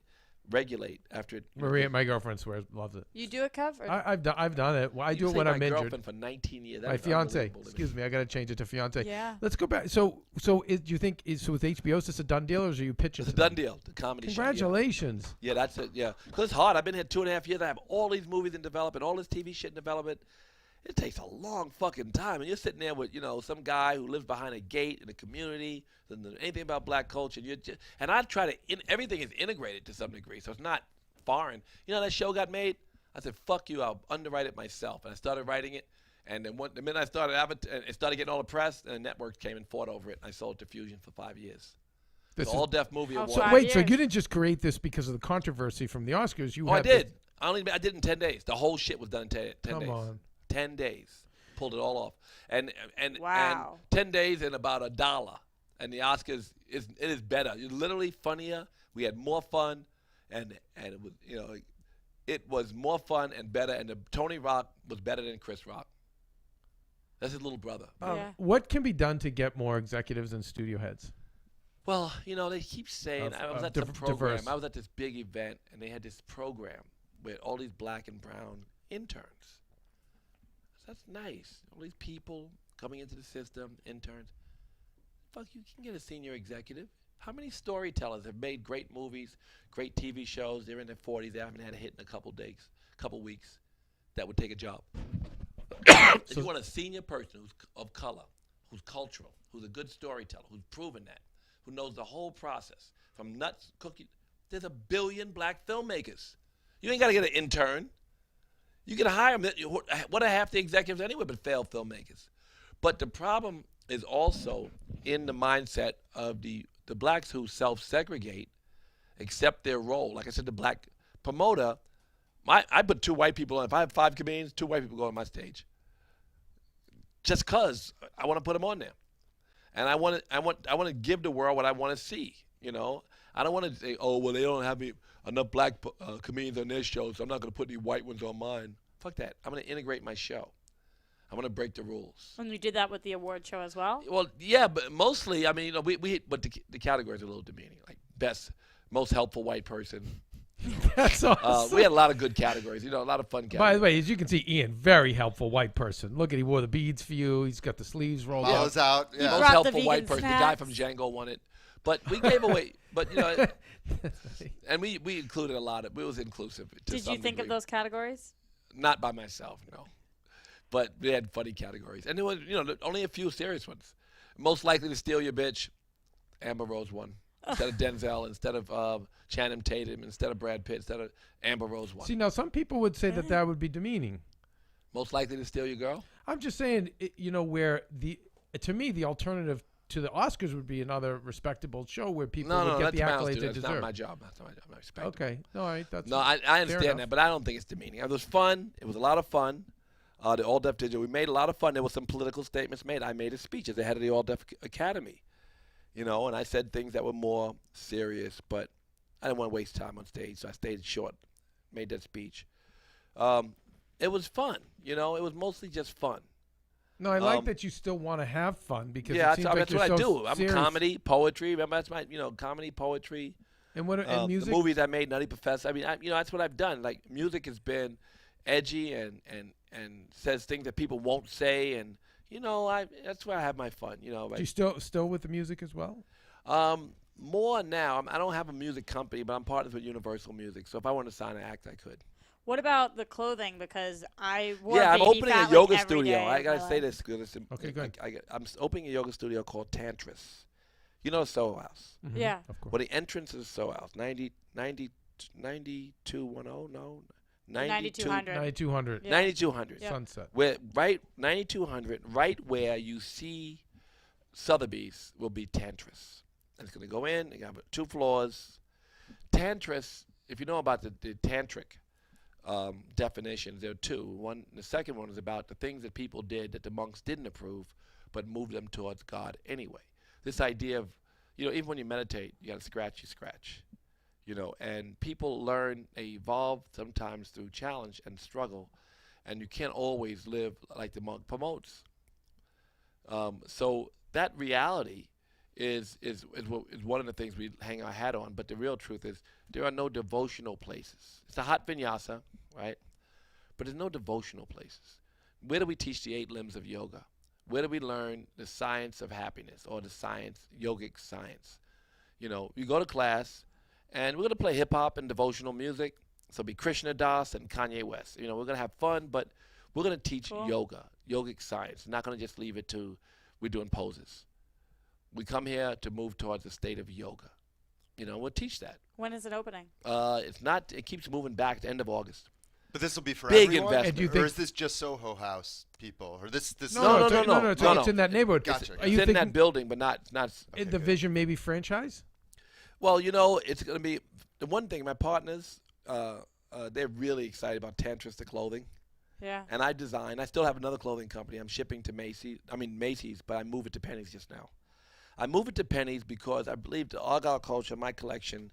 regulate after it. Maria, my girlfriend, loves it. You do it, Kev? Or I've done it. Well, I do it when I'm my injured. girlfriend for 19 years. That My is fiance. unbelievable to me. Excuse me, I gotta change it to fiance. Yeah. Let's go back. So do you think with HBO is this a done deal, or are you pitching? It's a to them? done deal. The comedy show. Congratulations. Yeah, that's it. Yeah, because it's hard. I've been here 2.5 years. I have all these movies in development, all this TV shit in development. It takes a long fucking time, and you're sitting there with some guy who lives behind a gate in a community, doesn't know anything about black culture. And I try to. Everything is integrated to some degree, so it's not foreign. You know, that show got made. I said, "Fuck you! I'll underwrite it myself." And I started writing it, and then the minute I started it started getting all the press, and the networks came and fought over it. I sold it to Fusion for 5 years. The all-deaf movie award. So wait, so you didn't just create this because of the controversy from the Oscars? I did. I did it in 10 days. The whole shit was done in 10 days. Come on. 10 days. Pulled it all off. And Wow. 10 days and about $1. And the Oscars it is better. It's literally funnier. We had more fun, and it was it was more fun and better. And Tony Rock was better than Chris Rock. That's his little brother. Yeah. What can be done to get more executives and studio heads? Well, they keep saying I was at some program. diverse. I was at this big event, and they had this program with all these black and brown interns. That's nice. All these people coming into the system, interns. Fuck, you can get a senior executive. How many storytellers have made great movies, great TV shows? They're in their 40s. They haven't had a hit in a couple weeks. That would take a job. If you want a senior person who's of color, who's cultural, who's a good storyteller, who's proven that, who knows the whole process from nuts, cookie. There's 1 billion black filmmakers. You ain't got to get an intern. You can hire them. What are half the executives anyway but failed filmmakers? But the problem is also in the mindset of the blacks who self-segregate, accept their role. Like I said, the black promoter, I put 2 white people on. If I have 5 comedians, 2 white people go on my stage. Just because I want to put them on there. And I want to give the world what I want to see, I don't want to say, oh, well, they don't have enough black comedians on their show, so I'm not going to put any white ones on mine. Fuck that. I'm going to integrate my show. I'm going to break the rules. And we did that with the award show as well? Well, yeah, but mostly, I mean, but the categories are a little demeaning. Like most helpful white person. That's awesome. We had a lot of good categories, a lot of fun categories. By the way, as you can see, Ian, very helpful white person. Look he wore the beads for you. He's got the sleeves rolled up. Follows out. Yeah. Most helpful white person. The guy from Django won it. But we gave away, and we included a lot of, it was inclusive. Did you think of those categories? Not by myself, no. But we had funny categories. And there was, only a few serious ones. Most likely to steal your bitch, Amber Rose won. Instead of Denzel, instead of Channing Tatum, instead of Brad Pitt, instead of Amber Rose won. See, now some people would say that would be demeaning. Most likely to steal your girl? I'm just saying, where to me, the alternative to the Oscars would be another respectable show where people would get the accolades they deserve. That's not my job. That's not my job. I'm not respectable. Okay. All right. I understand that, but I don't think it's demeaning. It was fun. It was a lot of fun. the All Deaf Digital. We made a lot of fun. There were some political statements made. I made a speech as the head of the All Deaf Academy, and I said things that were more serious, but I didn't want to waste time on stage, so I stayed short, made that speech. It was fun, it was mostly just fun. No, I like that you still want to have fun because yeah, it seems like that's you're what I so do. I'm serious. comedy, poetry. Remember, that's my, comedy, poetry. And what and music? The movies I made, Nutty Professor. I mean, that's what I've done. Like, music has been edgy and says things that people won't say, and that's where I have my fun. Do you still with the music as well? More now. I don't have a music company, but I'm partners with Universal Music. So if I want to sign an act, I could. What about the clothing? Because I wore I'm baby opening fat, a yoga like, every studio. day I of gotta my say life. this because Okay, go ahead. I'm opening a yoga studio called Tantris. You know Soho House. Mhm, Yeah. of course. Well, the entrance is Soho House. 9210, no, 9200. 9200 Yeah. 9200. Yep. Sunset. Where 9200, right where you see Sotheby's, will be Tantris. And it's gonna go in. You have 2 floors. Tantris. If you know about the tantric definitions, there are 2. The second one is about the things that people did that the monks didn't approve, but moved them towards God anyway. This idea of, even when you meditate, you gotta scratch, and people learn, they evolve sometimes through challenge and struggle, and you can't always live like the monk promotes. So that reality is one of the things we hang our hat on, but the real truth is there are no devotional places. It's a hot vinyasa, right? But there's no devotional places. Where do we teach the 8 limbs of yoga? Where do we learn the science of happiness or the yogic science? You go to class, and we're going to play hip-hop and devotional music. So it'll be Krishna Das and Kanye West. We're going to have fun, but we're going to teach yoga, yogic science. We're not going to just leave it to we're doing poses. We come here to move towards a state of yoga. We'll teach that. When is it opening? It keeps moving back to the end of August. But this will be for Big everyone? investment. Or is this just Soho House people? Or this No. It's in that neighborhood. Gotcha. Are you It's in that building, but not in the vision maybe franchise? Well, it's going to be the one thing. My partners, they're really excited about Tantris, the clothing. Yeah. And I still have another clothing company. I'm shipping to Macy's, but I move it to Penny's just now. I move it to Penny's because I believe the Argyle culture, my collection,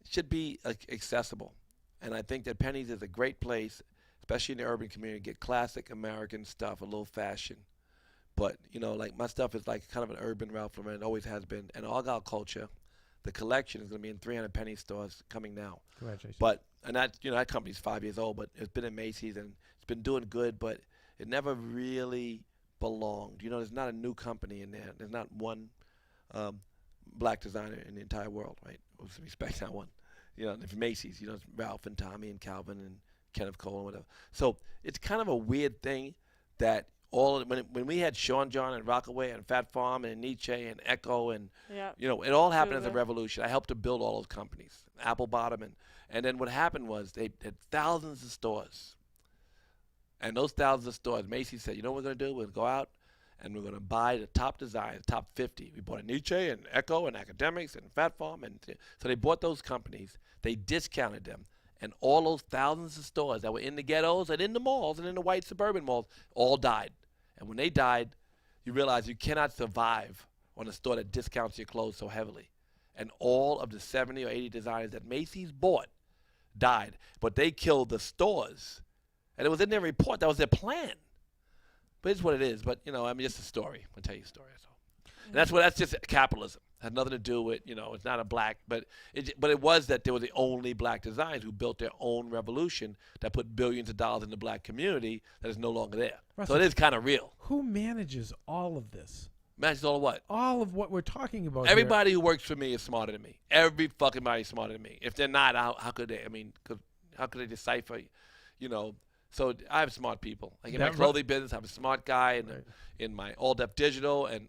should be accessible. And I think that Penny's is a great place, especially in the urban community, to get classic American stuff, a little fashion. But, like my stuff is like kind of an urban Ralph Lauren. It always has been. And Argyle culture, the collection is going to be in 300 Penny stores coming now. Congratulations. But, and that, that company's 5 years old, but it's been in Macy's and it's been doing good, but it never really belonged. There's not a new company in there. There's not one black designer in the entire world, right? With respect, not one. If Macy's, it's Ralph and Tommy and Calvin and Kenneth Cole and whatever. So it's kind of a weird thing that when we had Sean John and Rockaway and Fat Farm and Nietzsche and Echo and it all happened as a revolution. I helped to build all those companies, Apple Bottom, and then what happened was they had thousands of stores, and those thousands of stores, Macy's said, what we're going to do? We're going to go out and we're going to buy the top designs, top 50. We bought a Nietzsche and Echo and Academics and Fat Farm, and so they bought those companies. They discounted them. And all those thousands of stores that were in the ghettos and in the malls and in the white suburban malls all died. And when they died, you realize you cannot survive on a store that discounts your clothes so heavily. And all of the 70 or 80 designers that Macy's bought died. But they killed the stores. And it was in their report. That was their plan. But it's what it is. But, just a story. I'll tell you a story. So. And that's just capitalism. It had nothing to do with, it's not a black, but it was that they were the only black designers who built their own revolution that put billions of dollars in the black community that is no longer there. Russell, so it is kind of real. Who manages all of this? Manages all of what? All of what we're talking about. Everybody who works for me is smarter than me. Every fucking body is smarter than me. If they're not, how could they? How could they decipher, So I have smart people. Like in my clothing business, I have a smart guy in my All Deaf Digital, and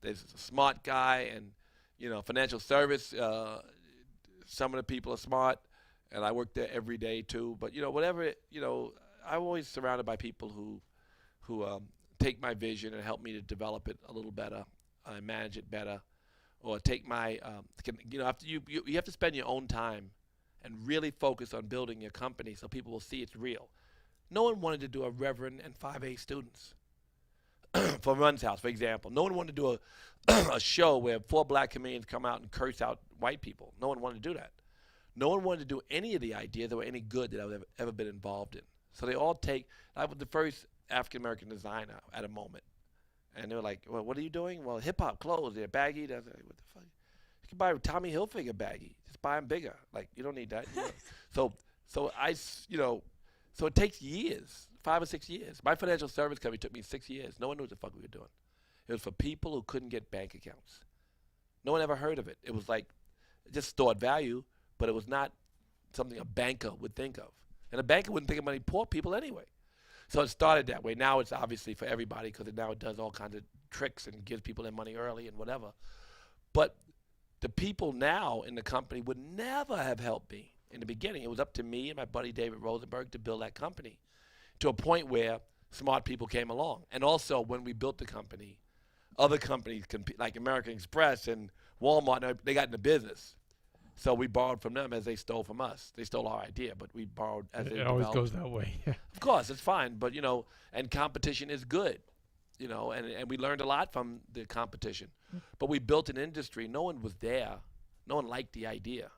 there's a smart guy, and financial service. Some of the people are smart, and I work there every day too. But I'm always surrounded by people who take my vision and help me to develop it a little better, manage it better, or take my after you have to spend your own time and really focus on building your company so people will see it's real. No one wanted to do a Reverend and 5A students. For Run's House, for example. No one wanted to do a show where 4 black comedians come out and curse out white people. No one wanted to do that. No one wanted to do any of the ideas that were any good that I've ever been involved in. So they all I was the first African-American designer at a moment. And they were like, well, what are you doing? Well, hip-hop clothes, they're baggy. What the fuck? You can buy a Tommy Hilfiger baggy. Just buy them bigger. Like, you don't need that. You know? So it takes years, 5 or 6 years. My financial service company took me 6 years. No one knew what the fuck we were doing. It was for people who couldn't get bank accounts. No one ever heard of it. It was like just stored value, but it was not something a banker would think of. And a banker wouldn't think of any poor people anyway. So it started that way. Now it's obviously for everybody because now it does all kinds of tricks and gives people their money early and whatever. But the people now in the company would never have helped me in the beginning. It was up to me and my buddy David Rosenberg to build that company to a point where smart people came along. And also when we built the company, other companies like American Express and Walmart, they got into business. So we borrowed from them as they stole from us. They stole our idea, but we borrowed as they developed. It always goes that way. Of course, it's fine. But, and competition is good, and we learned a lot from the competition. But we built an industry. No one was there. No one liked the idea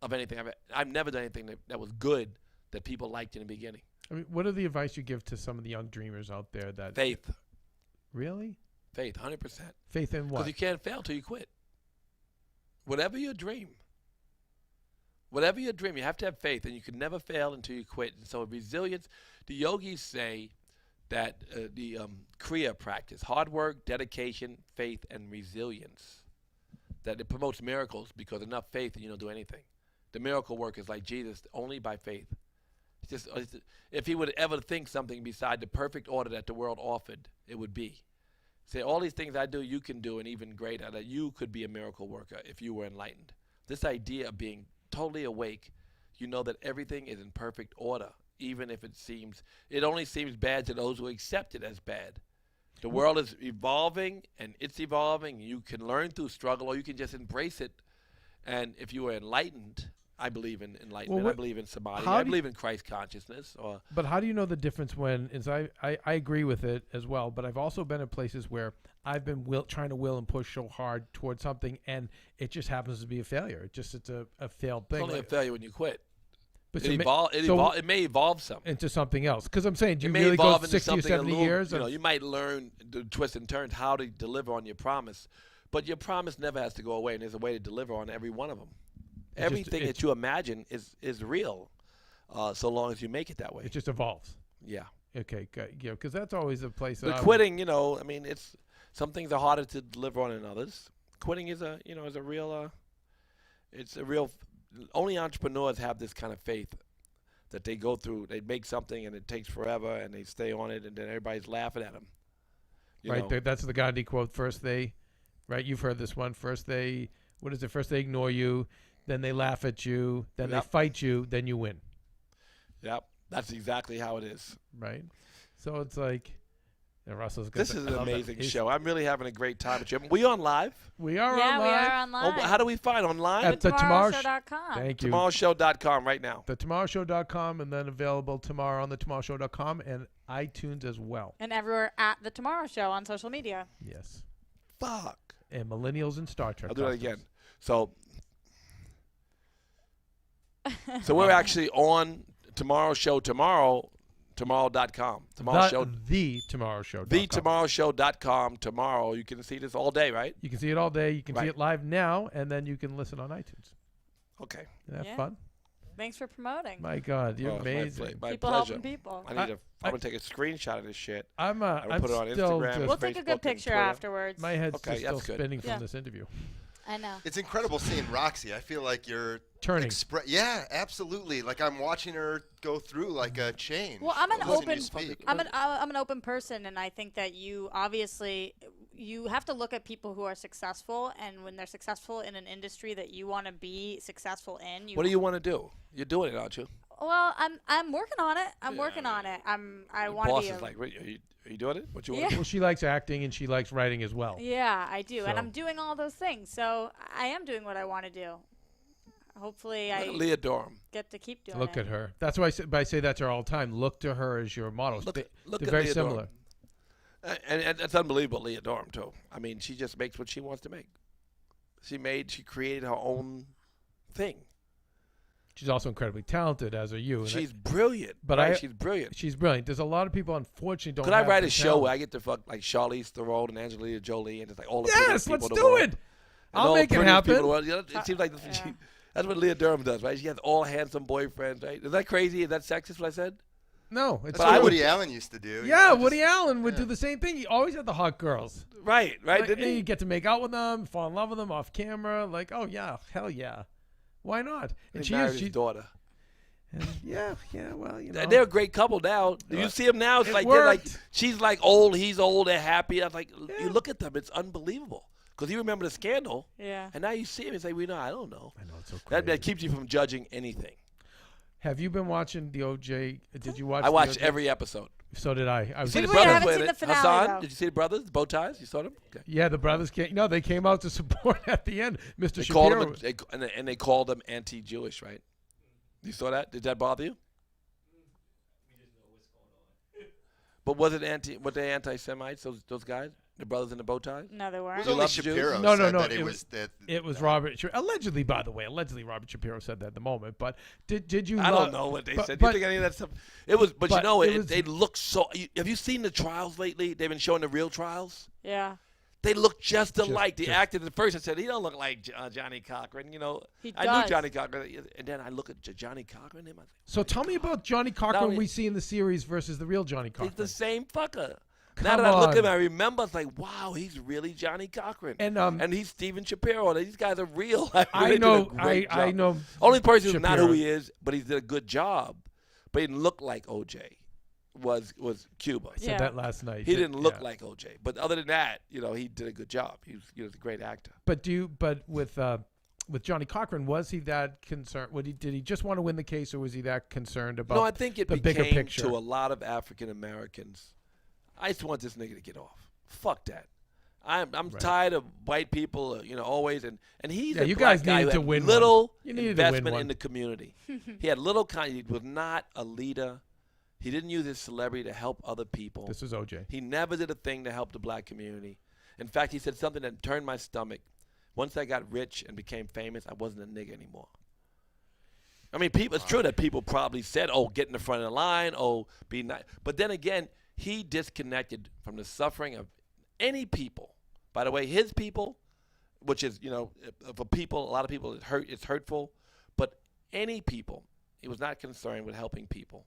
of anything. I've never done anything that was good that people liked in the beginning. I mean, what are the advice you give to some of the young dreamers out there that... Faith. Really? Faith, 100%. Faith in what? Because you can't fail till you quit. Whatever your dream, you have to have faith, and you can never fail until you quit. And so resilience, the yogis say that the Kriya practice, hard work, dedication, faith, and resilience, that it promotes miracles because enough faith and you don't do anything. The miracle work is like Jesus, only by faith. If he would ever think something beside the perfect order that the world offered, it would be. Say, all these things I do, you can do, and even greater, that you could be a miracle worker if you were enlightened. This idea of being totally awake, you know that everything is in perfect order, even if it only seems bad to those who accept it as bad. The world is evolving, and it's evolving. You can learn through struggle, or you can just embrace it. And if you are enlightened, I believe in enlightenment. I believe in samadhi. I believe in Christ consciousness. But how do you know the difference when? I agree with it as well. But I've also been in places where I've been trying to will and push so hard towards something, and it just happens to be a failure. It's a failed thing. It's only a failure when you quit. But it may evolve something into something else. Because I'm saying, do you really go 60 or 70 years? You might learn the twists and turns, how to deliver on your promise. But your promise never has to go away, and there's a way to deliver on every one of them. Everything that you imagine is real, so long as you make it that way. It just evolves. Yeah. Okay, good. Because that's always a place. But quitting, it's some things are harder to deliver on than others. Quitting is a real. Only entrepreneurs have this kind of faith that they go through. They make something and it takes forever, and they stay on it, and then everybody's laughing at them. That's the Gandhi quote. First they, right? You've heard this one. First they, what is it? First they ignore you. Then they laugh at you, then they fight you, then you win. Yep, that's exactly how it is. Right? So it's like, Russell's got This is an amazing show. I'm really having a great time with you. We on live? We are on live. Yeah, we are on live. Oh, how do we find online? At the TomorrowShow.com. Thank you. TomorrowShow.com right now. The TomorrowShow.com, and then available tomorrow on the TomorrowShow.com and iTunes as well. And everywhere at The Tomorrow Show on social media. Yes. Fuck. And Millennials and Star Trek. I'll do it again. So we're actually on Tomorrow Show tomorrow, tomorrow.com. The Tomorrow Show. TheTomorrowShow.com tomorrow. You can see this all day, right? You can see it all day. You can see it live now, and then you can listen on iTunes. Okay. Isn't that fun? Thanks for promoting. My God, you're amazing. My people pleasure. Helping people. I'm going to take a screenshot of this shit. I'm put it on Instagram. We'll take a good picture afterwards. My head's still spinning from this interview. I know. It's incredible seeing Roxy. I feel like you're turning. Yeah, absolutely. Like I'm watching her go through like a change. Well, I'm an open person, and I think that you have to look at people who are successful, and when they're successful in an industry that you want to be successful in. What do you want to do? You're doing it, aren't you? Well, I'm working on it. I want to be. Boss is like, are you doing it? What you want? Well, she likes acting and she likes writing as well. Yeah, I do, and I'm doing all those things. So I am doing what I want to do. Hopefully, Look at I Leah Durham. get to keep doing Look it. at her. That's why I say that's her all the time. Look to her as your model. Look They're at very Leah similar. Durham. And that's unbelievable, Leah Durham, too. I mean, she just makes what she wants to make. She created her own thing. She's also incredibly talented, as are you. She's brilliant. But right? She's brilliant. She's brilliant. There's a lot of people, unfortunately, don't. Could I have write the a show talent. where I get to fuck like Charlize Theron and Angelina Jolie and just like all the Yes, prettiest people let's in the do world? it. And I'll all the make it prettiest happen. people in the world. You know, it seems like that's what Leah Durham does, right? She has all handsome boyfriends, right? Is that crazy? Is that sexist what I said? No, it's That's what true. Woody Allen used to do. Yeah, You know, Woody just- Allen would do the same thing. He always had the hot girls. Right. Like, Didn't and he? you get to make out with them, fall in love with them off camera. Like, oh yeah, hell yeah, why not? And He she married is. his daughter. And yeah. Well, you know. They're a great couple now. Do you see them now? It's It like they're like worked. she's like old, he's old, they're happy. I was like, you look at them, it's unbelievable. Because you remember the scandal, Yeah. and now you see him and say, "We know, I don't know." I know it's so crazy. That keeps you from judging anything. Have you been watching the OJ? Did you watch? I the watched OJ? every episode. So did I. I was. See the Wait, I brothers haven't were in seen it. the finale, Hassan, though. did you see the brothers? The bow ties? You saw them? Okay. Yeah, the brothers came. No, they came out to support at the end. Mr. They called Shapiro. them, and they called them anti-Jewish, right? You saw that? Did that bother you? But was it were they anti-Semites? Those guys, the brothers in the bow ties? No, they It weren't. was You only love Jews? Shapiro No, said no. that it was that. It was Robert. Allegedly, by the way, Robert Shapiro said that at the moment. But did you? I don't know what they but- said. Do you but- think any of that stuff? It was, but you but know, it was- they look so. Have you seen the trials lately? They've been showing the real trials. Yeah. They look just alike. The just- actors at first I said he don't look like Johnny Cochran. You know, He I does. knew Johnny Cochran, and then I look at Johnny Cochran. And I think, So tell me about Johnny Cochran only- we see in the series versus the real Johnny Cochran. he's the same fucker. Come Now that I look at him, on. I remember it's like, wow, he's really Johnny Cochran. And he's Steven Shapiro. These guys are real. They I did a know. great I job. know. Only person who's not who Shapiro. he is, but he did a good job. But he didn't look like OJ. Was Cuba. I said Yeah. that last night. He didn't look Yeah. like OJ. But other than that, you know, he did a good job. He was a great actor. But with Johnny Cochran, was he that concerned? Did he just want to win the case, or was he that concerned about? No, I think it the bigger became picture? to a lot of African Americans. I just want this nigga to get off. Fuck that. I'm Right. tired of white people, always and he's Yeah, a you black guys guy needed who to had win one. little You needed to win investment one. in the community. He had little he was not a leader. He didn't use his celebrity to help other people. This is OJ. He never did a thing to help the black community. In fact, he said something that turned my stomach. Once I got rich and became famous, I wasn't a nigga anymore. I mean, it's true that people probably said, oh, get in the front of the line, oh, be nice. But then again, he disconnected from the suffering of any people. By the way, his people, which is, for people, a lot of people, it's hurtful. But any people, he was not concerned with helping people.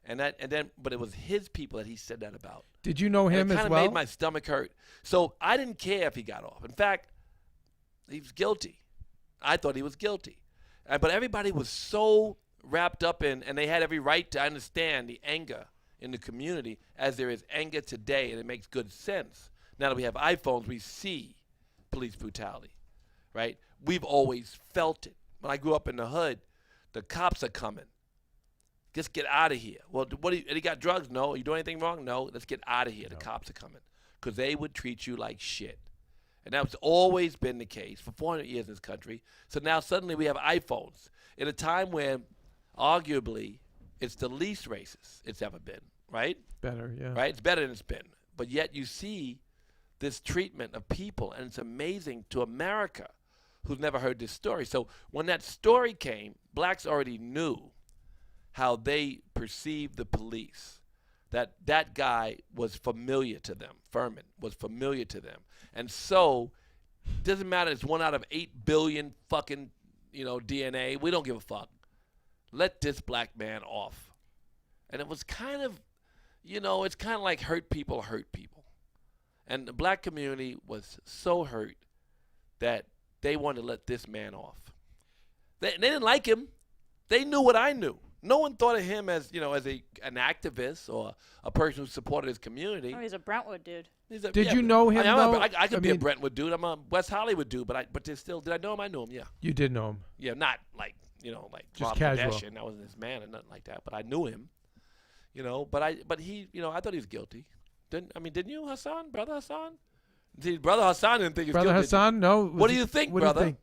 But it was his people that he said that about. Did you know him it as kind of well? made my stomach hurt. So I didn't care if he got off. In fact, he was guilty. I thought he was guilty. But everybody was so wrapped up in, and they had every right to understand the anger in the community as there is anger today, and it makes good sense. Now that we have iPhones, we see police brutality, right? We've always felt it. When I grew up in the hood, the cops are coming. Just get out of here. Well, he got drugs? No. You doing anything wrong? No. Let's get out of here. The cops are coming. Because they would treat you like shit. And that's always been the case for 400 years in this country. So now suddenly we have iPhones in a time when arguably it's the least racist it's ever been, right? Better, yeah. Right? It's better than it's been. But yet you see this treatment of people, and it's amazing to America who's never heard this story. So when that story came, blacks already knew how they perceived the police, that guy was familiar to them. Furman was familiar to them. And so it doesn't matter, it's 1 out of 8 billion fucking, DNA. We don't give a fuck. Let this black man off. And it was kind of, it's kind of like hurt people. And the black community was so hurt that they wanted to let this man off. They didn't like him. They knew what I knew. No one thought of him as, as an activist or a person who supported his community. Oh, he's a Brentwood dude. Did you know him, though? I could be a mean- Brentwood dude. I'm a West Hollywood dude, but there's still, did I know him? I knew him, yeah. You did know him. Yeah, not like, like Just Rob casual. Kardashian. I wasn't his man or nothing like that, but I knew him. But he, I thought he was guilty. Didn't you, Hassan? Brother Hassan? See, Brother Hassan didn't think he was Brother guilty. Hassan, no. What do you think, what brother? Do you think?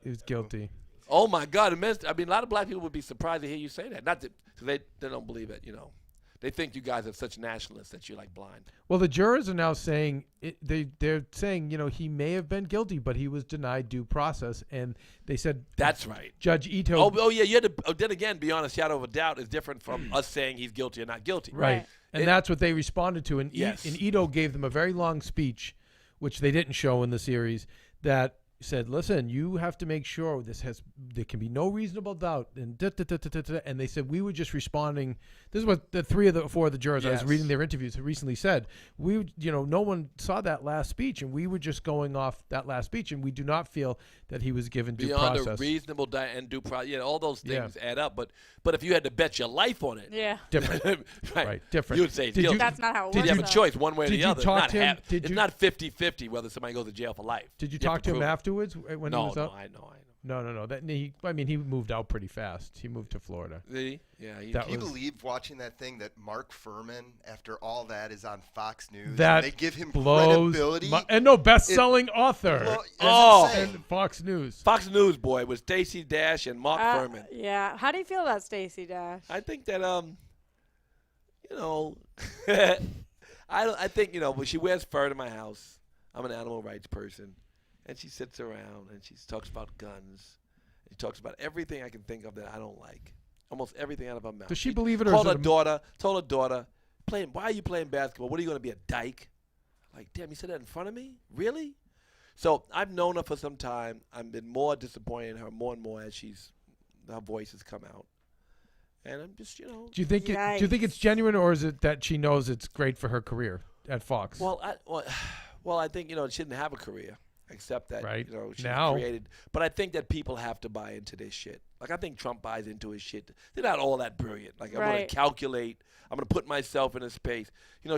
He was guilty. Oh my God! I mean, a lot of black people would be surprised to hear you say that. Not that, cause they don't believe it. You know, they think you guys are such nationalists that you're like blind. Well, the jurors are now saying they're saying he may have been guilty, but he was denied due process, and they said That's right. Judge Ito. Oh yeah. You had to. Then again, beyond a shadow of a doubt is different from us saying he's guilty or not guilty. Right. And that's what they responded to. And, Yes. and Ito gave them a very long speech, which they didn't show in the series, that said, listen, you have to make sure there can be no reasonable doubt. And and they said, we were just responding. This is what the 4 of the jurors, I was Yes. reading their interviews, recently said. No one saw that last speech, and we were just going off that last speech, and we do not feel that he was given due Beyond process. a reasonable doubt and due process. Yeah, all those things add up. But if you had to bet your life on it. Yeah. Different. right. Different. You would say it's guilty. That's not how it Did works. you have a though. choice one way or Did the you other? talk Not to him? half, Did it's you- not 50-50 whether somebody goes to jail for life. Did you have talk to him prove it. afterwards when he was out? I know. No. He moved out pretty fast. He moved to Florida. Did he? Yeah. That Can you was- believe watching that thing that Mark Furman, after all that, is on Fox News? That and they give him blows credibility. best-selling author. Well, Oh. that's insane. And Fox News. Fox News boy was Stacey Dash and Mark Furman. Yeah. How do you feel about Stacey Dash? I think that I think when she wears fur to my house. I'm an animal rights person, and she sits around and she talks about guns. She talks about everything I can think of that I don't like. Almost everything out of her mouth. Does she believe it, or told is her it told her daughter, why are you playing basketball? What are you going to be, a dyke? Like, damn, you said that in front of me? Really? So I've known her for some time. I've been more disappointed in her more and more as her voice has come out. And I'm just, Do you think it's genuine, or is it that she knows it's great for her career at Fox? Well, I think she didn't have a career except that Right. she's Now. created. But I think that people have to buy into this shit. Like I think Trump buys into his shit. They're not all that brilliant. Like I'm going Right. to calculate. I'm going to put myself in a space.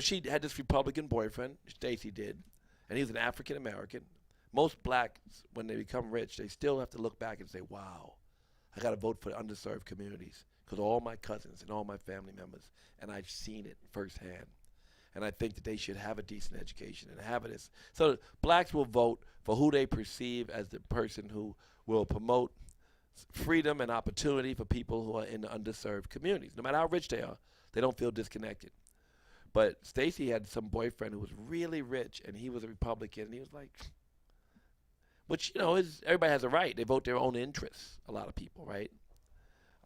She had this Republican boyfriend, Stacey did, and he's an African American. Most blacks, when they become rich, they still have to look back and say, "Wow, I got to vote for the underserved communities because all my cousins and all my family members, and I've seen it firsthand." And I think that they should have a decent education and have it. So blacks will vote for who they perceive as the person who will promote freedom and opportunity for people who are in the underserved communities. No matter how rich they are, they don't feel disconnected. But Stacey had some boyfriend who was really rich, and he was a Republican, and he was like, which, everybody has a right. They vote their own interests, a lot of people, right?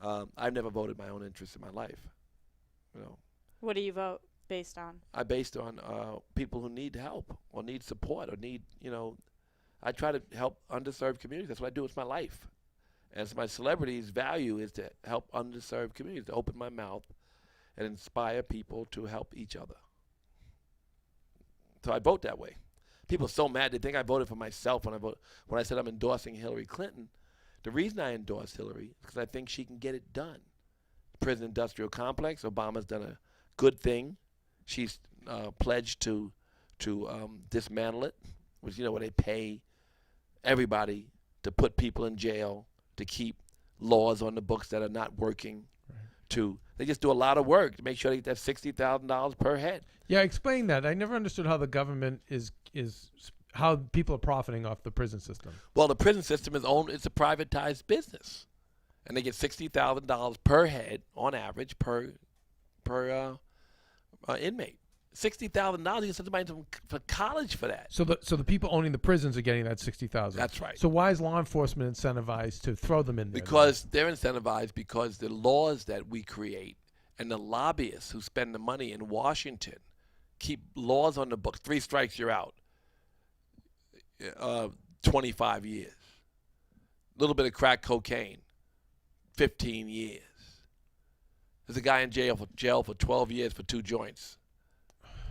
I've never voted my own interests in my life. What do you vote based on? I based on people who need help or need support or need, I try to help underserved communities. That's what I do. It's my life. And so my celebrity's value is to help underserved communities, to open my mouth and inspire people to help each other. So I vote that way. People are so mad. They think I voted for myself when I said I'm endorsing Hillary Clinton. The reason I endorsed Hillary is because I think she can get it done. Prison industrial complex, Obama's done a good thing. She's pledged to dismantle it, which where they pay everybody to put people in jail, to keep laws on the books that are not working. They just do a lot of work to make sure they get that $60,000 per head. Yeah, explain that. I never understood how the government is how people are profiting off the prison system. Well, the prison system it's a privatized business, and they get $60,000 per head on average per inmate. $60,000. You can send somebody for college for that. So the people owning the prisons are getting that $60,000. That's right. So why is law enforcement incentivized to throw them in there? Because they're incentivized because the laws that we create and the lobbyists who spend the money in Washington keep laws on the books. 3 strikes, you're out. 25 years. A little bit of crack cocaine, 15 years. There's a guy in jail for 12 years for 2 joints.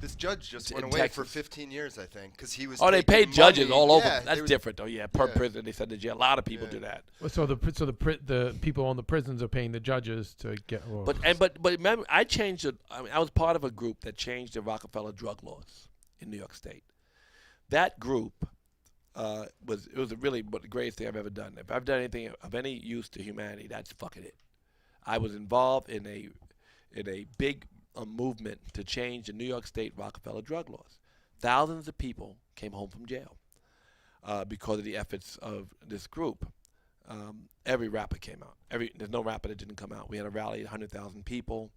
This judge just went In away for Texas. 15 years, I think, because he was. Oh, they taking paid judges money. all over. Yeah, That's different, though. Yeah, per prison they send to jail. A lot of people do that. So the people on the prisons are paying the judges to get. Oh. But remember, I changed it. I was part of a group that changed the Rockefeller drug laws in New York State. That group was really the greatest thing I've ever done. If I've done anything of any use to humanity, that's fucking it. I was involved in a big movement to change the New York State Rockefeller drug laws. Thousands of people came home from jail because of the efforts of this group. every rapper came out. There's no rapper that didn't come out. We had a rally, 100,000 people.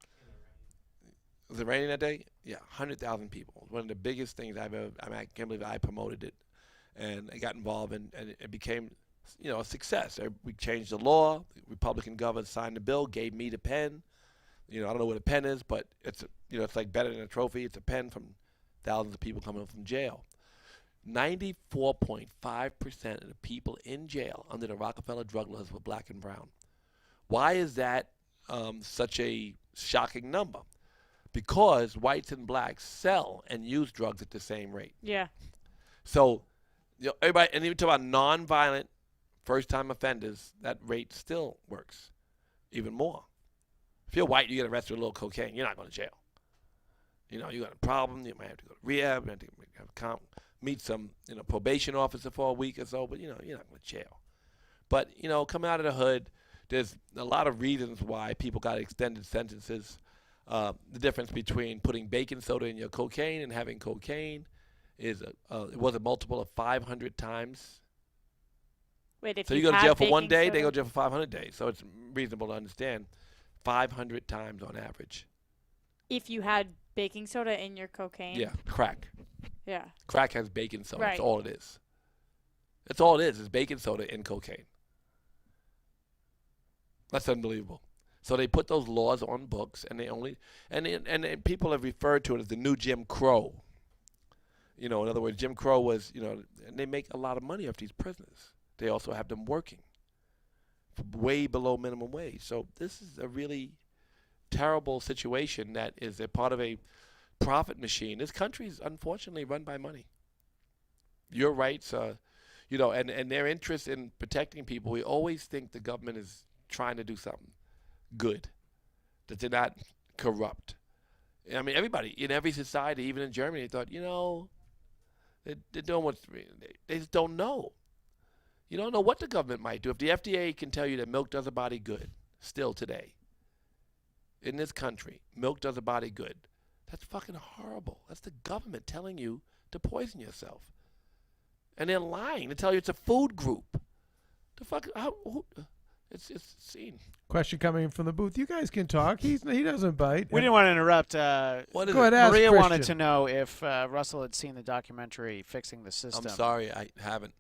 Was it raining that day? Yeah, 100,000 people. One of the biggest things I've ever. I can't believe I promoted it, and I got involved, and it became, a success. We changed the law. The Republican governor signed the bill, gave me the pen. I don't know what a pen is, but it's it's like better than a trophy. It's a pen from thousands of people coming from jail. 94.5% of the people in jail under the Rockefeller drug laws were black and brown. Why is that such a shocking number? Because whites and blacks sell and use drugs at the same rate. Yeah. So, everybody, and even talk about nonviolent first-time offenders, that rate still works even more. If you're white, you get arrested with a little cocaine, you're not going to jail. You got a problem, you might have to go to rehab, you have to meet some probation officer for a week or so, but you're not going to jail. But coming out of the hood, there's a lot of reasons why people got extended sentences. The difference between putting baking soda in your cocaine and having cocaine is it was a multiple of 500 times. Wait, if so you go to jail for 1 day, soda? they go to jail for 500 days. So it's reasonable to understand 500 times on average. If you had baking soda in your cocaine? Yeah, crack. Yeah. Crack has baking soda. Right. That's all it is. That's all it is baking soda in cocaine. That's unbelievable. So they put those laws on books, and and people have referred to it as the new Jim Crow. In other words, Jim Crow was, and they make a lot of money off these prisoners. They also have them working for way below minimum wage. So this is a really terrible situation that is a part of a profit machine. This country is unfortunately run by money. Your rights are, and their interest in protecting people. We always think the government is trying to do something good, that they're not corrupt. I mean, everybody in every society, even in Germany, thought, they're doing what's, they just don't know. You don't know what the government might do. If the FDA can tell you that milk does a body good, still today, in this country, milk does a body good, that's fucking horrible. That's the government telling you to poison yourself. And they're lying. They tell you it's a food group. The fuck, it's seen. Question coming in from the booth. You guys can talk. He doesn't bite. We didn't want to interrupt. What is Go ahead, it? ask Maria Christian. wanted to know if Russell had seen the documentary "Fixing the System." I'm sorry, I haven't.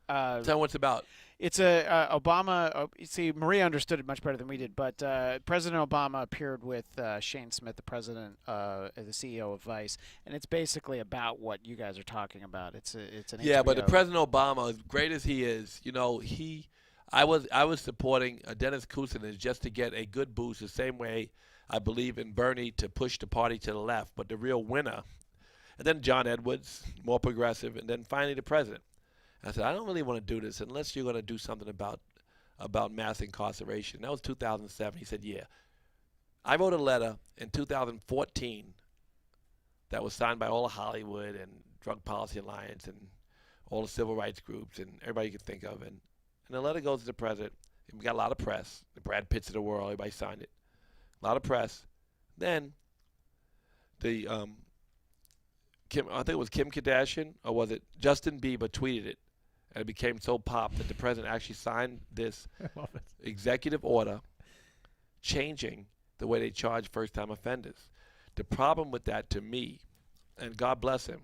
Tell me what it's about. It's a Obama. See, Maria understood it much better than we did. But President Obama appeared with Shane Smith, the president, the CEO of Vice, and it's basically about what you guys are talking about. It's an Yeah, but the HBO. President Obama, as great as he is, I was supporting Dennis Kucinich just to get a good boost, the same way I believe in Bernie to push the party to the left. But the real winner, and then John Edwards, more progressive, and then finally the president. I said, I don't really want to do this unless you're going to do something about mass incarceration. That was 2007. He said, yeah. I wrote a letter in 2014 that was signed by all of Hollywood and Drug Policy Alliance and all the civil rights groups and everybody you could think of. And the letter goes to the president. We got a lot of press. The Brad Pitts of the world, everybody signed it. A lot of press. Then the I think it was Kim Kardashian, or was it Justin Bieber tweeted it. And it became so pop that the president actually signed this executive order changing the way they charge first-time offenders. The problem with that to me, and God bless him,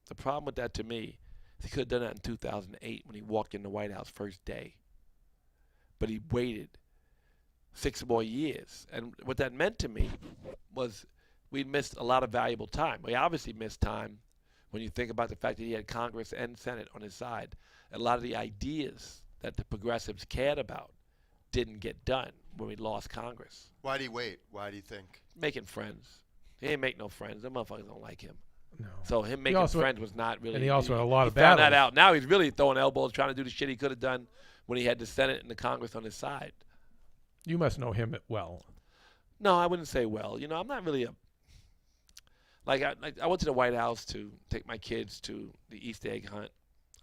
the problem with that to me is he could have done that in 2008 when he walked in the White House first day. But he waited 6 more years. And what that meant to me was we missed a lot of valuable time. We obviously missed time when you think about the fact that he had Congress and Senate on his side. A lot of the ideas that the progressives cared about didn't get done when we lost Congress. Why do you wait? Why do you think? Making friends. He ain't make no friends. Them motherfuckers don't like him. No. So him making friends was not really. And he also had a lot of found that battles. out. Now he's really throwing elbows, trying to do the shit he could have done when he had the Senate and the Congress on his side. You must know him well. No, I wouldn't say well. I'm not really I went to the White House to take my kids to the Easter egg hunt.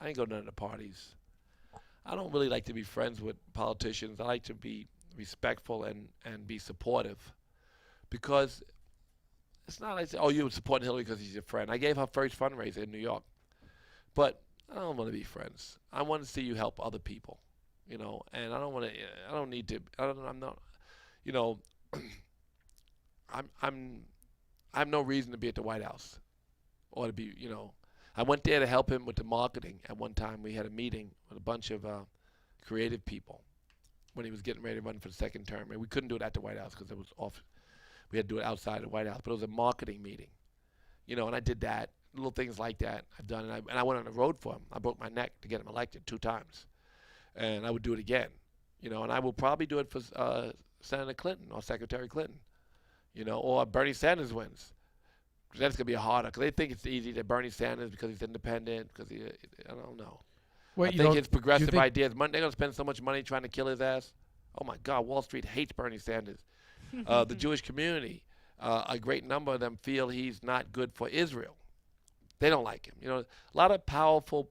I didn't go to none of the parties. I don't really like to be friends with politicians. I like to be respectful and be supportive, because it's not like, oh, you were supporting Hillary because he's your friend. I gave her first fundraiser in New York. But I don't want to be friends. I want to see you help other people. you know, and I don't want to. I don't need to. I'm not. You know, I have no reason to be at the White House, or to be. You know, I went there to help him with the marketing. At one time, we had a meeting with a bunch of creative people when he was getting ready to run for the second term, and we couldn't do it at the White House because it was off. We had to do it outside the White House, but it was a marketing meeting. You know, and I did that. Little things like that I've done, and I went on the road for him. I broke my neck to get him elected 2 times, and I would do it again, you know, and I will probably do it for Senator Clinton or Secretary Clinton, you know, or Bernie Sanders wins. That's gonna be harder because they think it's easy that Bernie Sanders because he's independent because I don't know. Well, I think his progressive ideas. They're gonna spend so much money trying to kill his ass. Oh my God, Wall Street hates Bernie Sanders. The Jewish community, a great number of them feel he's not good for Israel. They don't like him. You know, a lot of powerful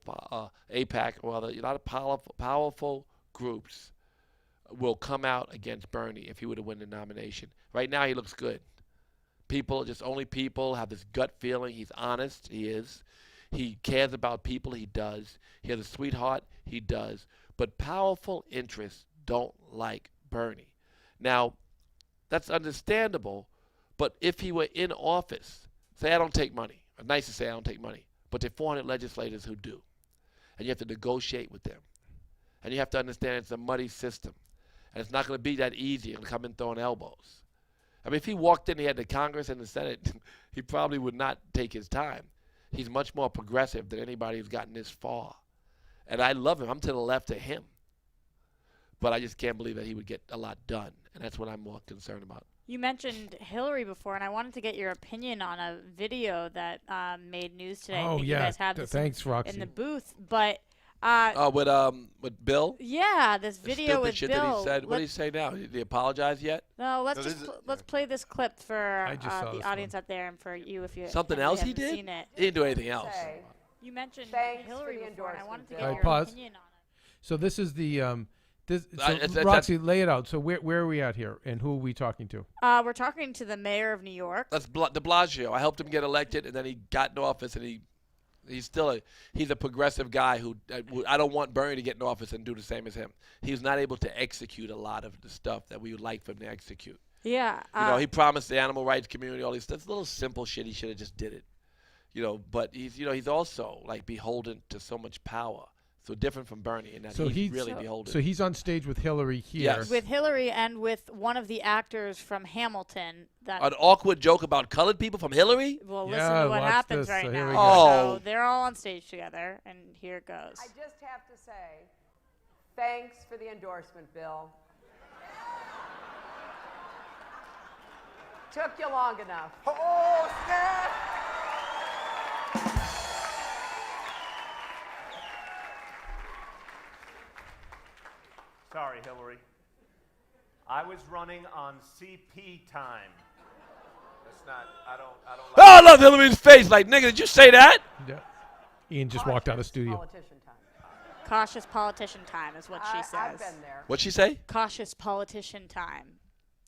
AIPAC, or a lot of powerful groups will come out against Bernie if he were to win the nomination. Right now, he looks good. Only people have this gut feeling. He's honest. He is. He cares about people. He does. He has a sweetheart. He does. But powerful interests don't like Bernie. Now, that's understandable. But if he were in office, say I don't take money. It's nice to say I don't take money, but there are 400 legislators who do. And you have to negotiate with them. And you have to understand it's a muddy system. And it's not going to be that easy to come in throwing elbows. I mean, if he walked in, he had the Congress and the Senate, he probably would not take his time. He's much more progressive than anybody who's gotten this far. And I love him. I'm to the left of him. But I just can't believe that he would get a lot done. And that's what I'm more concerned about. You mentioned Hillary before, and I wanted to get your opinion on a video that made news today. Oh, I think yeah. You guys have this Thanks, Roxy. in the booth, but with Bill? Yeah, this video with shit Bill. That he said. What did he say now? Did he apologize yet? No, let's play this clip for the audience out there and for you if you something else he did. Seen it. He didn't do anything else. You mentioned Thanks Hillary for the before, and I wanted to get All right, your pause. opinion on it. So this is the That's- Roxy, lay it out. So where are we at here, and who are we talking to? We're talking to the mayor of New York. That's de Blasio. I helped him get elected, and then he got in office, and he's a progressive guy who I don't want Bernie to get in office and do the same as him. He's not able to execute a lot of the stuff that we would like for him to execute. Yeah. You know, he promised the animal rights community all these stuff. It's a little simple shit. He should have just did it. You know, but he's also like beholden to so much power. So different from Bernie in that he's really beholden. So he's on stage with Hillary here. Yes. With Hillary and with one of the actors from Hamilton. An awkward joke about colored people from Hillary? Well, Yeah, listen to what watch happens this. right So here now. we go. Oh. So they're all on stage together, and here it goes. I just have to say, thanks for the endorsement, Bill. Took you long enough. Oh, snap! Sorry, Hillary. I was running on CP time. That's not, I don't Oh, I love Hillary's face. Like, nigga, did you say that? Yeah. Ian just walked out of studio. Politician time. Cautious politician time is what she says. I've been there. What'd she say? Cautious politician time.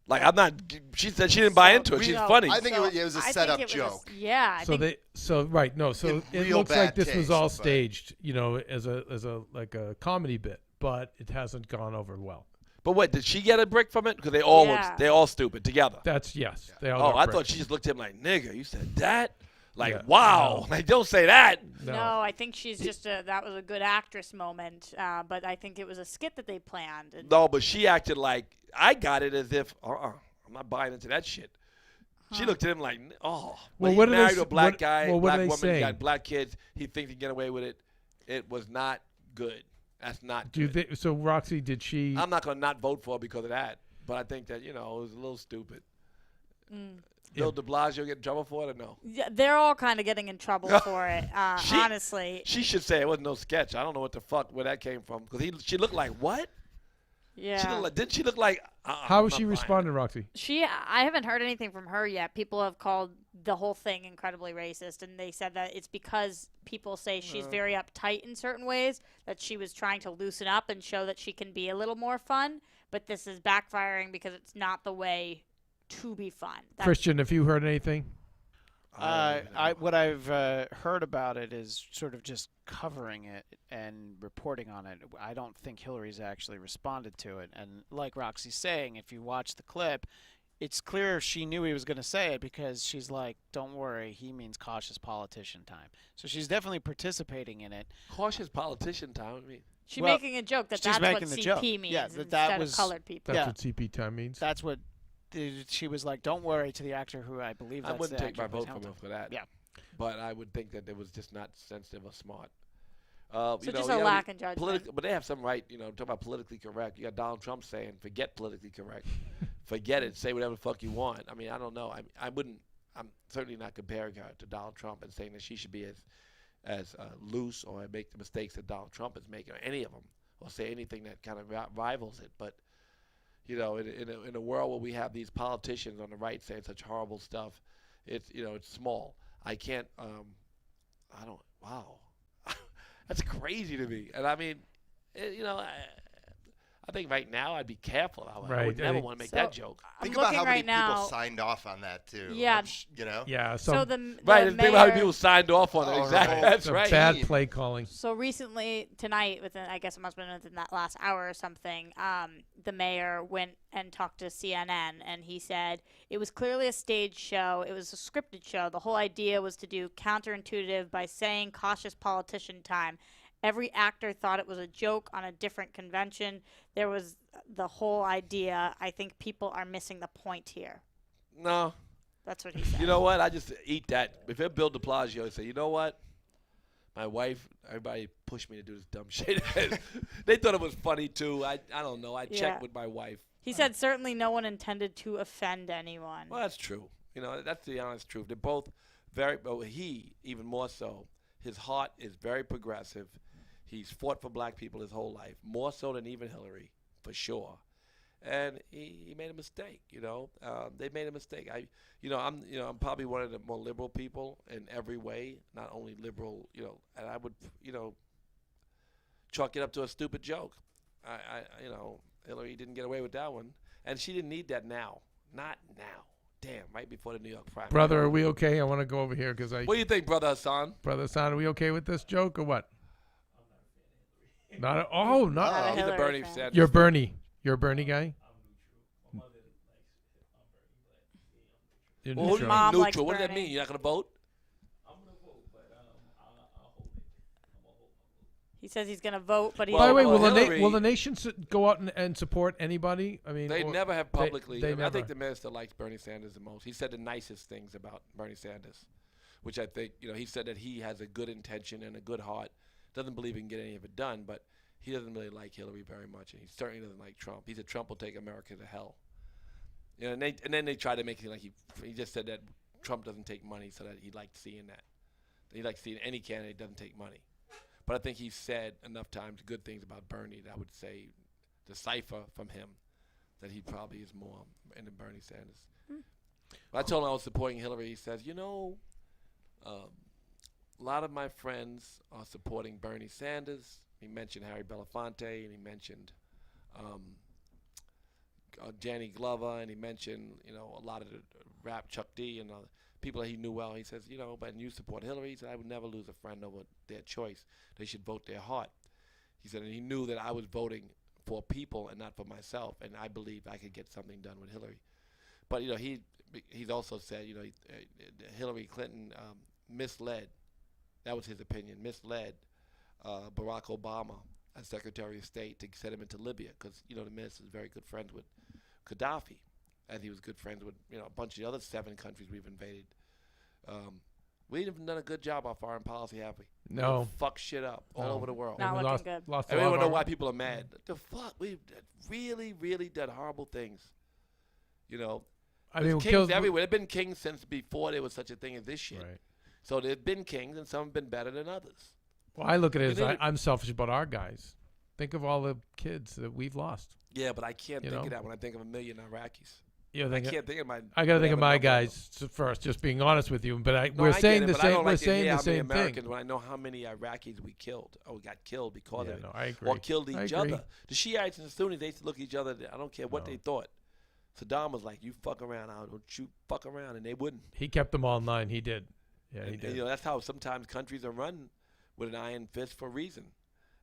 Like, I'm not. She said she didn't buy into it. She's funny. I think it was a setup joke. Yeah. So it real looks like bad this was taste, all but- staged, you know, as a like a comedy bit, but it hasn't gone over well. But what, did she get a brick from it? Because they all they're all stupid together. That's yes. They all Oh, got I bricks. thought she just looked at him like, nigga, you said that? Like, Yeah. wow. No. Like, don't say that. No, I think she's just that was a good actress moment, but I think it was a skit that they planned. And No, but she acted like, I got it as if, I'm not buying into that shit. She looked at him like, oh. Well, He's what are they married s- to a black what- guy, well, what are black they woman, saying? he got black kids. He thinks he can get away with it. It was not good. That's not Do you good. think so? Roxy, did she? I'm not going to not vote for her because of that. But I think that, it was a little stupid. Bill de Blasio get in trouble for it or no? yeah, they're all kind of getting in trouble for it. Honestly, She should say it wasn't no sketch. I don't know what the fuck where that came from. Because she looked like, what? yeah. Didn't she look like, How I'm was not she buying it. responding, Roxy? I haven't heard anything from her yet. People have called the whole thing incredibly racist, and they said that it's because people say she's very uptight in certain ways, that she was trying to loosen up and show that she can be a little more fun, but this is backfiring because it's not the way to be fun. Christian, have you heard anything? What I've heard about it is sort of just covering it and reporting on it. I don't think Hillary's actually responded to it. And like Roxy's saying, if you watch the clip, it's clear she knew he was going to say it because she's like, don't worry, he means cautious politician time. So she's definitely participating in it. Cautious politician time, I mean. She's making a joke that's what CP means instead of colored people. That's what CP time means. That's what she was like, don't worry, to the actor who I believe that's I wouldn't the take actor my who plays vote from Hamilton. him for that. Yeah. But I would think that it was just not sensitive or smart. So just a lack of judgment. But they have some right, talk about politically correct. You got Donald Trump saying, forget politically correct. Forget it. Say whatever the fuck you want. I mean, I don't know. I'm certainly not comparing her to Donald Trump and saying that she should be as loose or make the mistakes that Donald Trump is making, or any of them, or say anything that kind of rivals it. But, in a world where we have these politicians on the right saying such horrible stuff, it's small. I can't, wow. That's crazy to me. And I mean, I think right now I'd be careful. I would never want to make that joke. Think about how many people signed off on that too. Yeah. Yeah. So the think mayor, about how many people signed off on it. Exactly. That's right. Bad play calling. So recently, tonight, I guess it must have been within that last hour or something, the mayor went and talked to CNN, and he said it was clearly a staged show. It was a scripted show. The whole idea was to do counterintuitive by saying cautious politician time. Every actor thought it was a joke on a different convention. There was the whole idea. I think people are missing the point here. No. That's what he said. You know what? I just eat that. If it Bill de Blasio, say, you know what? My wife, everybody pushed me to do this dumb shit. They thought it was funny, too. I don't know. I checked with my wife. He said certainly no one intended to offend anyone. Well, that's true. That's the honest truth. They're both very, but he, even more so, his heart is very progressive. He's fought for black people his whole life, more so than even Hillary, for sure. And he made a mistake. They made a mistake. I'm probably one of the more liberal people in every way. Not only liberal, and I would, chalk it up to a stupid joke. Hillary didn't get away with that one, and she didn't need that now. Not now. Damn, right before the New York primary. Brother, are we okay? I want to go over here because What do you think, Brother Hassan? Brother Hassan, are we okay with this joke or what? Not He's a Bernie fan. You're Bernie. You're a Bernie guy? You're neutral. Mom neutral. likes What does that Bernie. mean? You're not going to vote? He says he's going to vote, but he By the way, Hillary, will the nation go out and support anybody? I mean, they never have publicly. They I never. think the minister likes Bernie Sanders the most. He said the nicest things about Bernie Sanders, which I think, he said that he has a good intention and a good heart. Doesn't believe he can get any of it done, but he doesn't really like Hillary very much, and he certainly doesn't like Trump. He said Trump will take America to hell. And then they try to make it like he just said that Trump doesn't take money, so that he liked seeing that. He likes seeing any candidate doesn't take money. But I think he said enough times good things about Bernie that I would say decipher from him that he probably is more into Bernie Sanders. But I told him I was supporting Hillary. He says, a lot of my friends are supporting Bernie Sanders. He mentioned Harry Belafonte, and he mentioned Danny Glover, and he mentioned, a lot of the rap Chuck D and people that he knew well. He says, but you support Hillary. He said, I would never lose a friend over their choice. They should vote their heart. He said, and he knew that I was voting for people and not for myself, and I believed I could get something done with Hillary. But, he's also said, Hillary Clinton misled. That was his opinion. Misled Barack Obama as Secretary of State to send him into Libya because, the minister is very good friends with Gaddafi, and he was good friends with, a bunch of the other 7 countries we've invaded. We haven't done a good job on foreign policy, have we? No. We fuck shit up all over the world. Not looking good. I don't know why people are mad. The fuck? We've really, really done horrible things. I mean, kings everywhere. There have been kings since before there was such a thing as this shit. Right. So there have been kings, and some have been better than others. Well, I look at it as I'm selfish about our guys. Think of all the kids that we've lost. Yeah, but I can't think of that when I think of 1 million Iraqis. I can't think of my. I got to think of my guys first. Just being honest with you, but we're saying the same. We're saying the same thing. When I know how many Iraqis we killed, or got killed because of it, no, I agree. or killed each other. The Shiites and the Sunnis, they used to look at each other. I don't care what they thought. Saddam was like, "You fuck around, don't you fuck around," and they wouldn't. He kept them all in line. He did. Yeah, he And, did. you know, that's how sometimes countries are run with an iron fist for a reason,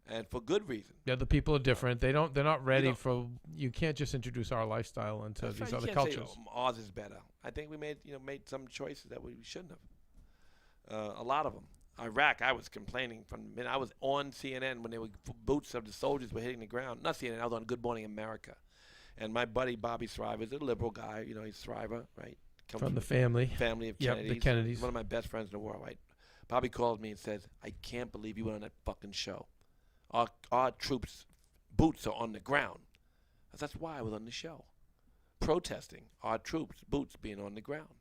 and for good reason. Yeah, the people are different. They're not ready know- for. You can't just introduce our lifestyle into That's these right, other you can't say, cultures. ours is better. I think we made some choices that we shouldn't have. A lot of them. Iraq, I was complaining from the minute I was on CNN when they were boots of the soldiers were hitting the ground. Not CNN, I was on Good Morning America. And my buddy Bobby Thriver is a liberal guy. You know, he's Thriver, right? Comes From the family. Family of Yep, Kennedys. the Kennedys. One of my best friends in the world, right? Bobby called me and says, "I can't believe you went on that fucking show. Our troops' boots are on the ground." I said, "That's why I was on the show. Protesting our troops' boots being on the ground.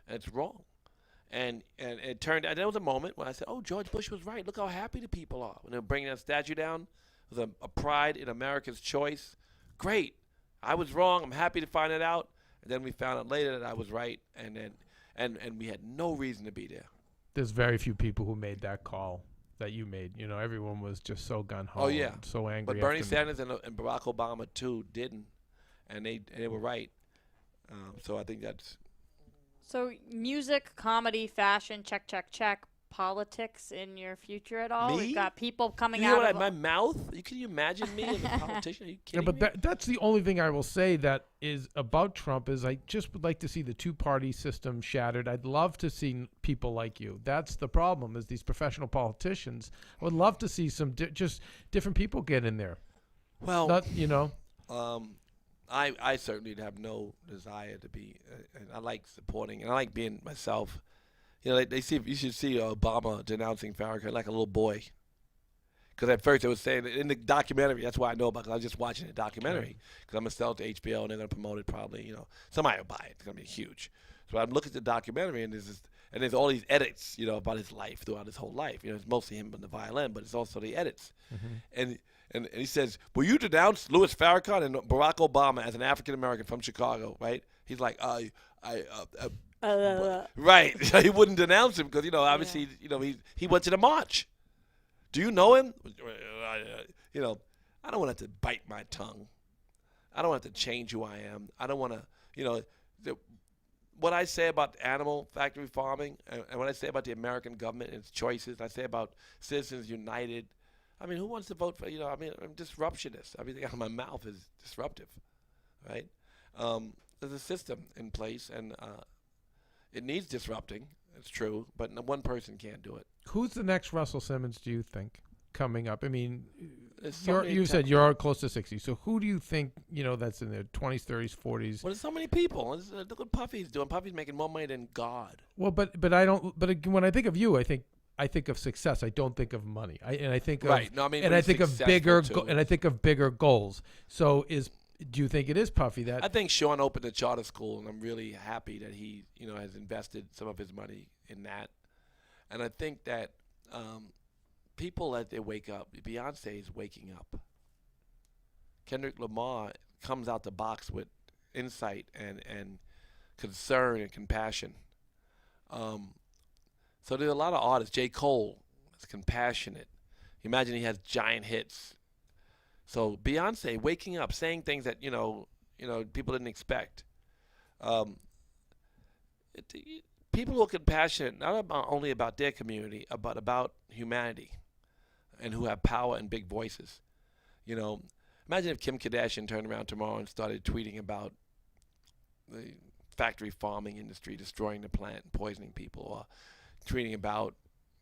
And it's wrong." And it turned out, there was a moment when I said, "Oh, George Bush was right. Look how happy the people are." When they were bringing that statue down, it was a pride in America's choice. Great. I was wrong. I'm happy to find it out. And then we found out later that I was right, and we had no reason to be there. There's very few people who made that call that you made. You know, everyone was just so gun ho. Oh yeah, and so angry. But Bernie after- Sanders and Barack Obama too didn't, and they were right. So I think that's. So music, comedy, fashion, check, check, check. Politics in your future at all? Me? We've got people coming You know out what? of My mouth? Can you imagine me as a politician? Are you Yeah, kidding but me? that's the only thing I will say that is about Trump is I just would like to see the two-party system shattered. I'd love to see people like you. That's the problem is these professional politicians. I would love to see some just different people get in there. Well, Not, you know. I certainly have no desire to be. And I like supporting, and I like being myself. You know, you should see Obama denouncing Farrakhan like a little boy. Because at first they were saying in the documentary, that's why I know about. Because I was just watching the documentary. Because I'm gonna sell it to HBO and they're gonna promote it probably. You know, somebody will buy it. It's gonna be huge. So I'm looking at the documentary and there's all these edits, you know, about his life throughout his whole life. You know, it's mostly him on the violin, but it's also the edits. And he says, "Will you denounce Louis Farrakhan and Barack Obama as an African American from Chicago?" Right? He's like, right. He wouldn't denounce him because, you know, obviously, you know, he went to the march. Do you know him? You know, I don't want to have to bite my tongue. I don't want to have to change who I am. I don't want to, you know, what I say about animal factory farming and what I say about the American government and its choices, I say about Citizens United. I mean, who wants to vote for, you know, I mean, I'm disruptionist. Everything out of my mouth is disruptive, right? There's a system in place, and it needs disrupting. It's true, but one person can't do it. Who's the next Russell Simmons, do you think, coming up? I mean, you said you're close to 60. So who do you think, you know, that's in their 20s, 30s, 40s? Well, there's so many people. Look what Puffy's doing. Puffy's making more money than God. Well, but I don't. But again, when I think of you, I think of success. I don't think of money. I think of right. No, I mean, and I think of bigger too. and I think of bigger goals. So do you think it is Puffy that? I think Sean opened a charter school, and I'm really happy that he, you know, has invested some of his money in that. And I think that people, as they wake up, Beyonce is waking up. Kendrick Lamar comes out the box with insight and concern and compassion. So there's a lot of artists. J. Cole is compassionate. Imagine he has giant hits. So Beyonce waking up, saying things that you know people didn't expect. People who are compassionate, not only about their community, but about humanity, and who have power and big voices. You know, imagine if Kim Kardashian turned around tomorrow and started tweeting about the factory farming industry destroying the plant and poisoning people, or tweeting about,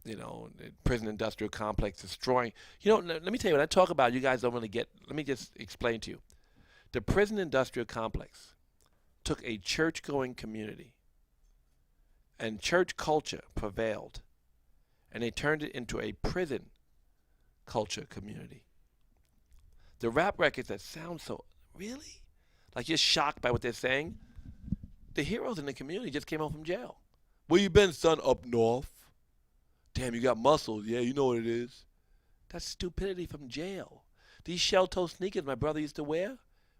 you know, the prison industrial complex destroying. You know, let me tell you, what I talk about, you guys don't really get. Let me just explain to you. The prison industrial complex took a church-going community, and church culture prevailed, and they turned it into a prison culture community. The rap records that sound so, really? Like you're shocked by what they're saying? The heroes in the community just came home from jail. Where you been, son? Up north. Damn, you got muscles. Yeah, you know what it is. That's stupidity from jail. These shell-toe sneakers my brother used to wear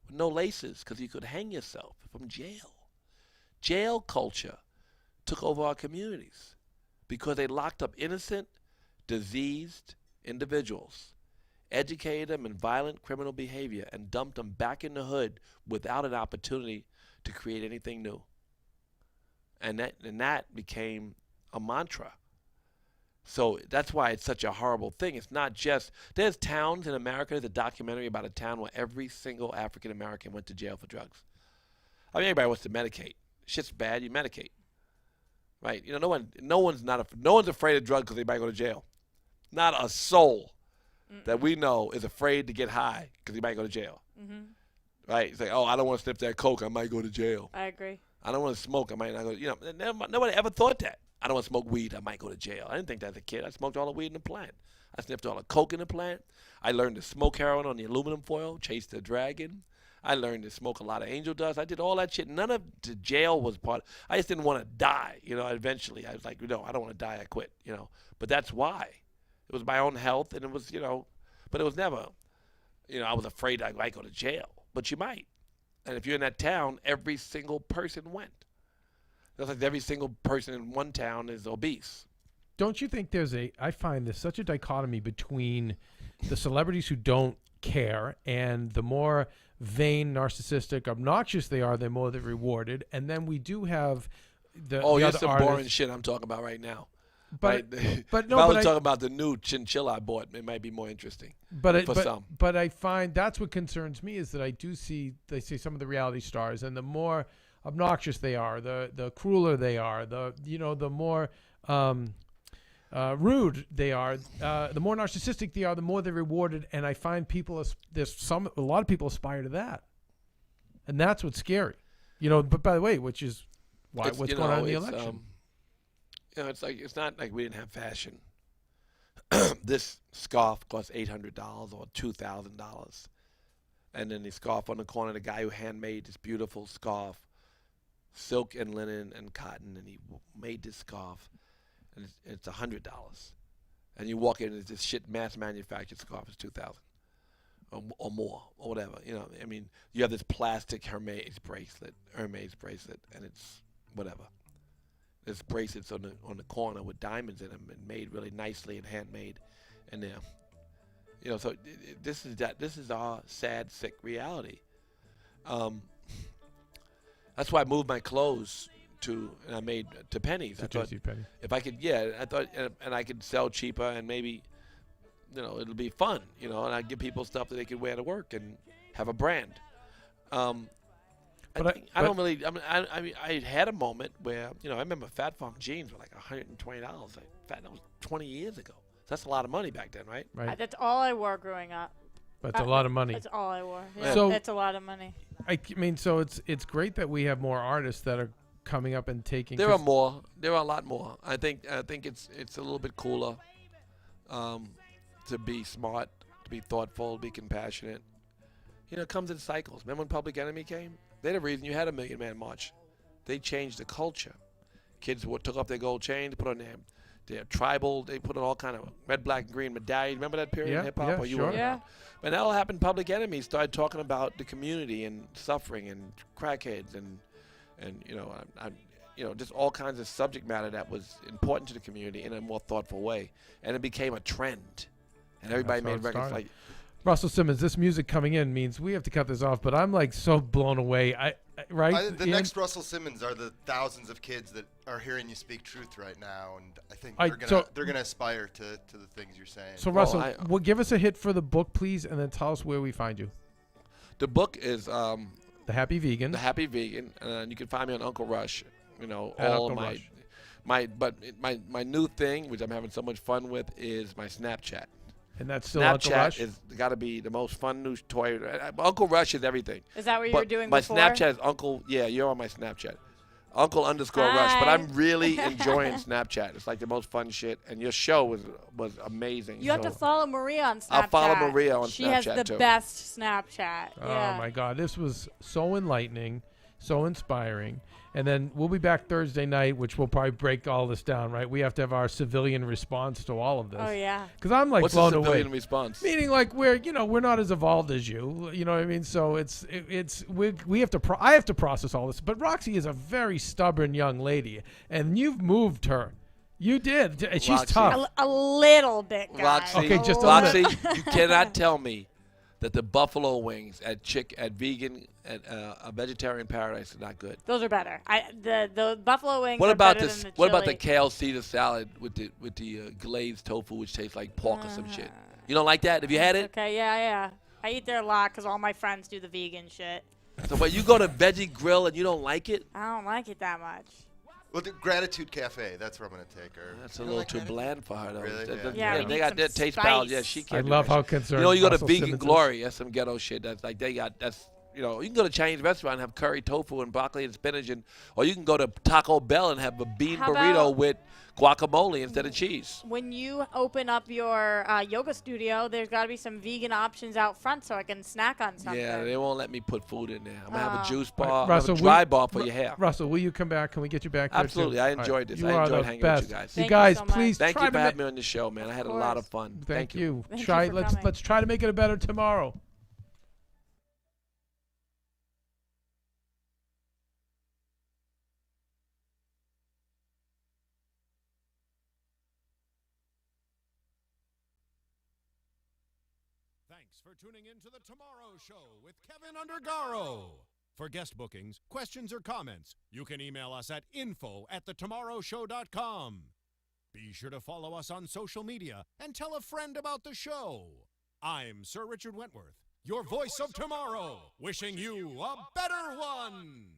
with no laces because you could hang yourself from jail. Jail culture took over our communities because they locked up innocent, diseased individuals, educated them in violent criminal behavior, and dumped them back in the hood without an opportunity to create anything new. And that became a mantra. So that's why it's such a horrible thing. It's not just, there's towns in America, there's a documentary about a town where every single African American went to jail for drugs. I mean, everybody wants to medicate. Shit's bad, you medicate. Right? You know, no one's afraid of drugs because they might go to jail. Not a soul that we know is afraid to get high because he might go to jail. Mm-hmm. Right? It's like, oh, I don't want to sniff that coke, I might go to jail. I agree. I don't want to smoke, I might not go. You know, nobody ever thought that. I don't want to smoke weed, I might go to jail. I didn't think that as a kid. I smoked all the weed in the plant. I sniffed all the coke in the plant. I learned to smoke heroin on the aluminum foil, chase the dragon. I learned to smoke a lot of angel dust. I did all that shit. None of the jail was part. I just didn't want to die. You know, eventually I was like, no, I don't want to die. I quit. You know, but that's why. It was my own health, and it was, you know, but it was never, you know, I was afraid I might go to jail. But you might. And if you're in that town, every single person went. Just like every single person in one town is obese. Don't you think I find there's such a dichotomy between the celebrities who don't care and the more vain, narcissistic, obnoxious they are, the more they're rewarded. And then we do have the here's some artists. boring shit I'm talking about right now. But right? but no, if I but was talking about the new chinchilla I bought, it might be more interesting. But I find that's what concerns me is that I do see some of the reality stars, and the more obnoxious they are, the crueler they are, the more rude they are, the more narcissistic they are, the more they're rewarded. And I find a lot of people aspire to that, and that's what's scary. You know, but by the way, which is what's going on in the election. You know, it's not like we didn't have fashion. This scarf cost $800 or $2,000, and then the scarf on the corner, the guy who handmade this beautiful scarf, silk and linen and cotton, and he made this scarf, and it's $100. And you walk in, and this shit mass manufactured scarf is $2,000 or more or whatever. You know, I mean, you have this plastic Hermes bracelet, and it's whatever. There's bracelets on the corner with diamonds in them and made really nicely and handmade, and you know. So this is our sad, sick reality. That's why I moved my clothes and I made to pennies. I thought if I could, and I could sell cheaper and maybe, you know, it'll be fun, you know, and I'd give people stuff that they could wear to work and have a brand. I had a moment where, you know, I remember Fat Funk jeans were like $120. That was 20 years ago. That's a lot of money back then, right? Right. That's all I wore growing up. That's a lot of money. That's all I wore. Yeah, so that's a lot of money. I mean, so it's great that we have more artists that are coming up and taking. There are more. There are a lot more. I think it's a little bit cooler to be smart, to be thoughtful, to be compassionate. You know, it comes in cycles. Remember when Public Enemy came? They're the reason you had a Million Man March. They changed the culture. Kids took off their gold chains, put on their tribal, they put on all kind of red, black, and green medallions. Remember that period in hip-hop? Yeah, sure. Yeah. But that all happened. Public Enemy started talking about the community and suffering and crackheads and you know, you know, just all kinds of subject matter that was important to the community in a more thoughtful way. And it became a trend. And everybody made records like... Russell Simmons, this music coming in means we have to cut this off, but I'm like so blown away. The next Russell Simmons are the thousands of kids that are hearing you speak truth right now, and I think they're gonna aspire to the things you're saying. So Russell, give us a hit for the book, please, and then tell us where we find you. The book is The Happy Vegan. The Happy Vegan, and you can find me on Uncle Rush. You know, At all Uncle my new thing, which I'm having so much fun with, is my Snapchat. And that's still Uncle Rush? Snapchat is got to be the most fun new toy. Uncle Rush is everything. Is that what you were doing my before? My Snapchat is Uncle. Yeah, you're on my Snapchat. Uncle _Rush. But I'm really enjoying Snapchat. It's like the most fun shit. And your show was amazing. You have to follow Maria on Snapchat. I'll follow Maria on Snapchat, She has the best Snapchat. Oh, my God. This was so enlightening, so inspiring. And then we'll be back Thursday night, which will probably break all this down, right? We have to have our civilian response to all of this. Oh, yeah. Because I'm like What's blown a away. civilian response? Meaning like we're not as evolved as you. You know what I mean? So we have to I have to process all this. But Roxy is a very stubborn young lady, and you've moved her. You did. She's Roxy. tough. A little bit, guys. Roxy, okay, just Roxy, you cannot tell me that the buffalo wings at a vegetarian paradise are not good. Those are better. The buffalo wings. What are about better this? Than the What about the chili. kale Caesar salad with the glazed tofu, which tastes like pork or some shit? You don't like that? Have you had it? Okay, yeah. I eat there a lot because all my friends do the vegan shit. So, but you go to Veggie Grill and you don't like it? I don't like it that much. Well, the Gratitude Cafe, that's where I'm going to take her. That's a little too bland for her, though. Really? Yeah, we they need got some their taste spice. balance. Yeah, she I can't. do love that how shit. concerned You know, you go to Russell Vegan Simmons is. Glory. That's some ghetto shit. That's like they got. That's you know, you can go to a Chinese restaurant and have curry tofu and broccoli and spinach, or you can go to Taco Bell and have a bean How burrito about- with guacamole instead of cheese. When you open up your yoga studio, there's got to be some vegan options out front so I can snack on something. Yeah, they won't let me put food in there. I'm gonna have a juice Right, bar, Russell, have a dry will- bar for your hair. Russell, will you come back? Can we get you back there, too? Absolutely, I All right. enjoyed this. You I are enjoyed the hanging best. with you guys. You Thank guys, you so much. please Thank try you for to having me on the show, man. I had a lot of fun. Thank you. Thank you Try. for Let's coming. try to make it a better tomorrow. Thanks for tuning in to The Tomorrow Show with Keven Undergaro. For guest bookings, questions, or comments, you can email us at info@thetomorrowshow.com. Be sure to follow us on social media and tell a friend about the show. I'm Sir Richard Wentworth, your voice of tomorrow, wishing you a better one.